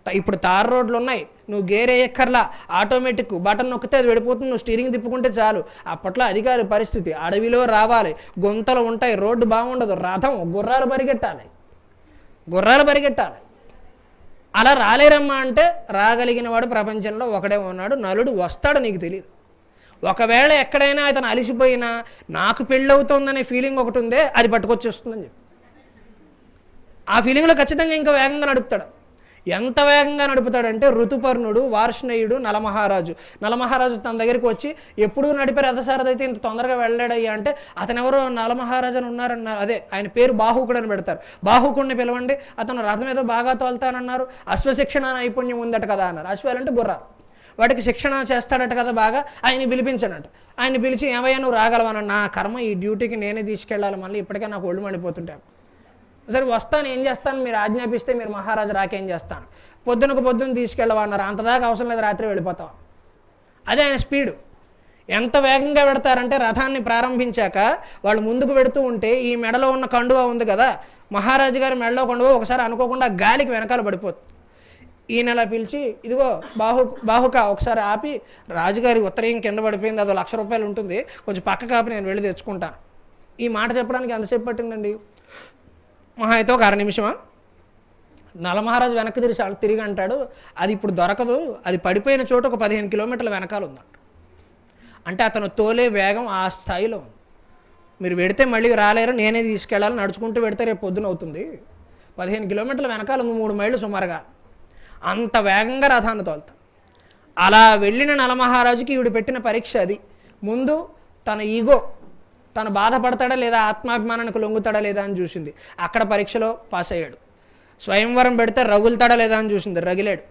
ఇప్పుడు తార్ రోడ్లు ఉన్నాయి, నువ్వు గేర్ వేయక్కర్లా, ఆటోమేటిక్ బటన్ నొక్కితే అది వెళ్ళిపోతుంది, నువ్వు స్టీరింగ్ తిప్పుకుంటే చాలు. అప్పట్లో అది కాదు పరిస్థితి, అడవిలో రావాలి, గుంతలు ఉంటాయి, రోడ్డు బాగుండదు, రథం గుర్రాలు పరిగెట్టాలి. అలా రాలేరమ్మా అంటే, రాగలిగిన వాడు ప్రపంచంలో ఒకడే ఉన్నాడు, నలుడు వస్తాడు, నీకు తెలియదు. ఒకవేళ ఎక్కడైనా అతను అలిసిపోయినా నాకు పెళ్ళవుతుందనే ఫీలింగ్ ఒకటి ఉందే, అది పట్టుకొచ్చేస్తుందని చెప్పి ఆ ఫీలింగ్లో ఖచ్చితంగా ఇంకా వేగంగా నడుపుతాడు. ఎంత వేగంగా నడుపుతాడంటే, ఋతుపర్ణుడు, వార్ష్ణేయుడు, నలమహారాజు తన దగ్గరికి వచ్చి, ఎప్పుడూ నడిపే రథసారథి అయితే ఇంత తొందరగా వెళ్ళాడయ్యా అంటే, అతను ఎవరో నలమహారాజు అని ఉన్నారన్నారు. అదే ఆయన పేరు బాహుకుడు అని పెడతారు. బాహుకుడిని పిలవండి, అతను రథం ఏదో బాగా తోలుతానన్నారు, అశ్వశిక్షణ నైపుణ్యం ఉందట కదా అన్నారు. అశ్వాలంటే గుర్రాలు, వాటికి శిక్షణ చేస్తాడట కదా బాగా, ఆయన్ని పిలిపించాడట. ఆయన్ని పిలిచి, ఏమయ్యా నువ్వు రాగలవన్న, నా కర్మ ఈ డ్యూటీకి నేనే తీసుకెళ్ళాలి, మళ్ళీ ఇప్పటికే నాకు ఒళ్ళు మండిపోతుంటాను, సరే వస్తాను, ఏం చేస్తాను, మీరు ఆజ్ఞాపిస్తే మీరు మహారాజు రాకేం చేస్తాను, పొద్దున తీసుకెళ్ళవా అన్నారు. అంతదాకా అవసరం లేదు, రాత్రి వెళ్ళిపోతావా. అదే ఆయన స్పీడు. ఎంత వేగంగా పెడతారంటే, రథాన్ని ప్రారంభించాక వాళ్ళు ముందుకు పెడుతూ ఉంటే, ఈ మెడలో ఉన్న కండువా ఉంది కదా, మహారాజు గారి మెడలో కండువా ఒకసారి అనుకోకుండా గాలికి వెనకాల పడిపోతుంది. ఈయనలా పిలిచి, ఇదిగో బాహుక ఒకసారి ఆపి, రాజుగారి ఉత్తరీయం కింద పడిపోయింది, అది 1,00,000 రూపాయలు ఉంటుంది, కొంచెం పక్క కాపి నేను వెళ్ళి తెచ్చుకుంటాను. ఈ మాట చెప్పడానికి ఎంతసేపు పట్టిందండి? మహా అయితే ఒక 1/2 నిమిషమా? నలమహారాజు వెనక్కి తిరిగి అంటాడు, అది ఇప్పుడు దొరకదు, అది పడిపోయిన చోట ఒక 15 కిలోమీటర్ల వెనకాల ఉందంట. అంటే అతను తోలే వేగం ఆ స్థాయిలో ఉంది. మీరు పెడితే మళ్ళీ రాలేరు, నేనే తీసుకెళ్ళాలి, నడుచుకుంటూ పెడితే రేపు పొద్దున అవుతుంది. 15 కిలోమీటర్ల వెనకాల 3 మైళ్ళు సుమారుగా, అంత వేగంగా రథాన్ని తోలుతాడు. అలా వెళ్ళిన నలమహారాజుకి ఈవిడ పెట్టిన పరీక్ష అది. ముందు తన ఈగో, తను బాధపడతాడా లేదా, ఆత్మాభిమానానికి లొంగుతాడా లేదా అని చూసింది. అక్కడ పరీక్షలో పాస్ అయ్యాడు. స్వయంవరం పెడితే రగులుతాడా లేదా అని చూసింది, రగిలాడు.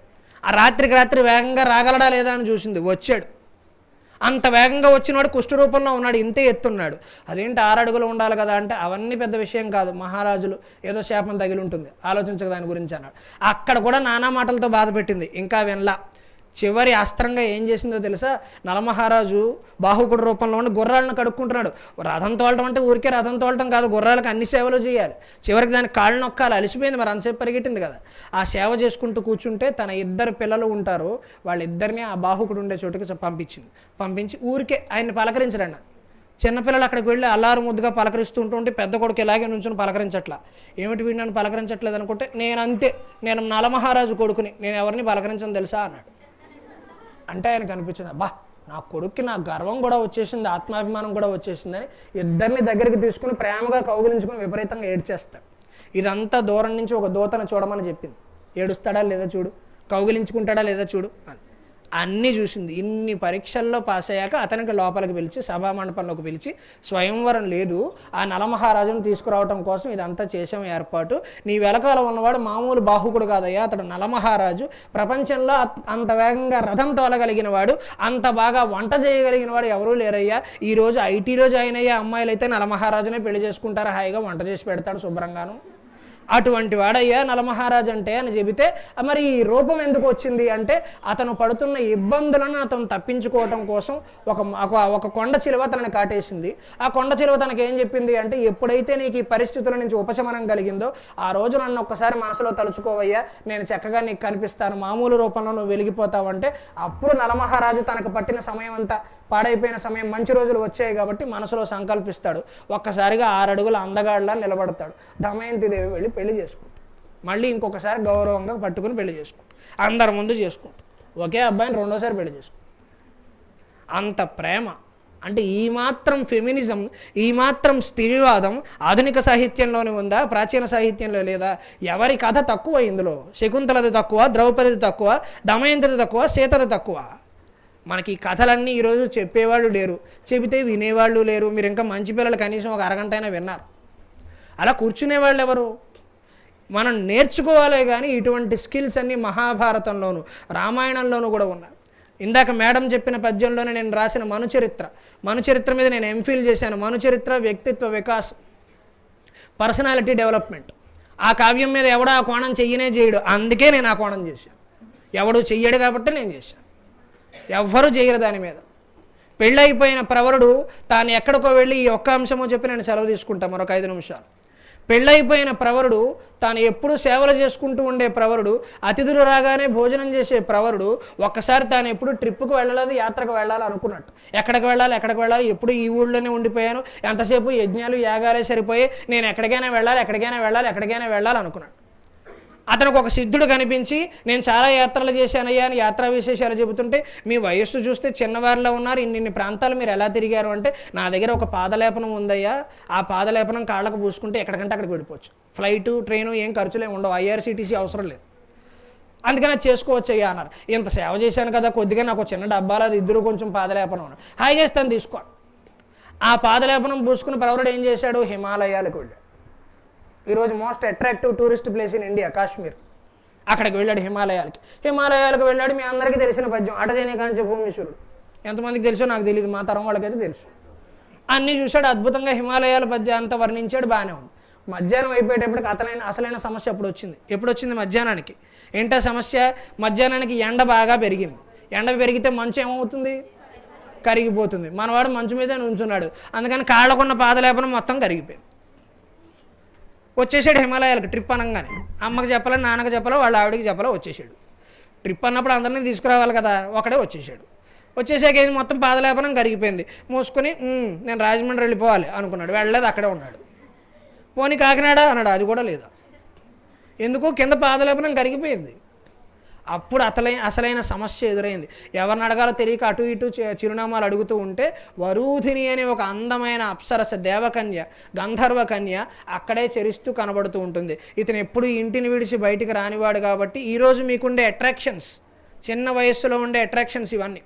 ఆ రాత్రికి రాత్రి వేగంగా రాగలడా లేదా అని చూసింది, వచ్చాడు. అంత వేగంగా వచ్చినవాడు కుష్ఠరూపంలో ఉన్నాడు, ఇంతే ఎత్తున్నాడు. అదేంటి 6 అడుగులు ఉండాలి కదా అంటే, అవన్నీ పెద్ద విషయం కాదు, మహారాజులు ఏదో శాపం తగిలి ఉంటుంది, ఆలోచించక దాని గురించి అన్నాడు. అక్కడ కూడా నానా మాటలతో బాధ పెట్టింది, ఇంకా వినలా. చివరి అస్త్రంగా ఏం చేసిందో తెలుసా, నలమహారాజు బాహుకుడు రూపంలో ఉండి గుర్రాలను కడుక్కుంటున్నాడు. రథం తోలటం అంటే ఊరికే రథం తోలటం కాదు, గుర్రాలకు అన్ని సేవలు చేయాలి. చివరికి దానికి కాళ్ళు నొక్కాలి, అలసిపోయింది మరి, అంతసేపు పరిగెట్టింది కదా. ఆ సేవ చేసుకుంటూ కూర్చుంటే తన 2 పిల్లలు ఉంటారు, వాళ్ళిద్దరిని ఆ బాహుకుడు ఉండే చోటుకి పంపించి ఊరికే ఆయన్ని పలకరించడండి. చిన్నపిల్లలు అక్కడికి వెళ్ళి అల్లారు ముద్దుగా పలకరిస్తూ ఉంటే పెద్ద కొడుకు ఇలాగే నుంచుని పలకరించట్లా. ఏమిటి వీడు నన్ను పలకరించట్లేదు అనుకుంటే, నేను నలమహారాజు కొడుకుని, నేను ఎవరిని పలకరించను తెలుసా అన్నాడు. అంటే ఆయనకు అనిపించింది, అబ్బా నా కొడుక్కి నా గర్వం కూడా వచ్చేసింది, ఆత్మాభిమానం కూడా వచ్చేసిందని ఇద్దరిని దగ్గరికి తీసుకుని ప్రేమగా కౌగిలించుకుని విపరీతంగా ఏడ్చేస్తాడు. ఇదంతా దూరం నుంచి ఒక దూతను చూడమని చెప్పింది. ఏడుస్తాడా లేదా చూడు, కౌగిలించుకుంటాడా లేదా చూడు అని. అన్నీ చూసింది. ఇన్ని పరీక్షల్లో పాస్ అయ్యాక అతనికి లోపలికి పిలిచి సభామండపంలోకి పిలిచి, స్వయంవరం లేదు, ఆ నలమహారాజును తీసుకురావటం కోసం ఇదంతా చేసాం ఏర్పాటు. నీ వెనకాల ఉన్నవాడు మామూలు బాహుకుడు కాదయ్యా, అతడు నలమహారాజు. ప్రపంచంలో అంత వేగంగా రథం తోలగలిగిన వాడు, అంత బాగా వంట చేయగలిగిన వాడు ఎవరూ లేరయ్యా. ఈరోజు ఐటీలో జాయిన్ అయ్యే అమ్మాయిలు అయితే నలమహారాజునే పెళ్లి చేసుకుంటారు, హాయిగా వంట చేసి పెడతాడు శుభ్రంగాను. అటువంటి వాడయ్యా నలమహారాజు అంటే అని చెబితే, మరి ఈ రూపం ఎందుకు వచ్చింది అంటే, అతను పడుతున్న ఇబ్బందులను అతను తప్పించుకోవటం కోసం ఒక కొండ చిలువ తనని కాటేసింది. ఆ కొండ చిలువ తనకి ఏం చెప్పింది అంటే, ఎప్పుడైతే నీకు ఈ పరిస్థితుల నుంచి ఉపశమనం కలిగిందో ఆ రోజు నన్ను ఒక్కసారి మనసులో తలుచుకోవయ్యా, నేను చక్కగా నీకు కనిపిస్తాను, మామూలు రూపంలో నువ్వు వెలిగిపోతావంటే, అప్పుడు నలమహారాజు తనకు పట్టిన సమయం అంతా, పాడైపోయిన సమయం, మంచి రోజులు వచ్చాయి కాబట్టి మనసులో సంకల్పిస్తాడు. ఒక్కసారిగా 6 అడుగుల అందగాడిలా నిలబడతాడు. దమయంతిదేవి వెళ్ళి పెళ్లి చేసుకుంటాడు. మళ్ళీ ఇంకొకసారి గౌరవంగా పట్టుకుని పెళ్లి చేసుకుంటాడు, అందరి ముందు చేసుకుంటాడు. ఒకే అబ్బాయిని 2వ సారి పెళ్లి చేసుకుంటాడు. అంత ప్రేమ అంటే, ఈ మాత్రం ఫెమినిజం, ఈ మాత్రం స్త్రీవాదం ఆధునిక సాహిత్యంలోనే ఉందా, ప్రాచీన సాహిత్యంలో లేదా? ఎవరి కథ తక్కువ ఇందులో? శకుంతలది తక్కువ, ద్రౌపదిది తక్కువ, దమయంతిది తక్కువ, సీతది తక్కువ? మనకి ఈ కథలన్నీ ఈరోజు చెప్పేవాళ్ళు లేరు, చెబితే వినేవాళ్ళు లేరు. మీరు ఇంకా మంచి పిల్లలు కనీసం ఒక అరగంట అయినా విన్నారు. అలా కూర్చునేవాళ్ళు ఎవరు? మనం నేర్చుకోవాలే కానీ ఇటువంటి స్కిల్స్ అన్నీ మహాభారతంలోను రామాయణంలోనూ కూడా ఉన్నాయి. ఇందాక మేడం చెప్పిన పద్యంలోనే నేను రాసిన మనుచరిత్ర మీద నేను ఎంఫిల్ చేశాను. మనుచరిత్ర వ్యక్తిత్వ వికాసం, పర్సనాలిటీ డెవలప్మెంట్. ఆ కావ్యం మీద ఎవడో ఆ కోణం చెయ్యనే చేయడు, అందుకే నేను ఆ కోణం చేశాను. ఎవడు చెయ్యడు కాబట్టి నేను చేశాను, ఎవ్వరూ చేయరు దాని మీద. పెళ్ళైపోయిన ప్రవరుడు తాను ఎక్కడికో వెళ్ళి, ఈ ఒక్క అంశమో చెప్పి నేను సెలవు తీసుకుంటాను మరొక 5 నిమిషాలు. పెళ్ళైపోయిన ప్రవరుడు తాను ఎప్పుడు సేవలు చేసుకుంటూ ఉండే ప్రవరుడు, అతిథులు రాగానే భోజనం చేసే ప్రవరుడు, ఒక్కసారి తాను ఎప్పుడు ట్రిప్పుకు వెళ్ళలేదు, యాత్రకు వెళ్ళాలి అనుకున్నట్టు. ఎక్కడికి వెళ్ళాలి, ఎప్పుడు ఈ ఊళ్ళోనే ఉండిపోయాను, ఎంతసేపు యజ్ఞాలు యాగాలే సరిపోయి, నేను ఎక్కడికైనా వెళ్ళాలి అనుకున్నాడు. అతనికి ఒక సిద్ధుడు కనిపించి, నేను చాలా యాత్రలు చేశానయ్యా అని యాత్రా విశేషాలు చెబుతుంటే, మీ వయస్సు చూస్తే చిన్నవారిలో ఉన్నారు, ఇన్ని ప్రాంతాలు మీరు ఎలా తిరిగారు అంటే, నా దగ్గర ఒక పాదలేపనం ఉందయ్యా, ఆ పాదలేపనం కాళ్ళకు పూసుకుంటే ఎక్కడికంటే అక్కడికి వెళ్ళిపోవచ్చు, ఫ్లైటు ట్రైను ఏం ఖర్చులే ఉండవు, IRCTC అవసరం లేదు, అందుకని అది చేసుకోవచ్చు అయ్యా అన్నారు. ఇంత సేవ చేశాను కదా, కొద్దిగా నాకు చిన్న డబ్బాలు, అది ఇద్దరు కొంచెం పాదలేపనం అన్నారు. హాయిగా ఇస్తాను తీసుకో. ఆ పాదలేపనం పూసుకున్న ప్రవరుడు ఏం చేశాడు, హిమాలయాలకు వెళ్ళాడు. ఈరోజు most attractive tourist place in India Kashmir. అక్కడికి వెళ్ళాడు, హిమాలయాలకు వెళ్ళాడు. మీ అందరికీ తెలిసిన పద్యం అటజని కాంచ భూమీశ్వరుడు. ఎంతమందికి తెలుసో నాకు తెలియదు, మా తరం వాళ్ళకైతే తెలుసు. అన్నీ చూశాడు, అద్భుతంగా హిమాలయాల పద్యం అంతా వర్ణించాడు, బాగానే ఉంది. మధ్యాహ్నం అయిపోయేటప్పటికి అసలైన సమస్య ఎప్పుడు వచ్చింది మధ్యాహ్నానికి. ఏంటో సమస్య, మధ్యాహ్నానికి ఎండ బాగా పెరిగింది. ఎండ పెరిగితే మంచు ఏమవుతుంది, కరిగిపోతుంది. మనవాడు మంచు మీదే నుంచున్నాడు, అందుకని కాళ్ళకున్న పాదలేపనం మొత్తం కరిగిపోయింది. వచ్చేసాడు హిమాలయాలకు ట్రిప్ అనగానే. అమ్మకి చెప్పాలో, నాన్నకి చెప్పాలో, వాళ్ళ ఆవిడికి చెప్పాలో, వచ్చేసాడు. ట్రిప్ అన్నప్పుడు అందరినీ తీసుకురావాలి కదా, ఒకడే వచ్చేసాడు. వచ్చేసాక మొత్తం పాదలేపనం కరిగిపోయింది. మూసుకొని నేను రాజమండ్రి వెళ్ళిపోవాలి అనుకున్నాడు, వెళ్ళలేదు, అక్కడే ఉన్నాడు. పోనీ కాకినాడ అన్నాడు, అది కూడా లేదా. ఎందుకు, కింద పాదలేపనం కరిగిపోయింది. అప్పుడు అసలైన సమస్య ఎదురైంది. ఎవరిని అడగాలో తెలియక అటు ఇటు చిరునామాలు అడుగుతూ ఉంటే, వరూధిని అనే ఒక అందమైన అప్సరస దేవకన్య, గంధర్వ కన్య అక్కడే చరిస్తూ కనబడుతూ ఉంటుంది. ఇతను ఎప్పుడు ఇంటిని విడిచి బయటికి రానివాడు కాబట్టి ఈరోజు మీకుండే అట్రాక్షన్స్, చిన్న వయస్సులో ఉండే అట్రాక్షన్స్ ఇవన్నీ.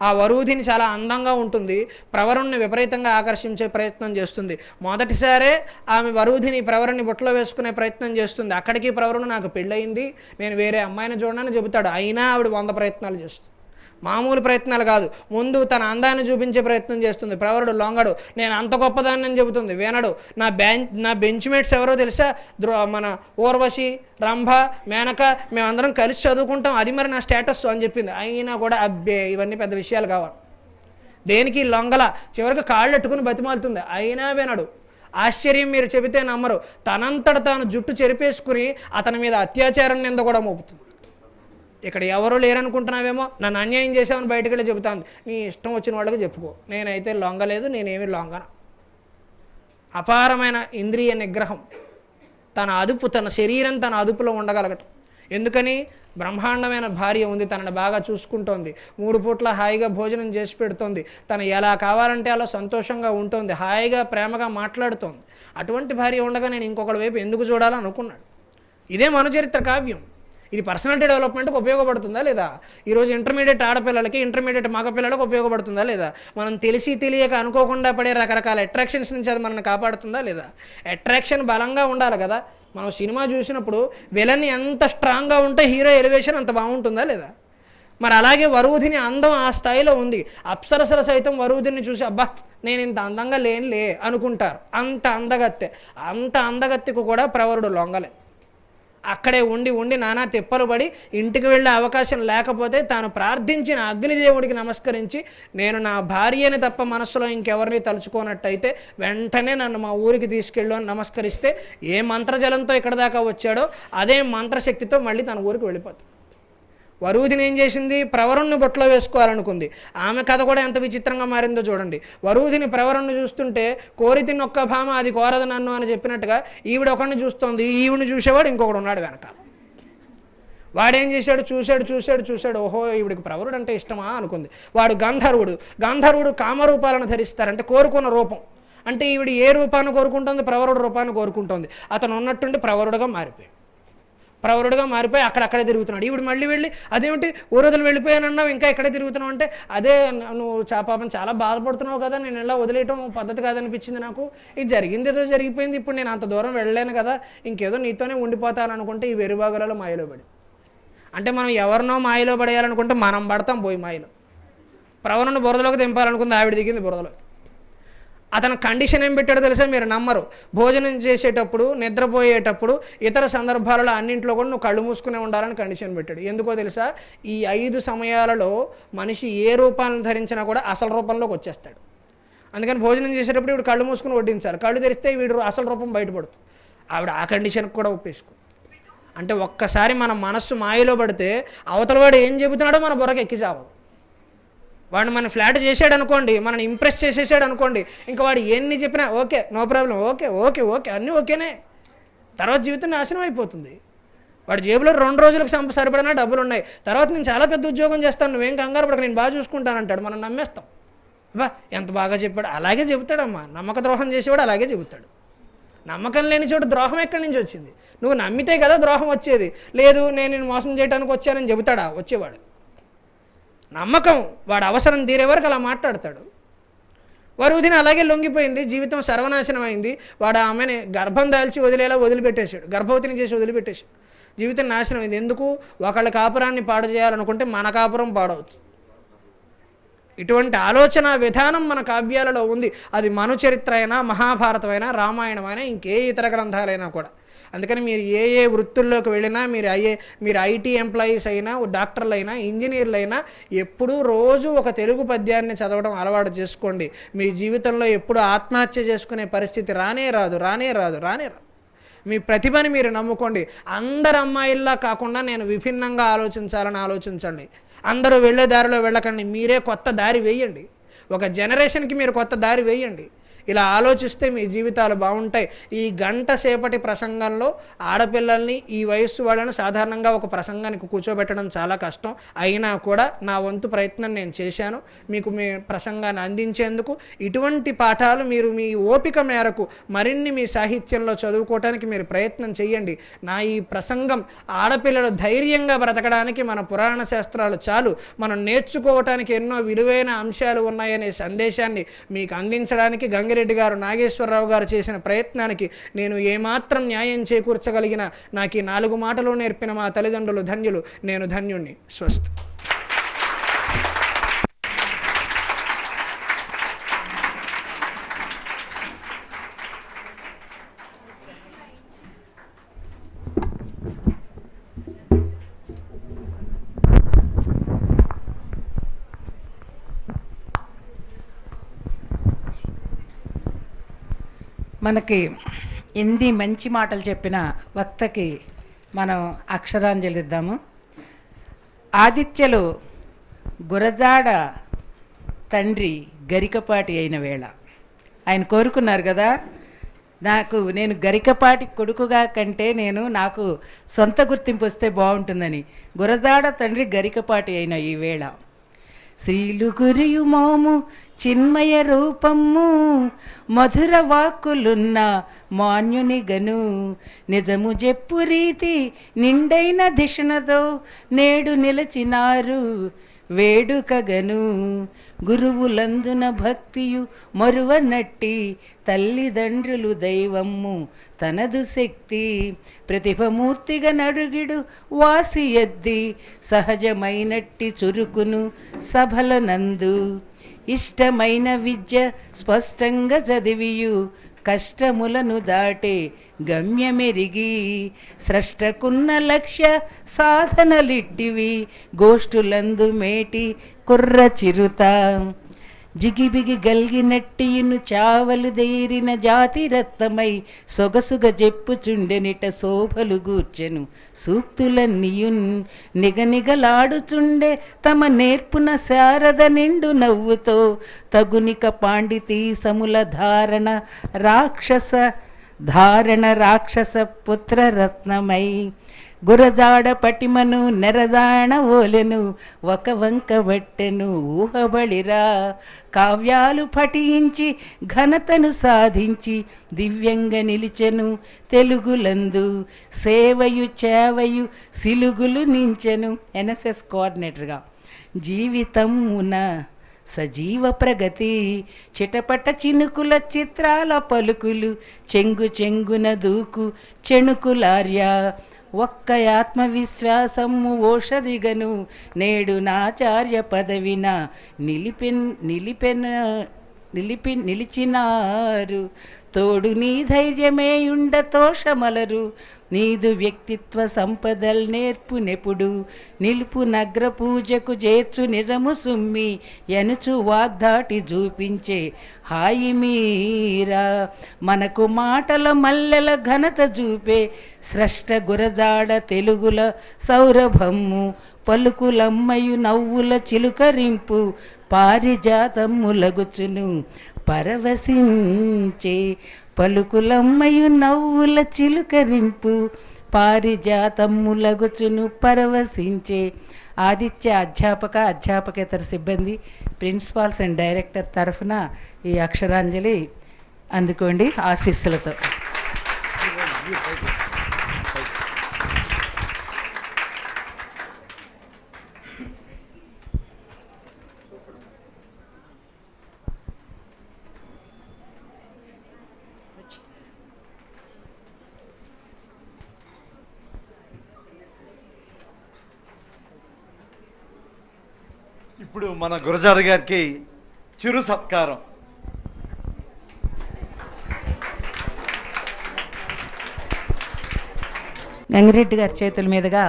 ఆ వరూధిని చాలా అందంగా ఉంటుంది, ప్రవరుణ్ణి విపరీతంగా ఆకర్షించే ప్రయత్నం చేస్తుంది. మొదటిసారే ఆమె వరూధిని ప్రవరుణ్ణి బుట్టలో వేసుకునే ప్రయత్నం చేస్తుంది. అక్కడికి ప్రవరుడు నాకు పెళ్ళయింది, నేను వేరే అమ్మాయిని చూడనని చెబుతాడు. అయినా ఆవిడ 100 ప్రయత్నాలు చేస్తుంది. మామూలు ప్రయత్నాలు కాదు, ముందు తన అందాన్ని చూపించే ప్రయత్నం చేస్తుంది. ప్రవరుడు లొంగడు, నేను అంత గొప్పదాన్ని అని చెబుతుంది. వినడు. నా బెంచ్మేట్స్ ఎవరో తెలుసా, మన ఊర్వశి, రంభ, మేనక, మేమందరం కలిసి చదువుకుంటాం, అది మరి నా స్టేటస్ అని చెప్పింది. అయినా కూడా అబ్బే ఇవన్నీ పెద్ద విషయాలు కావాలి, దేనికి లొంగల. చివరికి కాళ్ళు ఎట్టుకుని బతిమాలుతుంది, అయినా వినడు. ఆశ్చర్యం, మీరు చెబితే నమ్మరు, తనంతట తాను జుట్టు చెరిపేసుకుని అతని మీద అత్యాచారం నింద కూడా మోపుతుంది. ఇక్కడ ఎవరూ లేరనుకుంటున్నావేమో, నన్ను అన్యాయం చేసామని బయటకు వెళ్ళి చెబుతాను. నీ ఇష్టం వచ్చిన వాళ్ళకి చెప్పుకో, నేనైతే లొంగలేదు, నేనేమి లొంగను. అపారమైన ఇంద్రియ నిగ్రహం, తన అదుపు, తన శరీరం తన అదుపులో ఉండగలగటం. ఎందుకని? బ్రహ్మాండమైన భార్య ఉంది, తనని బాగా చూసుకుంటోంది, 3 పూట్ల హాయిగా భోజనం చేసి పెడుతోంది, తను ఎలా కావాలంటే అలా సంతోషంగా ఉంటుంది, హాయిగా ప్రేమగా మాట్లాడుతోంది. అటువంటి భార్య ఉండగా నేను ఇంకొకటి వైపు ఎందుకు చూడాలనుకున్నాడు. ఇదే మనుచరిత్ర కావ్యం. ఇది పర్సనాలిటీ డెవలప్మెంట్కి ఉపయోగపడుతుందా లేదా? ఈరోజు ఇంటర్మీడియట్ ఆడపిల్లలకి, ఇంటర్మీడియట్ మగపిల్లలకు ఉపయోగపడుతుందా లేదా? మనం తెలిసి తెలియక అనుకోకుండా పడే రకరకాల అట్రాక్షన్స్ నుంచి అది మనల్ని కాపాడుతుందా లేదా? అట్రాక్షన్ బలంగా ఉండాలి కదా. మనం సినిమా చూసినప్పుడు విలన్ ఎంత స్ట్రాంగ్గా ఉంటే హీరో ఎలివేషన్ అంత బాగుంటుందా లేదా? మరి అలాగే వరూధిని అందం ఆ స్థాయిలో ఉంది. అప్సరసల సైతం వరూధిని చూసి అబ్బా నేను ఇంత అందంగా లేనులే అనుకుంటారు. అంత అందగత్తెకు కూడా ప్రవరుడు లొంగలే. అక్కడే ఉండి నానా తిప్పలు పడి ఇంటికి వెళ్ళే అవకాశం లేకపోతే తాను ప్రార్థించిన అగ్నిదేవుడికి నమస్కరించి, నేను నా భార్యని తప్ప మనస్సులో ఇంకెవరిని తలుచుకోనట్టయితే వెంటనే నన్ను మా ఊరికి తీసుకెళ్ళు అని నమస్కరిస్తే ఏ మంత్రజలంతో ఇక్కడ దాకా వచ్చాడో అదే మంత్రశక్తితో మళ్ళీ తన ఊరికి వెళ్ళిపోతాడు. వరూధిని ఏం చేసింది? ప్రవరుణ్ణి బొట్లో వేసుకోవాలనుకుంది. ఆమె కథ కూడా ఎంత విచిత్రంగా మారిందో చూడండి. వరూధిని ప్రవరుణ్ణి చూస్తుంటే కోరి తిన్నొక్క భామ అది కోరదు నన్ను అని చెప్పినట్టుగా ఈవిడ ఒకరిని చూస్తోంది, ఈవిడిని చూసేవాడు ఇంకొకడు ఉన్నాడు వెనకాల. వాడేం చేశాడు? చూశాడు, ఓహో ఈవిడికి ప్రవరుడు అంటే ఇష్టమా అనుకుంది. వాడు గంధర్వుడు కామరూపాలను ధరిస్తారంటే కోరుకున్న రూపం. అంటే ఈవిడ ఏ రూపాన్ని కోరుకుంటుంది? ప్రవరుడు రూపాన్ని కోరుకుంటుంది. అతను ఉన్నట్టుండి ప్రవరుడుగా మారిపోయి అక్కడక్కడే తిరుగుతున్నాడు. ఈవిడ మళ్ళీ వెళ్ళి అదేమిటి ఊరొదలు వెళ్ళిపోయానన్నావు, ఇంకా ఎక్కడే తిరుగుతున్నావు అంటే, అదే నువ్వు పాపం చాలా బాధపడుతున్నావు కదా, నేను ఇలా వదిలేయటం పద్ధతి కాదనిపించింది నాకు, ఇది జరిగింది ఏదో జరిగిపోయింది, ఇప్పుడు నేను అంత దూరం వెళ్ళలేను కదా, ఇంకేదో నీతోనే ఉండిపోతాను అనుకుంటే ఈ వెరుబాగులలో మాయలో పడి. అంటే మనం ఎవరినో మాయలో పడేయాలనుకుంటే మనం పడతాం పోయి మాయలో. ప్రవరుణ్ణి బురదలోకి దింపాలనుకుంది, ఆవిడ దిగింది బురదలో. అతను కండిషన్ ఏం పెట్టాడో తెలుసా? మీరు నమ్మరు. భోజనం చేసేటప్పుడు, నిద్రపోయేటప్పుడు, ఇతర సందర్భాలలో అన్నింట్లో కూడా నువ్వు కళ్ళు మూసుకునే ఉండాలని కండిషన్ పెట్టాడు. ఎందుకో తెలుసా? ఈ 5 సమయాలలో మనిషి ఏ రూపాన్ని ధరించినా కూడా అసలు రూపంలోకి వచ్చేస్తాడు. అందుకని భోజనం చేసేటప్పుడు వీడు కళ్ళు మూసుకుని వడ్డించాలి, కళ్ళు తెరిస్తే వీడు అసలు రూపం బయటపడుతుంది. ఆవిడ ఆ కండిషన్కి కూడా ఒప్పేసుకో. అంటే ఒక్కసారి మన మనస్సు మాయలో పడితే అవతల వాడు ఏం చెబుతున్నాడో మన బుర్రకి ఎక్కి చావదు. వాడు మన ఫ్లాట్ చేసాడు అనుకోండి, మనని ఇంప్రెస్ చేసేసాడు అనుకోండి, ఇంకా వాడు ఎన్ని చెప్పినా ఓకే, నో ప్రాబ్లం, ఓకే అన్నీ ఓకేనే. తర్వాత జీవితం నాశనం అయిపోతుంది. వాడి జేబులో 2 రోజులకు సరిపడినా డబ్బులు ఉన్నాయి, తర్వాత నేను చాలా పెద్ద ఉద్యోగం చేస్తాను, నువ్వేం కంగారు పడక, నేను బాగా చూసుకుంటానంటాడు. మనం నమ్మేస్తాం. బా ఎంత బాగా చెప్పాడు, అలాగే చెబుతాడమ్మా. నమ్మక ద్రోహం చేసేవాడు అలాగే చెబుతాడు. నమ్మకం లేని చోట ద్రోహం ఎక్కడి నుంచి వచ్చింది? నువ్వు నమ్మితే కదా ద్రోహం వచ్చేది. లేదు నేను మోసం చేయడానికి వచ్చానని చెబుతాడా వచ్చేవాడు? నమ్మకం, వాడు అవసరం తీరే వరకు అలా మాట్లాడతాడు. వరూధిని అలాగే లొంగిపోయింది, జీవితం సర్వనాశనం అయింది. వాడు ఆమెని గర్భం దాల్చి వదిలేలా వదిలిపెట్టేశాడు, గర్భవతిని చేసి వదిలిపెట్టేశాడు. జీవితం నాశనం అయింది. ఎందుకు? ఒకళ్ళ కాపురాన్ని పాడు చేయాలనుకుంటే మన కాపురం పాడవుతుంది. ఇటువంటి ఆలోచన విధానం మన కావ్యాలలో ఉంది. అది మనుచరిత్ర అయినా, మహాభారతమైనా, రామాయణమైనా, ఇంకే ఇతర గ్రంథాలైనా కూడా. అందుకని మీరు ఏ వృత్తుల్లోకి వెళ్ళినా, మీరు ఐటీ ఎంప్లాయీస్ అయినా, డాక్టర్లు అయినా, ఇంజనీర్లు అయినా, ఎప్పుడూ రోజు ఒక తెలుగు పద్యాన్ని చదవడం అలవాటు చేసుకోండి. మీ జీవితంలో ఎప్పుడు ఆత్మహత్య చేసుకునే పరిస్థితి రానే రాదు. మీ ప్రతిభని మీరు నమ్ముకోండి. అందరు అమ్మాయిల్లా కాకుండా నేను విభిన్నంగా ఆలోచించాలని ఆలోచించండి. అందరూ వెళ్ళే దారిలో వెళ్ళకండి, మీరే కొత్త దారి వేయండి. ఒక జనరేషన్కి మీరు కొత్త దారి వేయండి. ఇలా ఆలోచిస్తే మీ జీవితాలు బాగుంటాయి. ఈ గంట సేపటి ప్రసంగంలో ఆడపిల్లల్ని, ఈ వయస్సు వాళ్ళని సాధారణంగా ఒక ప్రసంగానికి కూర్చోబెట్టడం చాలా కష్టం. అయినా కూడా నా వంతు ప్రయత్నం నేను చేశాను మీకు మీ ప్రసంగాన్ని అందించేందుకు. ఇటువంటి పాఠాలు మీరు మీ ఓపిక మేరకు మరిన్ని మీ సాహిత్యంలో చదువుకోవటానికి మీరు ప్రయత్నం చేయండి. నా ఈ ప్రసంగం ఆడపిల్లలు ధైర్యంగా బ్రతకడానికి మన పురాణ శాస్త్రాలు చాలు, మనం నేర్చుకోవటానికి ఎన్నో విలువైన అంశాలు ఉన్నాయనే సందేశాన్ని మీకు అందించడానికి గంగిరెడ్డి గారు, నాగేశ్వరరావు గారు చేసిన ప్రయత్నానికి నేను ఏమాత్రం న్యాయం చేకూర్చగలిగిన నాకు ఈ 4 మాటలు నేర్పిన మా తల్లిదండ్రులు ధన్యులు, నేను ధన్యుణ్ణి. స్వస్తి. మనకి ఎన్ని మంచి మాటలు చెప్పిన వక్తకి మనం అక్షరాంజలి ఇద్దాము. ఆదిత్యలో గురజాడ తండ్రి గరికపాటి అయిన వేళ ఆయన కోరుకున్నారు కదా, నేను గరికపాటి కొడుకుగా కంటే నాకు సొంత గుర్తింపు వస్తే బాగుంటుందని. గురజాడ తండ్రి గరికపాటి అయిన ఈ వేళ శ్రీలుగురియు మోము చిన్మయ రూపము మధుర వాక్కులున్న మాన్యుని గను నిజము జెప్పు రీతి నిండైన దిశనతో నేడు నిలచినారు వేడుకగను గురువులందున భక్తియు మరువనట్టి తల్లిదండ్రులు దైవమ్ము తనదు శక్తి ప్రతిభమూర్తిగా నడుగిడు వాసి ఎద్ది సహజమైనట్టి చురుకును సభలనందు ఇష్టమైన విద్య స్పష్టంగా చదివియు కష్టములను దాటే గమ్యమెరిగి స్రష్టకున్న లక్ష్య సాధనలిట్టివి గోష్ఠులందు మేటి కుర్ర చిరుత జిగిబిగి గల్గినట్టియును చావలు దేరిన జాతి రత్నమై సొగసుగ జెప్పుచుండెనిట శోభలు గూర్చెను సూక్తులన్నీయున్ నిగనిగలాడుచుండే తమ నేర్పున శారద నిండు నవ్వుతో తగునిక పాండితీ సముల రాక్షస పుత్రరత్నమై గురజాడ పటిమను నెరజాణ ఓలెను ఒక వంక వట్టెను ఊహబడిరా కావ్యాలు పఠించి ఘనతను సాధించి దివ్యంగా నిలిచెను తెలుగులందు సేవయు చేవయు సిలుగులు నించెను. ఎన్ఎస్ఎస్ కోఆర్డినేటర్గా జీవితమున సజీవ ప్రగతి చిటపట చినుకుల చిత్రాల పలుకులు చెంగు చెంగున దూకు చెణుకులార్య ఒక్క ఆత్మవిశ్వాసము ఓషధిగను నేడు నాచార్య పదవిన నిలిచినారు తోడు నీ ధైర్యమేయుండ తోషమలరు నీదు వ్యక్తిత్వ సంపదల్ నేర్పు నెపుడు నిలుపు నగ్ర పూజకు చేర్చు నిజము సుమ్మి ఎనుచు వాగ్దాటి చూపించే హాయి మీరా మనకు మాటల మల్లెల ఘనత చూపే స్రష్ట గురజాడ తెలుగుల సౌరభమ్ము పలుకులమ్మయు నవ్వుల చిలుకరింపు పారిజాతమ్ములగుచును పరవశించే పలుకులమ్మయు నవ్వుల చిలుకరింపు పారిజాతమ్ములగుచును పరవశించే. ఆదిత్య అధ్యాపకేతర సిబ్బంది ప్రిన్సిపాల్స్ అండ్ డైరెక్టర్ తరఫున ఈ అక్షరాంజలి అందుకోండి ఆశీస్సులతో. ఇప్పుడు మన గురజాడ గారికి చిరు సత్కారం. గంగిరెడ్డి గారి చేతుల మీదుగా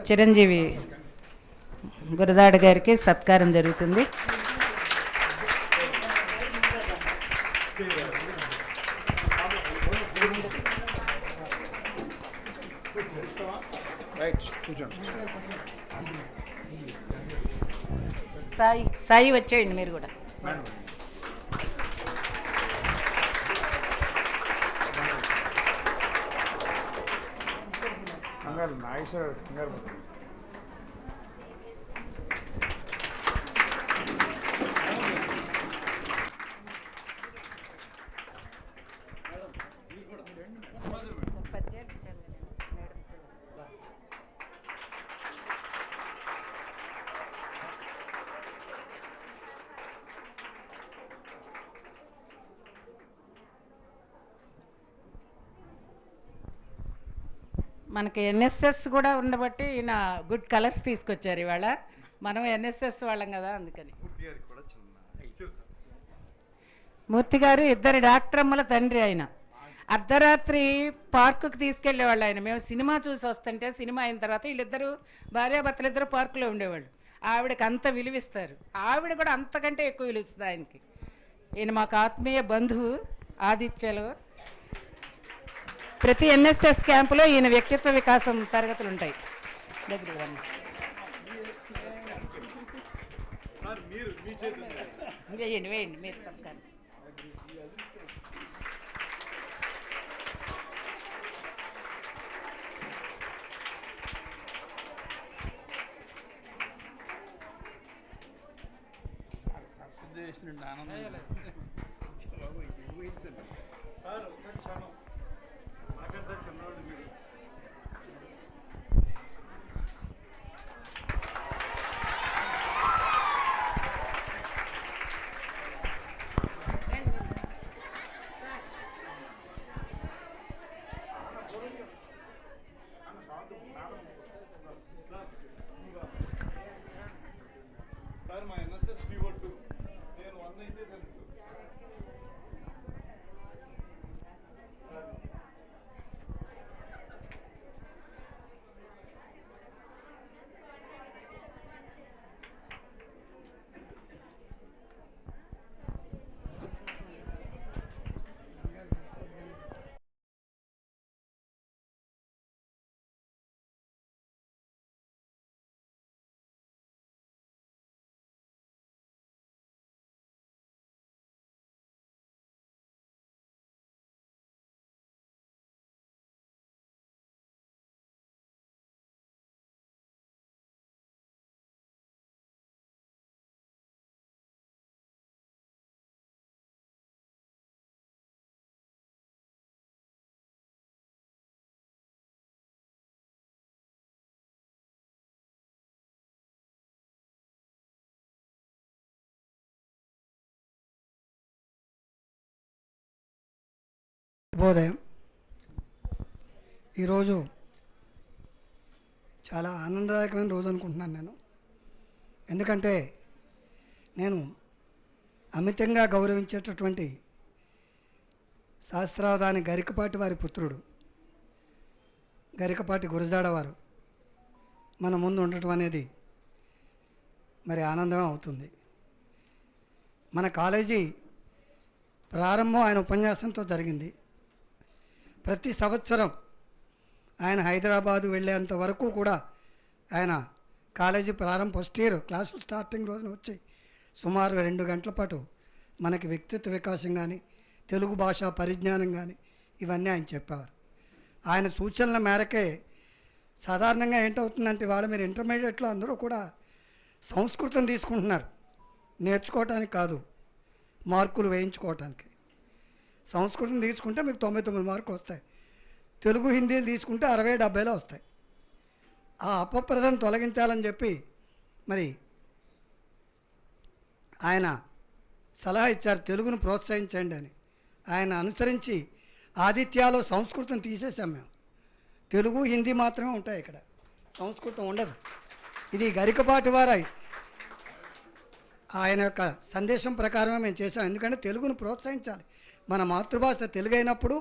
చిరంజీవి గురజాడ గారికి సత్కారం జరుగుతుంది. సాయి వచ్చేయండి మీరు కూడా. ఉండాలి నాగేశ్వర కంగారు పడతాడు. మనకి ఎన్ఎస్ఎస్ కూడా ఉండబట్టి ఈయన గుడ్ కలర్స్ తీసుకొచ్చారు ఇవాళ. మనం ఎన్ఎస్ఎస్ వాళ్ళం కదా, అందుకని. మూర్తి గారు ఇద్దరు డాక్టరమ్మల తండ్రి. ఆయన అర్ధరాత్రి పార్కుకి తీసుకెళ్లేవాళ్ళు. ఆయన మేము సినిమా చూసి వస్తుంటే సినిమా అయిన తర్వాత వీళ్ళిద్దరూ భార్యాభర్తలు ఇద్దరు పార్కులో ఉండేవాళ్ళు. ఆవిడకి అంత విలువిస్తారు, ఆవిడ కూడా అంతకంటే ఎక్కువ విలువిస్తుంది ఆయనకి. ఈయన మాకు ఆత్మీయ బంధువు ఆదిత్యలో. ప్రతి ఎన్ఎస్ఎస్ క్యాంపులో ఈయన వ్యక్తిత్వ వికాసం తరగతులు ఉంటాయి. దగ్గరికి రండి. వేయండి వేయండి మీరు సత్కారం. సార్ ఒక్క క్షణం, నాకంటే చిన్నవాడు మీరు. సార్ మా ఎన్ఎస్ఎస్ పీఓ2 నేను 1 అయితే దానికి శుభోదయం. ఈరోజు చాలా ఆనందదాయకమైన రోజు అనుకుంటున్నాను నేను. ఎందుకంటే నేను అమితంగా గౌరవించేటటువంటి శాస్త్రావధాని గరికపాటి వారి పుత్రుడు గరికపాటి గురజాడ వారు మన ముందు ఉండటం అనేది మరి ఆనందమే అవుతుంది. మన కాలేజీ ప్రారంభం ఆయన ఉపన్యాసంతో జరిగింది. ప్రతి సంవత్సరం ఆయన హైదరాబాదు వెళ్ళేంత వరకు కూడా ఆయన కాలేజీ ప్రారంభం ఫస్ట్ ఇయర్ క్లాసులు స్టార్టింగ్ రోజున వచ్చి సుమారు 2 గంటల పాటు మనకి వ్యక్తిత్వ వికాసం కానీ తెలుగు భాషా పరిజ్ఞానం కానీ ఇవన్నీ ఆయన చెప్పేవారు. ఆయన సూచనల మేరకే సాధారణంగా ఏంటవుతుందంటే వాళ్ళ మీరు ఇంటర్మీడియట్లో అందరూ కూడా సంస్కృతం తీసుకుంటున్నారు, నేర్చుకోవటానికి కాదు, మార్కులు వేయించుకోవటానికి. సంస్కృతం తీసుకుంటే మీకు 99 మార్కులు వస్తాయి. తెలుగు హిందీలు తీసుకుంటే 60-70లో వస్తాయి. ఆ అపప్రదను తొలగించాలని చెప్పి మరి ఆయన సలహా ఇచ్చారు, తెలుగును ప్రోత్సహించండి అని. ఆయన అనుసరించి ఆదిత్యాలో సంస్కృతం తీసేసాం మేము. తెలుగు హిందీ మాత్రమే ఉంటాయి ఇక్కడ, సంస్కృతం ఉండదు. ఇది గరికపాటి వారు ఆయన యొక్క సందేశం ప్రకారమే మేము చేసాం. ఎందుకంటే తెలుగును ప్రోత్సహించాలి. మన మాతృభాష తెలుగు అయినప్పుడు,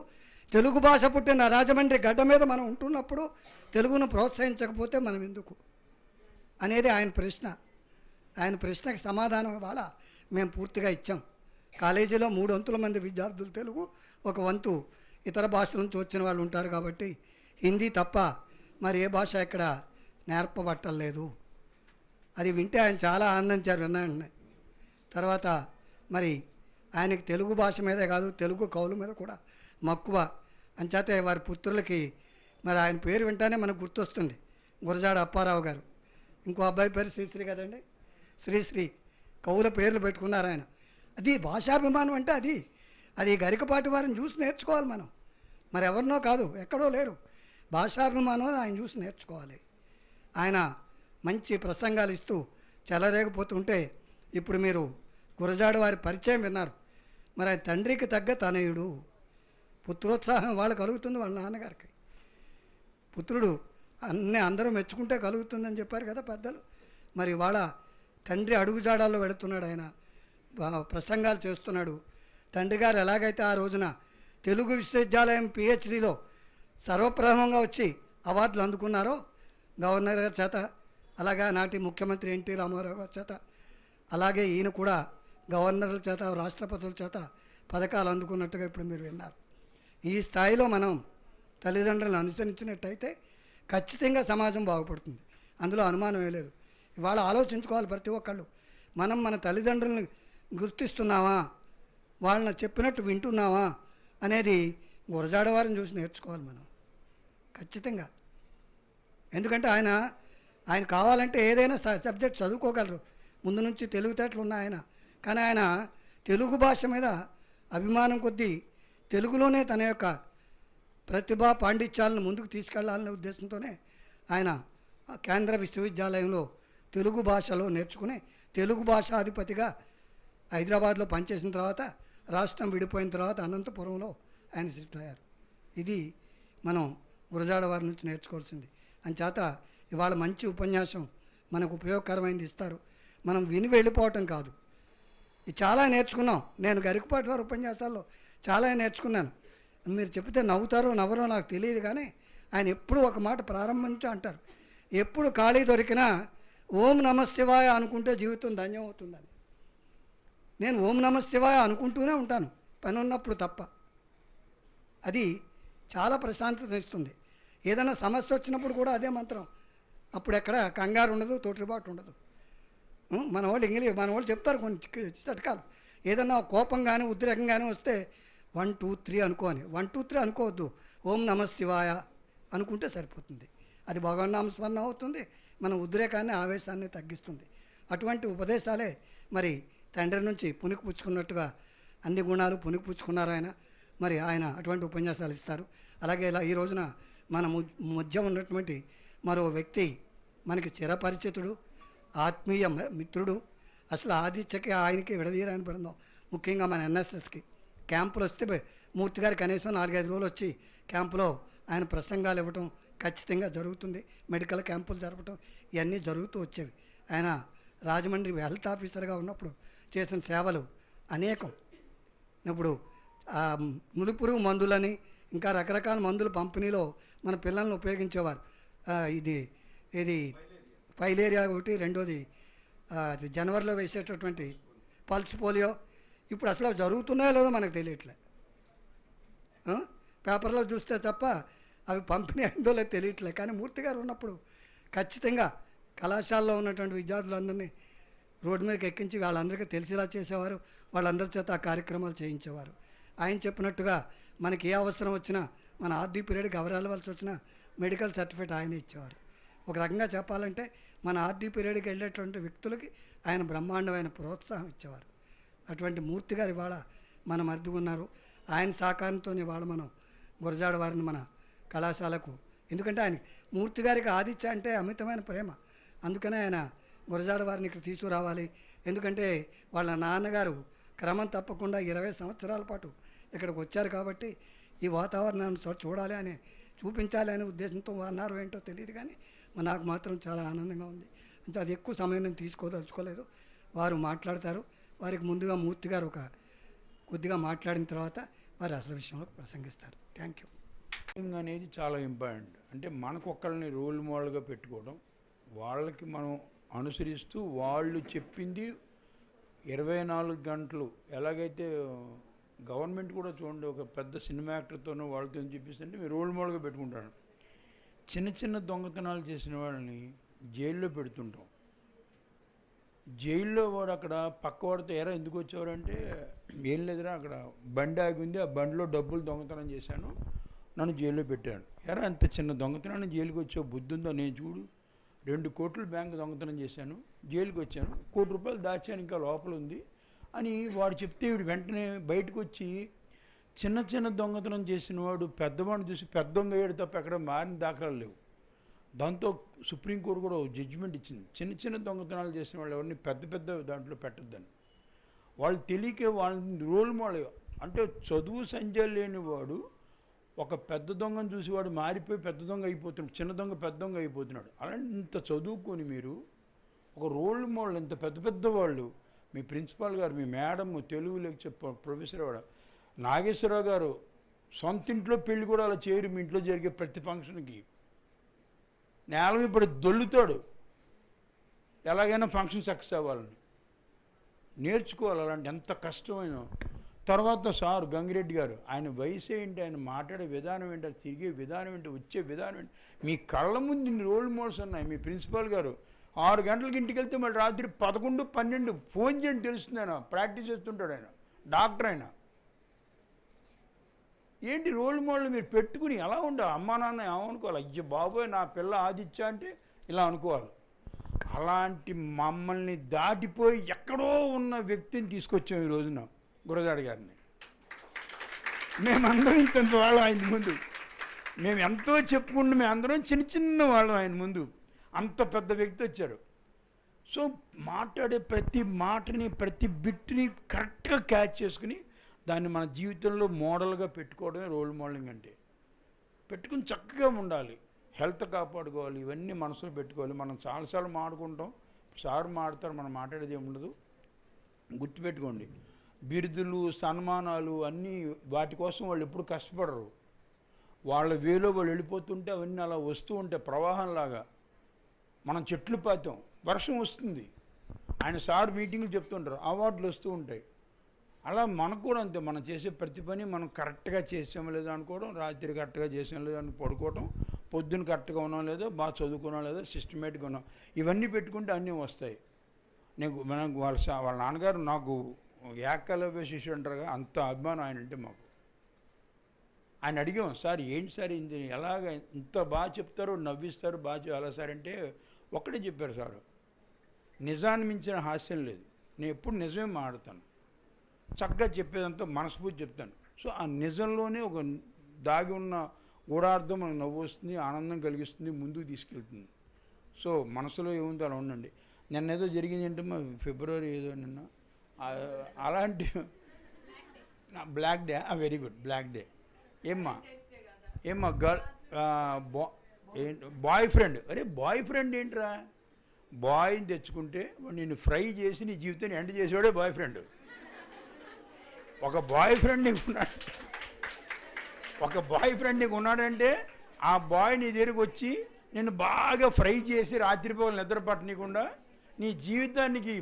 తెలుగు భాష పుట్టిన రాజమండ్రి గడ్డ మీద మనం ఉంటున్నప్పుడు తెలుగును ప్రోత్సహించకపోతే మనం ఎందుకు అనేది ఆయన ప్రశ్న. ఆయన ప్రశ్నకి సమాధానం ఇవాళ మేము పూర్తిగా ఇచ్చాం. కాలేజీలో 3 వంతుల మంది విద్యార్థులు తెలుగు, 1 వంతు ఇతర భాషల నుంచి వచ్చిన వాళ్ళు ఉంటారు. కాబట్టి హిందీ తప్ప మరి ఏ భాష ఇక్కడ నేర్పబట్టలేదు. అది వింటే ఆయన చాలా ఆనందించారు విన్నాను. తర్వాత మరి ఆయనకి తెలుగు భాష మీదే కాదు, తెలుగు కవుల మీద కూడా మక్కువ. అంచేత వారి పుత్రులకి మరి ఆయన పేరు వింటానే మనకు గుర్తొస్తుంది గురజాడ అప్పారావు గారు. ఇంకో అబ్బాయి పేరు శ్రీశ్రీ కదండి, శ్రీశ్రీ. కవుల పేర్లు పెట్టుకున్నారు ఆయన. అది భాషాభిమానం అంటే అది గరికపాటి వారిని చూసి నేర్చుకోవాలి మనం. మరి ఎవరినో కాదు, ఎక్కడో లేరు. భాషాభిమానం ఆయన చూసి నేర్చుకోవాలి. ఆయన మంచి ప్రసంగాలు ఇస్తూ చెలరేగిపోతుంటే ఇప్పుడు మీరు గురజాడ వారి పరిచయం విన్నారు. మరి ఆయన తండ్రికి తగ్గ తనయుడు. పుత్రోత్సాహం వాళ్ళు కలుగుతుంది వాళ్ళ నాన్నగారికి. పుత్రుడు అందరూ మెచ్చుకుంటే కలుగుతుందని చెప్పారు కదా పెద్దలు. మరి వాళ్ళ తండ్రి అడుగుజాడాల్లో వెళుతున్నాడు ఆయన, ప్రసంగాలు చేస్తున్నాడు. తండ్రి గారు ఎలాగైతే ఆ రోజున తెలుగు విశ్వవిద్యాలయం పిహెచ్డిలో సర్వప్రథమంగా వచ్చి అవార్డులు అందుకున్నారో గవర్నర్ గారి చేత, అలాగా నాటి ముఖ్యమంత్రి ఎన్టీ రామారావు గారి చేత, అలాగే ఈయన కూడా గవర్నర్ల చేత రాష్ట్రపతుల చేత పథకాలు అందుకున్నట్టుగా ఇప్పుడు మీరు విన్నారు. ఈ స్థాయిలో మనం తల్లిదండ్రులను అనుసరించినట్టయితే ఖచ్చితంగా సమాజం బాగుపడుతుంది, అందులో అనుమానమే లేదు. ఇవాళ ఆలోచించుకోవాలి ప్రతి ఒక్కళ్ళు. మనం మన తల్లిదండ్రులను గుర్తిస్తున్నావా, వాళ్ళని చెప్పినట్టు వింటున్నావా అనేది గురజాడ వారిని చూసి నేర్చుకోవాలి మనం ఖచ్చితంగా. ఎందుకంటే ఆయన కావాలంటే ఏదైనా సబ్జెక్ట్ చదువుకోగలరు, ముందు నుంచి తెలివితేటలు ఉన్న ఆయన. కానీ ఆయన తెలుగు భాష మీద అభిమానం కొద్దీ తెలుగులోనే తన యొక్క ప్రతిభా పాండిత్యాలను ముందుకు తీసుకెళ్లాలనే ఉద్దేశంతోనే ఆయన కేంద్ర విశ్వవిద్యాలయంలో తెలుగు భాషలో నేర్చుకుని తెలుగు భాషాధిపతిగా హైదరాబాద్లో పనిచేసిన తర్వాత, రాష్ట్రం విడిపోయిన తర్వాత అనంతపురంలో ఆయన సెటిల్ అయ్యారు. ఇది మనం గురజాడ వారి నుంచి నేర్చుకోవాల్సింది. అంచేత ఇవాళ మంచి ఉపన్యాసం మనకు ఉపయోగకరమైనది ఇస్తారు. మనం విని వెళ్ళిపోవటం కాదు, ఇది చాలా నేర్చుకున్నాం. నేను గరికపాటి వారి ఉపన్యాసాల్లో చాలా నేర్చుకున్నాను. మీరు చెప్తే నవ్వుతారో నవ్వరో నాకు తెలియదు, కానీ ఆయన ఎప్పుడూ ఒక మాట ప్రారంభించి అంటారు, ఎప్పుడు ఖాళీ దొరికినా ఓం నమ శివాయ అనుకుంటే జీవితం ధన్యం అవుతుందని. నేను ఓం నమ శివాయ అనుకుంటూనే ఉంటాను పని ఉన్నప్పుడు తప్ప. అది చాలా ప్రశాంతత ఇస్తుంది. ఏదైనా సమస్య వచ్చినప్పుడు కూడా అదే మంత్రం. అప్పుడు ఎక్కడ కంగారు ఉండదు, తోటిబాటు ఉండదు. మన వాళ్ళు చెప్తారు కొన్ని చిట్కాలు. ఏదన్నా కోపం కానీ ఉద్రేకం కానీ వస్తే 1 2 3 అనుకోని. 1 2 3 అనుకోవద్దు, ఓం నమ శివాయ అనుకుంటే సరిపోతుంది. అది భగవన్నామస్మరణ అవుతుంది, మన ఉద్రేకాన్ని ఆవేశాన్ని తగ్గిస్తుంది. అటువంటి ఉపదేశాలే మరి తండ్రి నుంచి పుణికిపుచ్చుకున్నట్టుగా అన్ని గుణాలు పుణికిపుచ్చుకున్నారు ఆయన. మరి ఆయన అటువంటి ఉపన్యాసాలు ఇస్తారు. అలాగే ఇలా ఈ రోజున మన మధ్య ఉన్నటువంటి మరో వ్యక్తి మనకి చిరపరిచితుడు, ఆత్మీయ మిత్రుడు, అసలు ఆదిత్యకి ఆయనకి విడదీయరాని బృందం. ముఖ్యంగా మన ఎన్ఎస్ఎస్కి క్యాంపులు వస్తే మూర్తి గారు కనీసం 4-5 రోజులు వచ్చి క్యాంపులో ఆయన ప్రసంగాలు ఇవ్వటం ఖచ్చితంగా జరుగుతుంది. మెడికల్ క్యాంపులు జరపటం ఇవన్నీ జరుగుతూ వచ్చేవి. ఆయన రాజమండ్రి హెల్త్ ఆఫీసర్గా ఉన్నప్పుడు చేసిన సేవలు అనేకం. ఇప్పుడు నులిపురుగు మందులని ఇంకా రకరకాల మందుల పంపిణీలో మన పిల్లల్ని ఉపయోగించేవారు. ఇది ఫైలేరియా ఒకటి, రెండోది జనవరిలో వేసేటటువంటి పల్స్ పోలియో. ఇప్పుడు అసలు జరుగుతున్నాయో లేదో మనకు తెలియట్లే. పేపర్లో చూస్తే తప్ప అవి పంపిణీ అయిందో లేదో తెలియట్లే. కానీ మూర్తి గారు ఉన్నప్పుడు ఖచ్చితంగా కళాశాలలో ఉన్నటువంటి విద్యార్థులందరినీ రోడ్డు మీదకి ఎక్కించి వాళ్ళందరికీ తెలిసేలా చేసేవారు. వాళ్ళందరి చేత ఆ కార్యక్రమాలు చేయించేవారు. ఆయన చెప్పినట్టుగా మనకి ఏ అవసరం వచ్చినా, మన ఆర్డీ పీరియడ్కి ఎవరు వెళ్ళవలసి వచ్చినా మెడికల్ సర్టిఫికేట్ ఆయన ఇచ్చేవారు. ఒక రకంగా చెప్పాలంటే మన ఆర్డీ పీరియడ్కి వెళ్ళేటువంటి వ్యక్తులకి ఆయన బ్రహ్మాండమైన ప్రోత్సాహం ఇచ్చేవారు. అటువంటి మూర్తి గారు ఇవాళ మనం అర్థుకున్నారు. ఆయన సహకారంతో ఇవాళ మనం గురజాడ వారిని మన కళాశాలకు, ఎందుకంటే ఆయన మూర్తి గారికి ఆదిత్య అంటే అమితమైన ప్రేమ, అందుకనే ఆయన గురజాడ వారిని ఇక్కడ తీసుకురావాలి. ఎందుకంటే వాళ్ళ నాన్నగారు క్రమం తప్పకుండా 20 సంవత్సరాల పాటు ఇక్కడికి వచ్చారు కాబట్టి ఈ వాతావరణాన్ని చూడాలి అని, చూపించాలి అనే ఉద్దేశంతో అన్నారు ఏంటో తెలియదు, కానీ నాకు మాత్రం చాలా ఆనందంగా ఉంది. అంటే అది ఎక్కువ సమయం నేను తీసుకోదలుచుకోలేదు. వారు మాట్లాడతారు. వారికి ముందుగా మూర్తి గారు కొద్దిగా మాట్లాడిన తర్వాత వారు అసలు విషయంలో ప్రసంగిస్తారు. Thank you. అనేది చాలా ఇంపార్టెంట్. అంటే మనకు ఒక్కళ్ళని రోల్ మోడల్గా పెట్టుకోవడం, వాళ్ళకి మనం అనుసరిస్తూ వాళ్ళు చెప్పింది 24 గంటలు ఎలాగైతే గవర్నమెంట్ కూడా చూడండి, ఒక పెద్ద సినిమా యాక్టర్తోనో వాళ్ళతో చెప్పిస్తుంటే మీరు రోల్ మోడల్గా పెట్టుకుంటాను. చిన్న చిన్న దొంగతనాలు చేసిన వాళ్ళని జైల్లో పెడుతుంటాం. జైల్లో వాడు అక్కడ పక్కవాడితో ఎరా ఎందుకు వచ్చేవారంటే, ఏం లేదురా అక్కడ బండి ఆగి ఉంది, ఆ బండిలో డబ్బులు దొంగతనం చేశాను, నన్ను జైల్లో పెట్టాడు. ఎరా అంత చిన్న దొంగతనాన్ని జైలుకి వచ్చావు, బుద్ధి ఉందో? నేను చూడు 2 కోట్లు బ్యాంకు దొంగతనం చేశాను, జైలుకి వచ్చాను, ₹1 కోటి దాచాను, ఇంకా లోపల ఉంది అని వాడు చెప్తే వీడు వెంటనే బయటకు వచ్చి చిన్న చిన్న దొంగతనం చేసిన వాడు పెద్దవాడిని చూసి పెద్ద దొంగ అయ్యాడు తప్ప ఎక్కడ మారిన దాఖలాలు లేవు. దాంతో సుప్రీంకోర్టు కూడా జడ్జిమెంట్ ఇచ్చింది, చిన్న చిన్న దొంగతనాలు చేసిన వాళ్ళు ఎవరిని పెద్ద పెద్ద దాంట్లో పెట్టొద్దని. వాళ్ళు తెలియకే వాళ్ళని రోల్ మోడల్, అంటే చదువు సంజయ్ లేని వాడు ఒక పెద్ద దొంగను చూసి వాడు మారిపోయి పెద్ద దొంగ అయిపోతున్నాడు, చిన్న దొంగ పెద్ద దొంగ అయిపోతున్నాడు. అలాంటి ఇంత చదువుకొని మీరు ఒక రోల్ మోడల్, ఇంత పెద్ద పెద్ద వాళ్ళు, మీ ప్రిన్సిపాల్ గారు, మీ మేడం, తెలుగు లెక్చర్ ప్రొఫెసర్ వాడు నాగేశ్వరరావు గారు సొంత ఇంట్లో పెళ్లి కూడా అలా చేయరు. మీ ఇంట్లో జరిగే ప్రతి ఫంక్షన్కి నేల మీద పడి దొల్లుతాడు, ఎలాగైనా ఫంక్షన్ సక్సెస్ అవ్వాలని. నేర్చుకోవాలి అలాంటి ఎంత కష్టమైన. తర్వాత సార్ గంగిరెడ్డి గారు, ఆయన వయసు ఏంటి, ఆయన మాట్లాడే విధానం ఏంటి, తిరిగే విధానం ఏంటి, వచ్చే విధానం ఏంటి, మీ కళ్ళ ముందు ఇన్ని రోల్ మోడల్స్ ఉన్నాయి. మీ ప్రిన్సిపాల్ గారు 6 గంటలకి ఇంటికి వెళ్తే మళ్ళీ రాత్రి 11, 12 ఫోన్ చేయండి తెలుస్తుంది. ఆయన ప్రాక్టీస్ చేస్తుంటాడు, ఆయన డాక్టర్. ఆయన ఏంటి రోల్ మోడల్ మీరు పెట్టుకుని ఎలా ఉండాలి? అమ్మా నాన్న ఏమనుకోవాలి, అయ్యో బాబోయ్ నా పిల్ల ఆదిత్య అంటే ఇలా అనుకోవాలి. అలాంటి మమ్మల్ని దాటిపోయి ఎక్కడో ఉన్న వ్యక్తిని తీసుకొచ్చాం ఈ రోజున, గురజాడ గారిని. మేమందరం ఇంత వాళ్ళం ఆయన ముందు, మేము ఎంతో చెప్పుకుంటూ మేమందరం చిన్న చిన్న వాళ్ళం ఆయన ముందు. అంత పెద్ద వ్యక్తి వచ్చారు. సో మాట్లాడే ప్రతి మాటని, ప్రతి బిట్ని కరెక్ట్గా క్యాచ్ చేసుకుని దాన్ని మన జీవితంలో మోడల్గా పెట్టుకోవడమే రోల్ మోడలింగ్ అంటే. పెట్టుకుని చక్కగా ఉండాలి, హెల్త్ కాపాడుకోవాలి, ఇవన్నీ మనసులో పెట్టుకోవాలి. మనం చాలాసార్లు మాట్లాడుకుంటాం, సార్ మాట్లాడతారు, మనం మాట్లాడేది ఏమి ఉండదు. గుర్తుపెట్టుకోండి, బిరుదులు సన్మానాలు అన్నీ వాటి కోసం వాళ్ళు ఎప్పుడు కష్టపడరు. వాళ్ళ వేలో వాళ్ళు వెళ్ళిపోతుంటే అవన్నీ అలా వస్తూ ఉంటాయి ప్రవాహంలాగా. మనం చెట్లు పాతాం, వర్షం వస్తుంది. ఆయన సార్ మీటింగ్లు చెప్తుంటారు, అవార్డులు వస్తూ ఉంటాయి. అలా మనకు కూడా అంతే, మనం చేసే ప్రతి పని మనం కరెక్ట్గా చేసామో లేదో అనుకోవడం, రాత్రి కరెక్ట్గా చేసాం లేదో అని పడుకోవడం, పొద్దున్న కరెక్ట్గా ఉన్నాం లేదో, బాగా చదువుకున్నాం లేదో, సిస్టమేటిక్గా ఉన్నాం, ఇవన్నీ పెట్టుకుంటే అన్నీ వస్తాయి. మనకు వాళ్ళ నాన్నగారు నాకు ఏకలవ్య శిష్యుడు అంటారుగా, అంత అభిమానం ఆయన అంటే మాకు. ఆయన అడిగాం, సార్ ఏంటి సార్ ఇది ఎలాగ ఇంత బాగా చెప్తారు, నవ్విస్తారు, బాగా ఎలా సార్ అంటే ఒక్కడే చెప్పారు సారు, నిజాన్ని మించిన హాస్యం లేదు. నేను ఎప్పుడు నిజమే మాట్లాడతాను, చక్కగా చెప్పేదంతా మనస్ఫూర్తి చెప్తాను. సో ఆ నిజంలోనే ఒక దాగి ఉన్న గూఢార్థం మనకు నవ్వు వస్తుంది, ఆనందం కలిగిస్తుంది, ముందుకు తీసుకెళ్తుంది. సో మనసులో ఏముందో అలా ఉండండి. నిన్న ఏదో జరిగింది ఏంటో మా ఫిబ్రవరి ఏదో నిన్న అలాంటి black day, very good black day. ఏమ్మా గర్ల్ బాయ్ ఫ్రెండ్, అరే బాయ్ ఫ్రెండ్ ఏంట్రా, బాయ్ని తెచ్చుకుంటే వాడు నిన్ను ఫ్రై చేసి నీ జీవితాన్ని ఎండ్ చేసేవాడే బాయ్ ఫ్రెండ్. ఒక బాయ్ ఫ్రెండ్ నీకు ఉన్నాడంటే ఆ బాయ్ నీ దగ్గరికి వచ్చి నిన్ను బాగా ఫ్రై చేసి రాత్రిపోగలు నిద్ర పట్టనీయకుండా, నీ జీవితానికి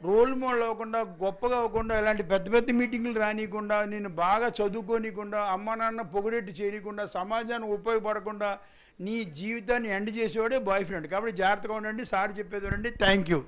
రోల్ మోడల్ అవ్వకుండా, గొప్పగా అవ్వకుండా, ఇలాంటి పెద్ద పెద్ద మీటింగులు రానియకుండా, నేను బాగా చదువుకోనికుండా, అమ్మ నాన్న పొగిడేట్టు చేయకుండా, సమాజానికి ఉపయోగపడకుండా నీ జీవితాన్ని ఎండ్ చేసేవాడే బాయ్ ఫ్రెండ్. కాబట్టి జాగ్రత్తగా ఉండండి. సార్ చెప్పేది ఉండండి. Thank you.